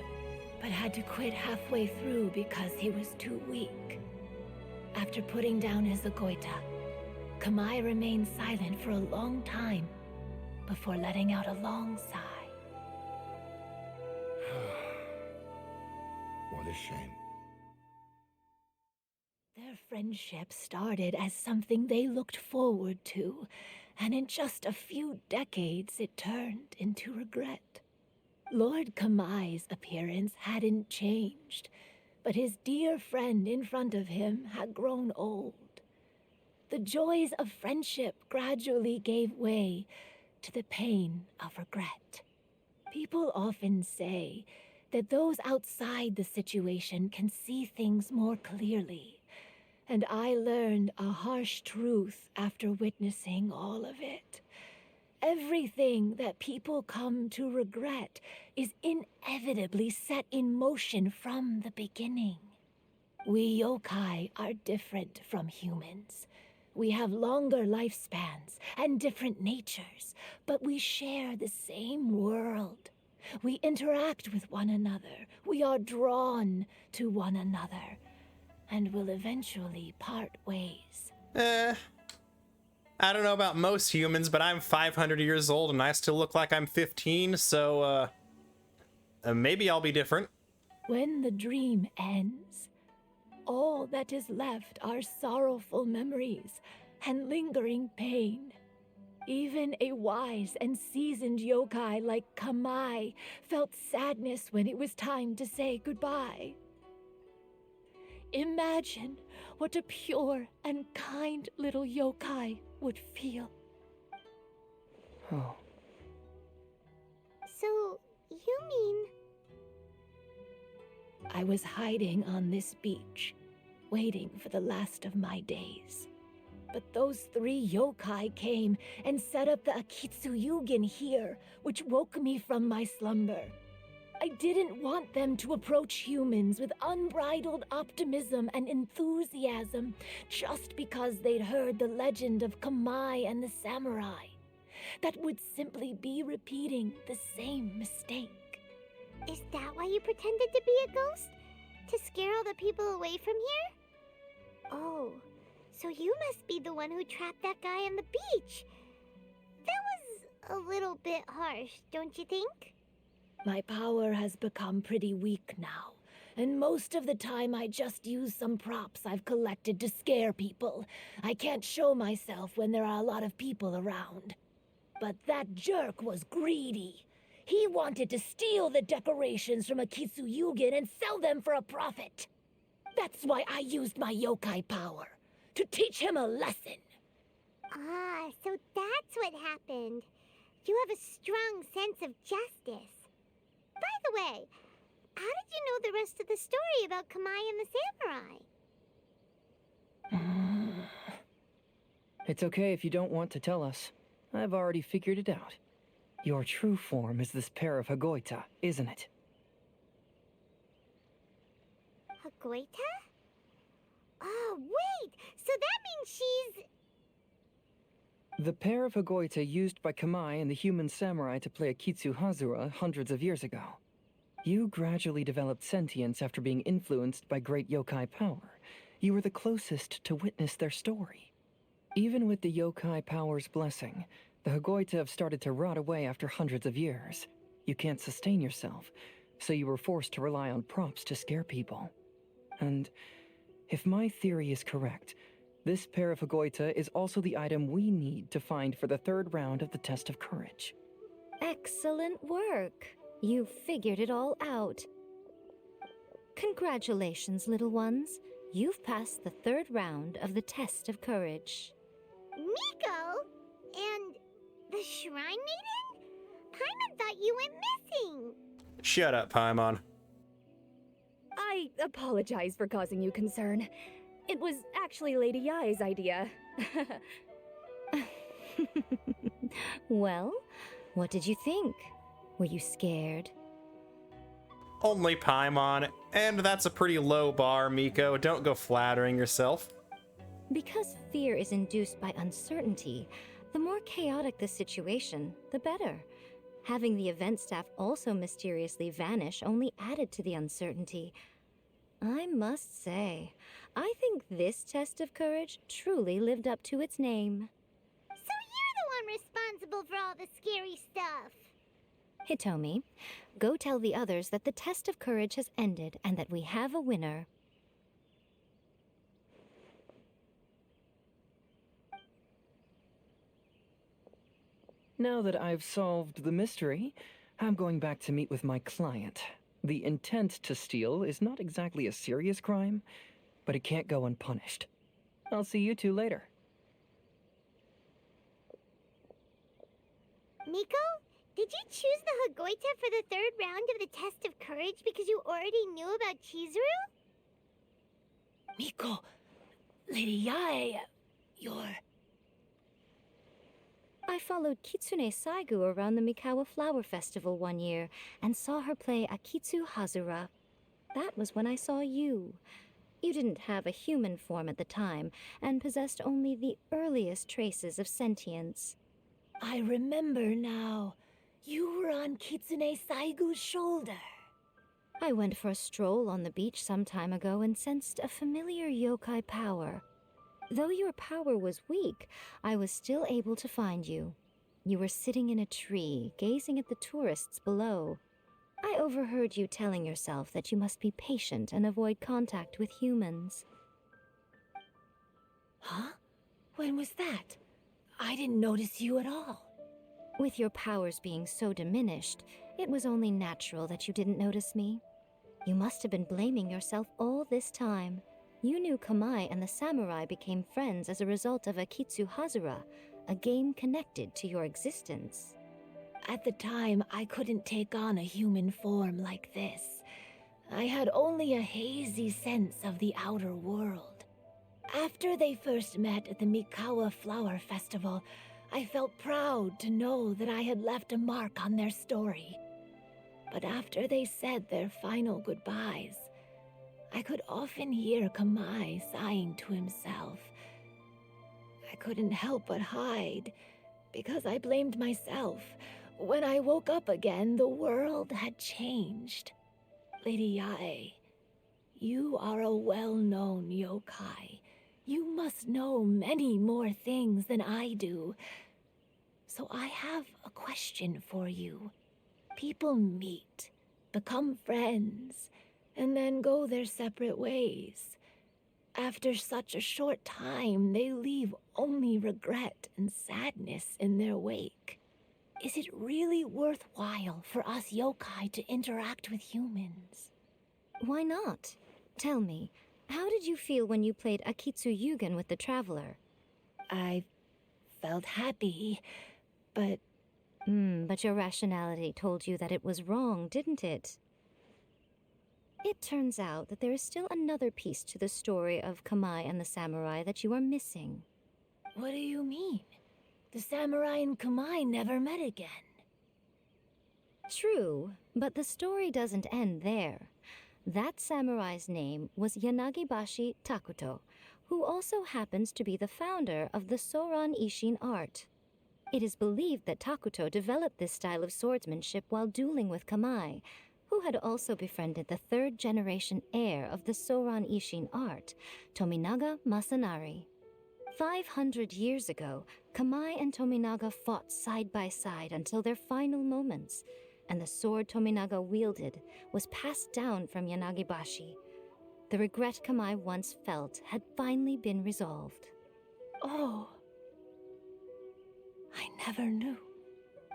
[SPEAKER 11] but had to quit halfway through because he was too weak. After putting down his agoita, Kamai remained silent for a long time before letting out a long sigh.
[SPEAKER 10] What a shame.
[SPEAKER 11] Their friendship started as something they looked forward to, and in just a few decades it turned into regret. Lord Kamai's appearance hadn't changed, but his dear friend in front of him had grown old. The joys of friendship gradually gave way to the pain of regret. People often say that those outside the situation can see things more clearly. And I learned a harsh truth after witnessing all of it. Everything that people come to regret is inevitably set in motion from the beginning. We yokai are different from humans. We have longer lifespans and different natures, but we share the same world. We interact with one another. We are drawn to one another, and will eventually part ways.
[SPEAKER 1] I don't know about most humans, but I'm 500 years old and I still look like I'm 15, so, maybe I'll be different.
[SPEAKER 11] When the dream ends, all that is left are sorrowful memories and lingering pain. Even a wise and seasoned yokai like Kamai felt sadness when it was time to say goodbye. Imagine what a pure and kind little yokai would feel.
[SPEAKER 7] Oh.
[SPEAKER 3] So, you mean...
[SPEAKER 11] I was hiding on this beach, waiting for the last of my days. But those 3 yokai came and set up the Akitsu Yugin here, which woke me from my slumber. I didn't want them to approach humans with unbridled optimism and enthusiasm just because they'd heard the legend of Kamai and the samurai. That would simply be repeating the same mistake.
[SPEAKER 3] Is that why you pretended to be a ghost? To scare all the people away from here? Oh, so you must be the one who trapped that guy on the beach. That was a little bit harsh, don't you think?
[SPEAKER 11] My power has become pretty weak now, and most of the time I just use some props I've collected to scare people. I can't show myself when there are a lot of people around. But that jerk was greedy. He wanted to steal the decorations from Akitsu Yugen and sell them for a profit. That's why I used my yokai power, to teach him a lesson.
[SPEAKER 3] Ah, so that's what happened. You have a strong sense of justice. By the way, how did you know the rest of the story about Kamai and the samurai?
[SPEAKER 6] It's okay if you don't want to tell us. I've already figured it out. Your true form is this pair of Hagoita, isn't it?
[SPEAKER 3] Hagoita? Oh, wait! So that means she's...
[SPEAKER 6] The pair of Hagoita used by Kamai and the human samurai to play Akitsu Hazura hundreds of years ago. You gradually developed sentience after being influenced by great yokai power. You were the closest to witness their story. Even with the yokai power's blessing, the Hagoita have started to rot away after hundreds of years. You can't sustain yourself, so you were forced to rely on props to scare people. And if my theory is correct, this pair of Hagoita is also the item we need to find for the third round of the test of courage.
[SPEAKER 5] Excellent work. You figured it all out. Congratulations, little ones. You've passed the third round of the test of courage.
[SPEAKER 3] Miko? And the Shrine Maiden? Paimon thought you went missing.
[SPEAKER 1] Shut up, Paimon.
[SPEAKER 5] I apologize for causing you concern. It was actually Lady Yai's idea. Well, what did you think? Were you scared?
[SPEAKER 1] Only Paimon, and that's a pretty low bar, Miko. Don't go flattering yourself.
[SPEAKER 5] Because fear is induced by uncertainty, the more chaotic the situation, the better. Having the event staff also mysteriously vanish only added to the uncertainty. I must say, I think this test of courage truly lived up to its name.
[SPEAKER 3] So you're the one responsible for all the scary stuff.
[SPEAKER 5] Hitomi, go tell the others that the test of courage has ended and that we have a winner.
[SPEAKER 6] Now that I've solved the mystery, I'm going back to meet with my client. The intent to steal is not exactly a serious crime, but it can't go unpunished. I'll see you two later.
[SPEAKER 3] Miko, did you choose the Hagoita for the third round of the test of courage because you already knew about Chizuru?
[SPEAKER 11] Miko, Lady Yai, you're...
[SPEAKER 5] I followed Kitsune Saigu around the Mikawa Flower Festival one year and saw her play Akitsu Hazura. That was when I saw you. You didn't have a human form at the time and possessed only the earliest traces of sentience.
[SPEAKER 11] I remember now. You were on Kitsune Saigu's shoulder.
[SPEAKER 5] I went for a stroll on the beach some time ago and sensed a familiar yokai power. Though your power was weak, I was still able to find you. You were sitting in a tree, gazing at the tourists below. I overheard you telling yourself that you must be patient and avoid contact with humans.
[SPEAKER 11] Huh? When was that? I didn't notice you at all.
[SPEAKER 5] With your powers being so diminished, it was only natural that you didn't notice me. You must have been blaming yourself all this time. You knew Kamai and the samurai became friends as a result of Akitsu Hazura, a game connected to your existence.
[SPEAKER 11] At the time, I couldn't take on a human form like this. I had only a hazy sense of the outer world. After they first met at the Mikawa Flower Festival, I felt proud to know that I had left a mark on their story. But after they said their final goodbyes, I could often hear Kamai sighing to himself. I couldn't help but hide, because I blamed myself. When I woke up again, the world had changed. Lady Yae, you are a well-known yokai. You must know many more things than I do. So I have a question for you. People meet, become friends, and then go their separate ways. After such a short time, they leave only regret and sadness in their wake. Is it really worthwhile for us yokai to interact with humans?
[SPEAKER 12] Why not? Tell me, how did you feel when you played Akitsu Yugen with the Traveler?
[SPEAKER 11] I felt happy, but...
[SPEAKER 12] But your rationality told you that it was wrong, didn't it? It turns out that there is still another piece to the story of Kamai and the samurai that you are missing.
[SPEAKER 11] What do you mean? The samurai and Kamai never met again.
[SPEAKER 12] True, but the story doesn't end there. That samurai's name was Yanagibashi Takuto, who also happens to be the founder of the Soran Ishin art. It is believed that Takuto developed this style of swordsmanship while dueling with Kamai, who had also befriended the third-generation heir of the Soran Ishin art, Tominaga Masanari. 500 years ago, Kamai and Tominaga fought side by side until their final moments, and the sword Tominaga wielded was passed down from Yanagibashi. The regret Kamai once felt had finally been resolved.
[SPEAKER 11] Oh. I never knew.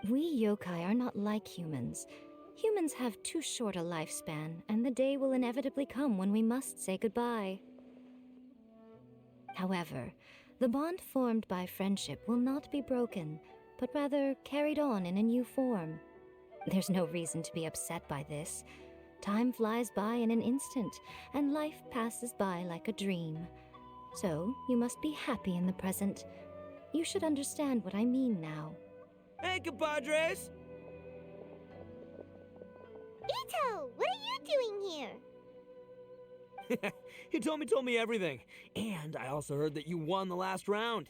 [SPEAKER 12] We yokai are not like humans. Humans have too short a lifespan, and the day will inevitably come when we must say goodbye. However, the bond formed by friendship will not be broken, but rather carried on in a new form. There's no reason to be upset by this. Time flies by in an instant, and life passes by like a dream. So, you must be happy in the present. You should understand what I mean now.
[SPEAKER 4] Hey, compadres!
[SPEAKER 3] Ito, what are you doing here?
[SPEAKER 4] Hitomi told me everything. And I also heard that you won the last round.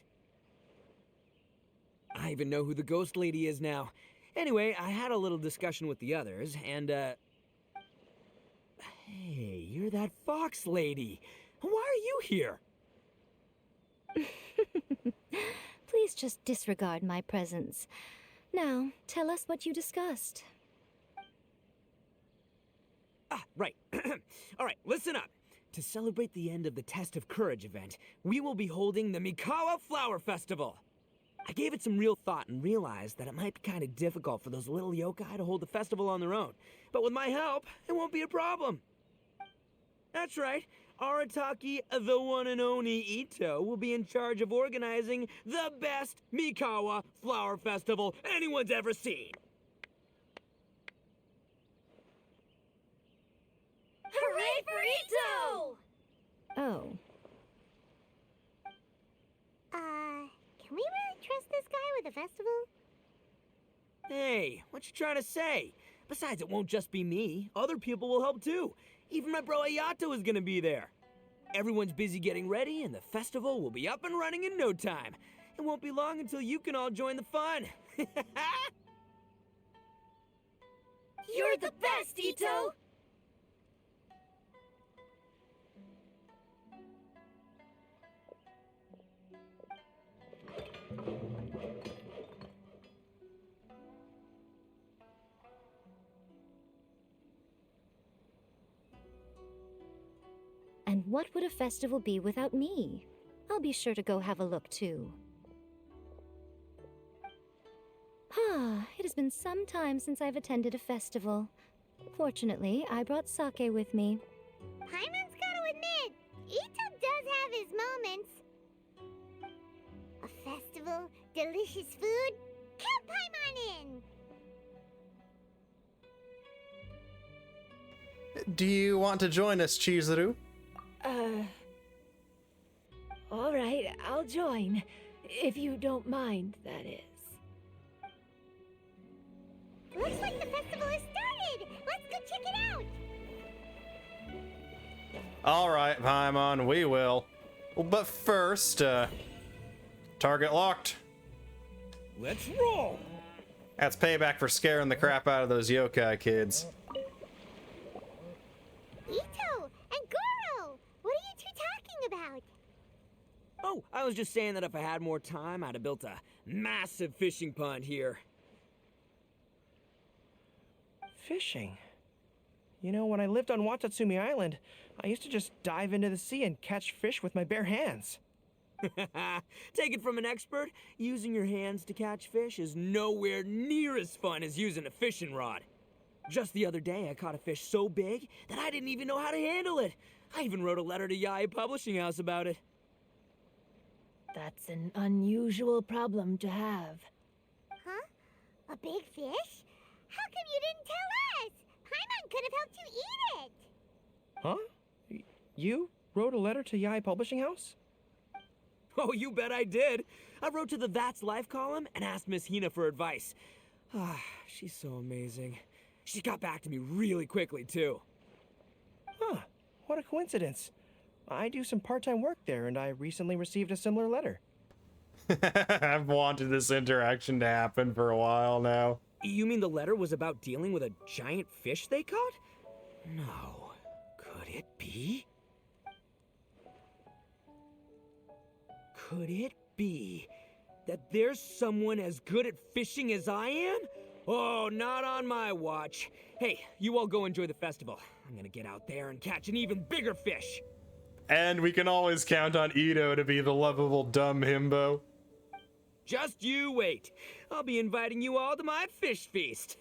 [SPEAKER 4] I even know who the ghost lady is now. Anyway, I had a little discussion with the others, and, Hey, you're that fox lady. Why are you here?
[SPEAKER 12] Please just disregard my presence. Now, tell us what you discussed.
[SPEAKER 4] Ah, right. All right, listen up. To celebrate the end of the Test of Courage event, we will be holding the Mikawa Flower Festival. I gave it some real thought and realized that it might be kind of difficult for those little yokai to hold the festival on their own. But with my help, it won't be a problem. That's right. Arataki, the one and only Ito, will be in charge of organizing the best Mikawa Flower Festival anyone's ever seen.
[SPEAKER 5] Hooray for Ito!
[SPEAKER 12] Oh.
[SPEAKER 3] Can we really trust this guy with a festival?
[SPEAKER 4] Hey, what you trying to say? Besides, it won't just be me. Other people will help too. Even my bro Ayato is gonna be there. Everyone's busy getting ready, and the festival will be up and running in no time. It won't be long until you can all join the fun.
[SPEAKER 5] You're the best, Ito!
[SPEAKER 12] And what would a festival be without me? I'll be sure to go have a look too. It has been some time since I've attended a festival. Fortunately, I brought sake with me.
[SPEAKER 3] Paimon's gotta admit, Ito does have his moments. A festival, delicious food, count Paimon in!
[SPEAKER 1] Do you want to join us, Chizuru?
[SPEAKER 11] All right, I'll join. If you don't mind, that is.
[SPEAKER 3] Looks like the festival has started! Let's go check it out!
[SPEAKER 1] Alright, Paimon, we will. But first, target locked.
[SPEAKER 4] Let's roll!
[SPEAKER 1] That's payback for scaring the crap out of those yokai kids.
[SPEAKER 3] Ito and Goro! What are you two talking about?
[SPEAKER 4] Oh, I was just saying that if I had more time, I'd have built a massive fishing pond here.
[SPEAKER 7] Fishing? You know, when I lived on Watatsumi Island, I used to just dive into the sea and catch fish with my bare hands.
[SPEAKER 4] Take it from an expert, using your hands to catch fish is nowhere near as fun as using a fishing rod. Just the other day, I caught a fish so big that I didn't even know how to handle it. I even wrote a letter to Yai Publishing House about it.
[SPEAKER 11] That's an unusual problem to have.
[SPEAKER 3] Huh? A big fish? How come you didn't tell us? Paimon could have helped you eat it.
[SPEAKER 7] Huh? You wrote a letter to Yai Publishing House?
[SPEAKER 4] Oh, you bet I did. I wrote to the That's Life column and asked Miss Hina for advice. Ah, she's so amazing. She got back to me really quickly, too.
[SPEAKER 7] Huh, what a coincidence. I do some part-time work there, and I recently received a similar letter.
[SPEAKER 1] I've wanted this interaction to happen for a while now.
[SPEAKER 4] You mean the letter was about dealing with a giant fish they caught? No. Could it be? Could it be that there's someone as good at fishing as I am? Oh, not on my watch. Hey, you all go enjoy the festival. I'm gonna get out there and catch an even bigger fish.
[SPEAKER 1] And we can always count on Ito to be the lovable dumb himbo.
[SPEAKER 4] Just you wait. I'll be inviting you all to my fish feast.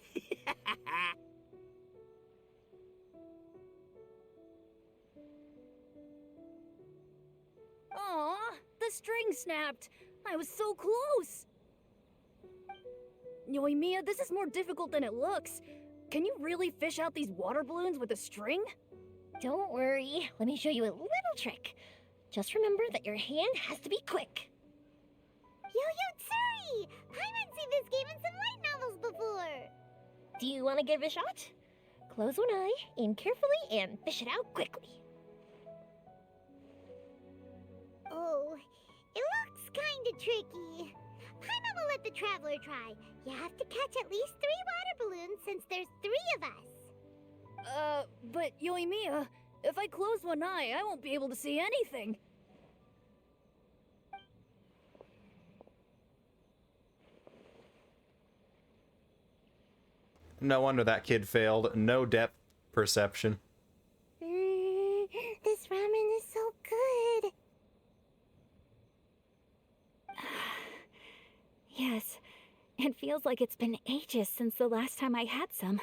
[SPEAKER 5] Aw, the string snapped. I was so close. Yoimiya, this is more difficult than it looks. Can you really fish out these water balloons with a string?
[SPEAKER 8] Don't worry. Let me show you a little trick. Just remember that your hand has to be quick.
[SPEAKER 3] Yo-Yo Tsuri! Paimon's seen this game in some light novels before.
[SPEAKER 8] Do you want to give it a shot? Close one eye, aim carefully, and fish it out quickly.
[SPEAKER 3] Oh, it looks kinda tricky. Paimon will let the traveler try. You have to catch at least 3 water balloons since there's 3 of us.
[SPEAKER 5] But Yoimiya, if I close one eye, I won't be able to see anything.
[SPEAKER 1] No wonder that kid failed. No depth perception.
[SPEAKER 3] This ramen is so good.
[SPEAKER 5] Yes, it feels like it's been ages since the last time I had some.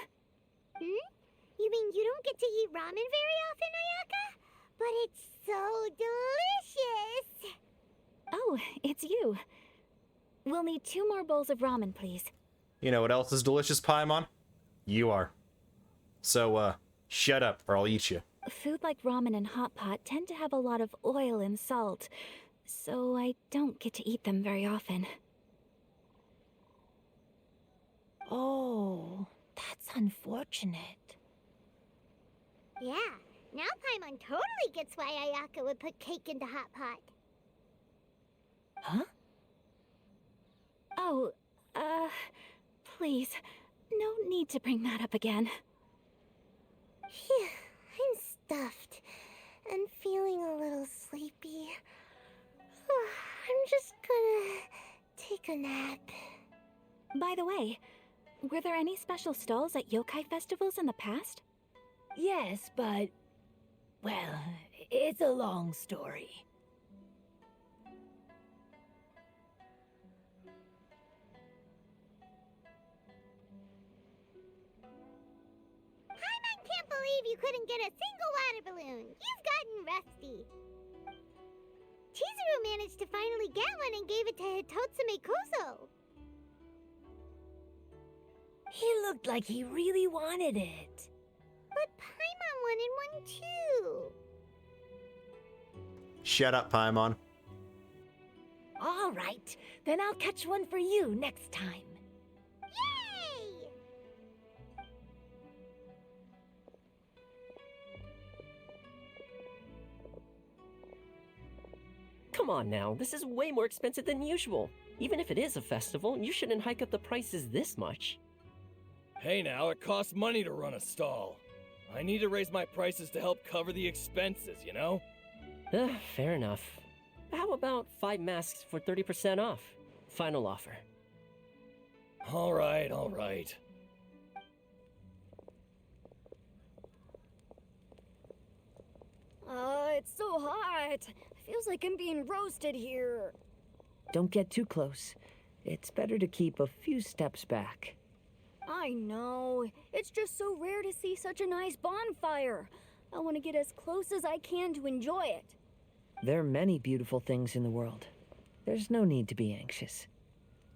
[SPEAKER 3] You mean you don't get to eat ramen very often, Ayaka? But it's so delicious!
[SPEAKER 5] Oh, it's you. We'll need 2 more bowls of ramen, please.
[SPEAKER 1] You know what else is delicious, Paimon? You are. So, shut up or I'll eat you.
[SPEAKER 5] Food like ramen and hot pot tend to have a lot of oil and salt, so I don't get to eat them very often.
[SPEAKER 11] Oh, that's unfortunate.
[SPEAKER 3] Yeah, now Paimon totally gets why Ayaka would put cake into hot pot.
[SPEAKER 11] Huh?
[SPEAKER 5] Oh, please, no need to bring that up again.
[SPEAKER 3] Phew, I'm stuffed and feeling a little sleepy. I'm just gonna take a nap.
[SPEAKER 5] By the way, were there any special stalls at yokai festivals in the past?
[SPEAKER 11] Yes, but... well, it's a long story.
[SPEAKER 3] Paimon can't believe you couldn't get a single water balloon. You've gotten rusty. Chizuru managed to finally get one and gave it to Hitotsume Koso.
[SPEAKER 11] He looked like he really wanted it.
[SPEAKER 3] But Paimon wanted one too.
[SPEAKER 1] Shut up, Paimon.
[SPEAKER 11] All right, then I'll catch one for you next time.
[SPEAKER 3] Yay!
[SPEAKER 13] Come on now, this is way more expensive than usual. Even if it is a festival, you shouldn't hike up the prices this much.
[SPEAKER 15] Hey now, it costs money to run a stall. I need to raise my prices to help cover the expenses, you know?
[SPEAKER 13] Fair enough. How about 5 masks for 30% off? Final offer.
[SPEAKER 15] All right, all right.
[SPEAKER 5] It's so hot. Feels like I'm being roasted here.
[SPEAKER 6] Don't get too close. It's better to keep a few steps back.
[SPEAKER 5] I know. It's just so rare to see such a nice bonfire. I want to get as close as I can to enjoy it.
[SPEAKER 6] There are many beautiful things in the world. There's no need to be anxious.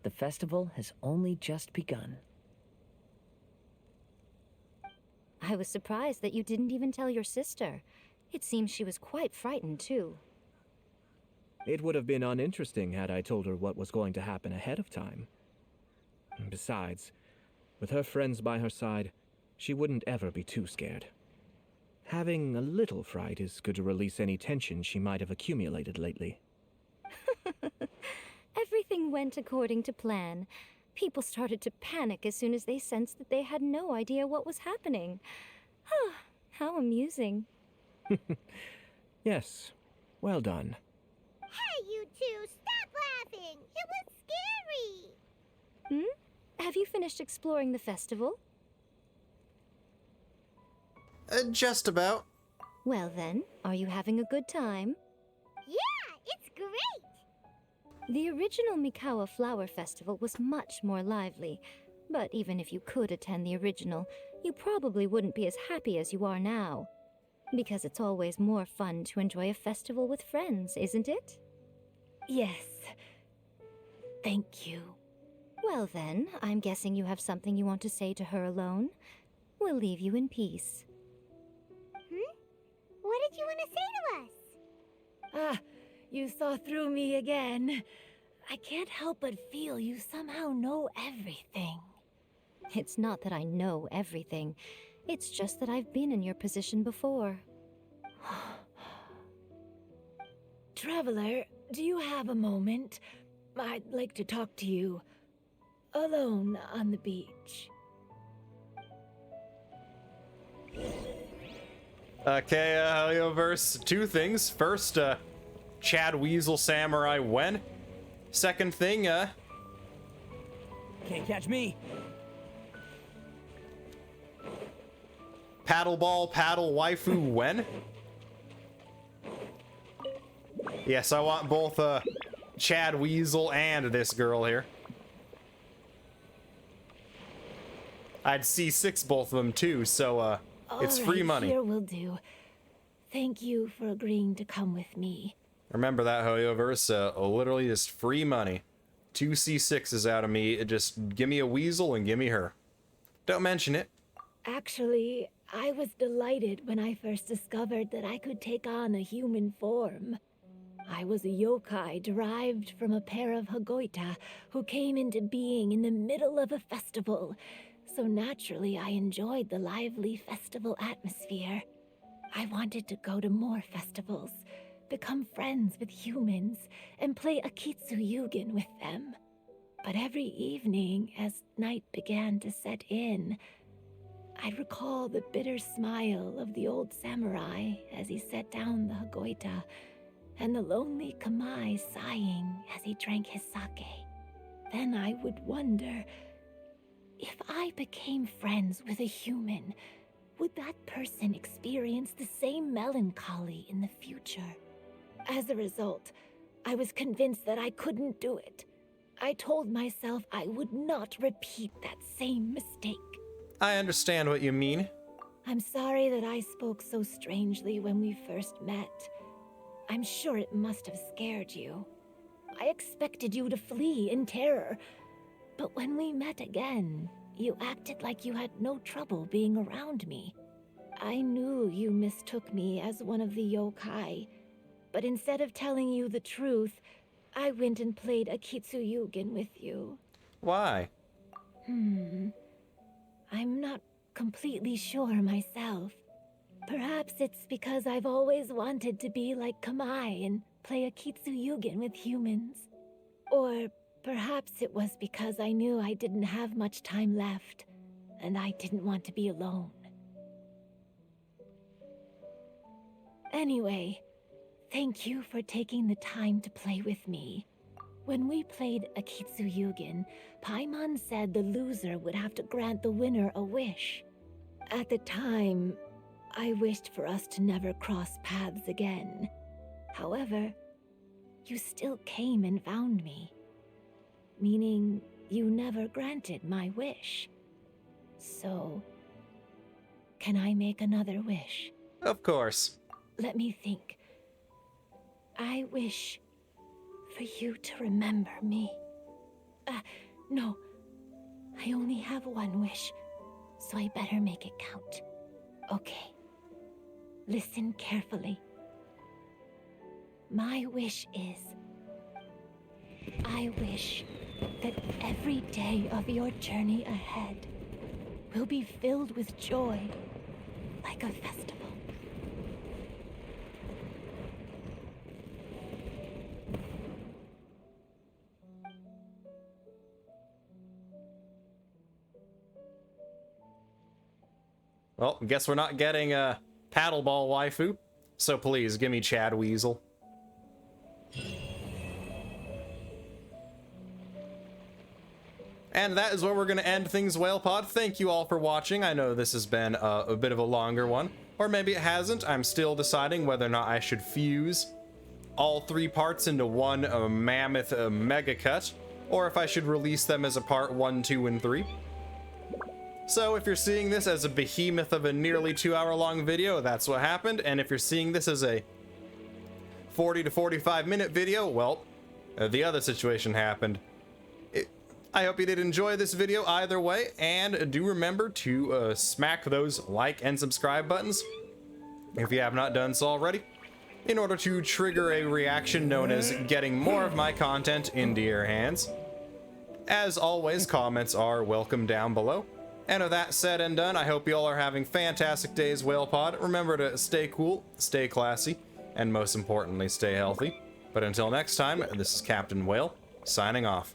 [SPEAKER 6] The festival has only just begun.
[SPEAKER 12] I was surprised that you didn't even tell your sister. It seems she was quite frightened, too.
[SPEAKER 2] It would have been uninteresting had I told her what was going to happen ahead of time. Besides, with her friends by her side, she wouldn't ever be too scared. Having a little fright is good to release any tension she might have accumulated lately.
[SPEAKER 12] Everything went according to plan. People started to panic as soon as they sensed that they had no idea what was happening. How amusing.
[SPEAKER 2] Yes, well done.
[SPEAKER 3] Hey, you two, stop laughing! It was scary!
[SPEAKER 12] Have you finished exploring the festival?
[SPEAKER 1] Just about.
[SPEAKER 12] Well then, are you having a good time?
[SPEAKER 3] Yeah, it's great!
[SPEAKER 12] The original Mikawa Flower Festival was much more lively, but even if you could attend the original, you probably wouldn't be as happy as you are now. Because it's always more fun to enjoy a festival with friends, isn't it?
[SPEAKER 11] Yes. Thank you.
[SPEAKER 12] Well then, I'm guessing you have something you want to say to her alone. We'll leave you in peace.
[SPEAKER 3] What did you want to say to us?
[SPEAKER 11] You saw through me again. I can't help but feel you somehow know everything.
[SPEAKER 12] It's not that I know everything. It's just that I've been in your position before.
[SPEAKER 11] Traveler, do you have a moment? I'd like to talk to you. Alone on the beach.
[SPEAKER 1] Okay, Helioverse, two things. First, Chad Weasel Samurai when? Second thing,
[SPEAKER 4] Can't catch me.
[SPEAKER 1] Paddleball Paddle Waifu when? Yes, I want both, Chad Weasel and this girl here. I'd C6 both of them too, so, it's free money.
[SPEAKER 11] Here will do. Thank you for agreeing to come with me.
[SPEAKER 1] Remember that, Helioverse, literally just free money. 2 C6s out of me, just give me a weasel and give me her. Don't mention it.
[SPEAKER 11] Actually, I was delighted when I first discovered that I could take on a human form. I was a yokai derived from a pair of Hagoita who came into being in the middle of a festival, so naturally I enjoyed the lively festival atmosphere. I wanted to go to more festivals, become friends with humans, and play Akitsu Yugen with them. But every evening, as night began to set in, I recall the bitter smile of the old samurai as he set down the Hagoita, and the lonely Kamai sighing as he drank his sake. Then I would wonder, if I became friends with a human, would that person experience the same melancholy in the future? As a result, I was convinced that I couldn't do it. I told myself I would not repeat that same mistake.
[SPEAKER 1] I understand what you mean.
[SPEAKER 11] I'm sorry that I spoke so strangely when we first met. I'm sure it must have scared you. I expected you to flee in terror, but when we met again, you acted like you had no trouble being around me. I knew you mistook me as one of the yokai, but instead of telling you the truth, I went and played Akitsu Yugen with you.
[SPEAKER 1] Why?
[SPEAKER 11] I'm not completely sure myself. Perhaps it's because I've always wanted to be like Kamai and play Akitsu Yugen with humans. Or perhaps it was because I knew I didn't have much time left, and I didn't want to be alone. Anyway, thank you for taking the time to play with me. When we played Akitsu Yugen, Paimon said the loser would have to grant the winner a wish. At the time,
[SPEAKER 5] I wished for us to never cross paths again. However, you still came and found me. Meaning, you never granted my wish. So, can I make another wish?
[SPEAKER 1] Of course.
[SPEAKER 5] Let me think. I wish for you to remember me. No. I only have one wish, so I better make it count. Okay. Listen carefully. My wish is... I wish that every day of your journey ahead will be filled with joy, like a festival.
[SPEAKER 1] Well, guess we're not getting a paddleball waifu, so please give me Chad Weasel. And that is where we're going to end things, WhalePod. Thank you all for watching. I know this has been a bit of a longer one, or maybe it hasn't. I'm still deciding whether or not I should fuse all 3 parts into one mammoth mega cut, or if I should release them as a part 1, 2, and 3. So if you're seeing this as a behemoth of a nearly 2-hour-long video, that's what happened. And if you're seeing this as a 40 to 45 minute video, well, the other situation happened. I hope you did enjoy this video either way, and do remember to smack those like and subscribe buttons if you have not done so already, in order to trigger a reaction known as getting more of my content into your hands. As always, comments are welcome down below. And with that said and done, I hope you all are having fantastic days, WhalePod. Remember to stay cool, stay classy, and most importantly, stay healthy. But until next time, this is Captain Whale, signing off.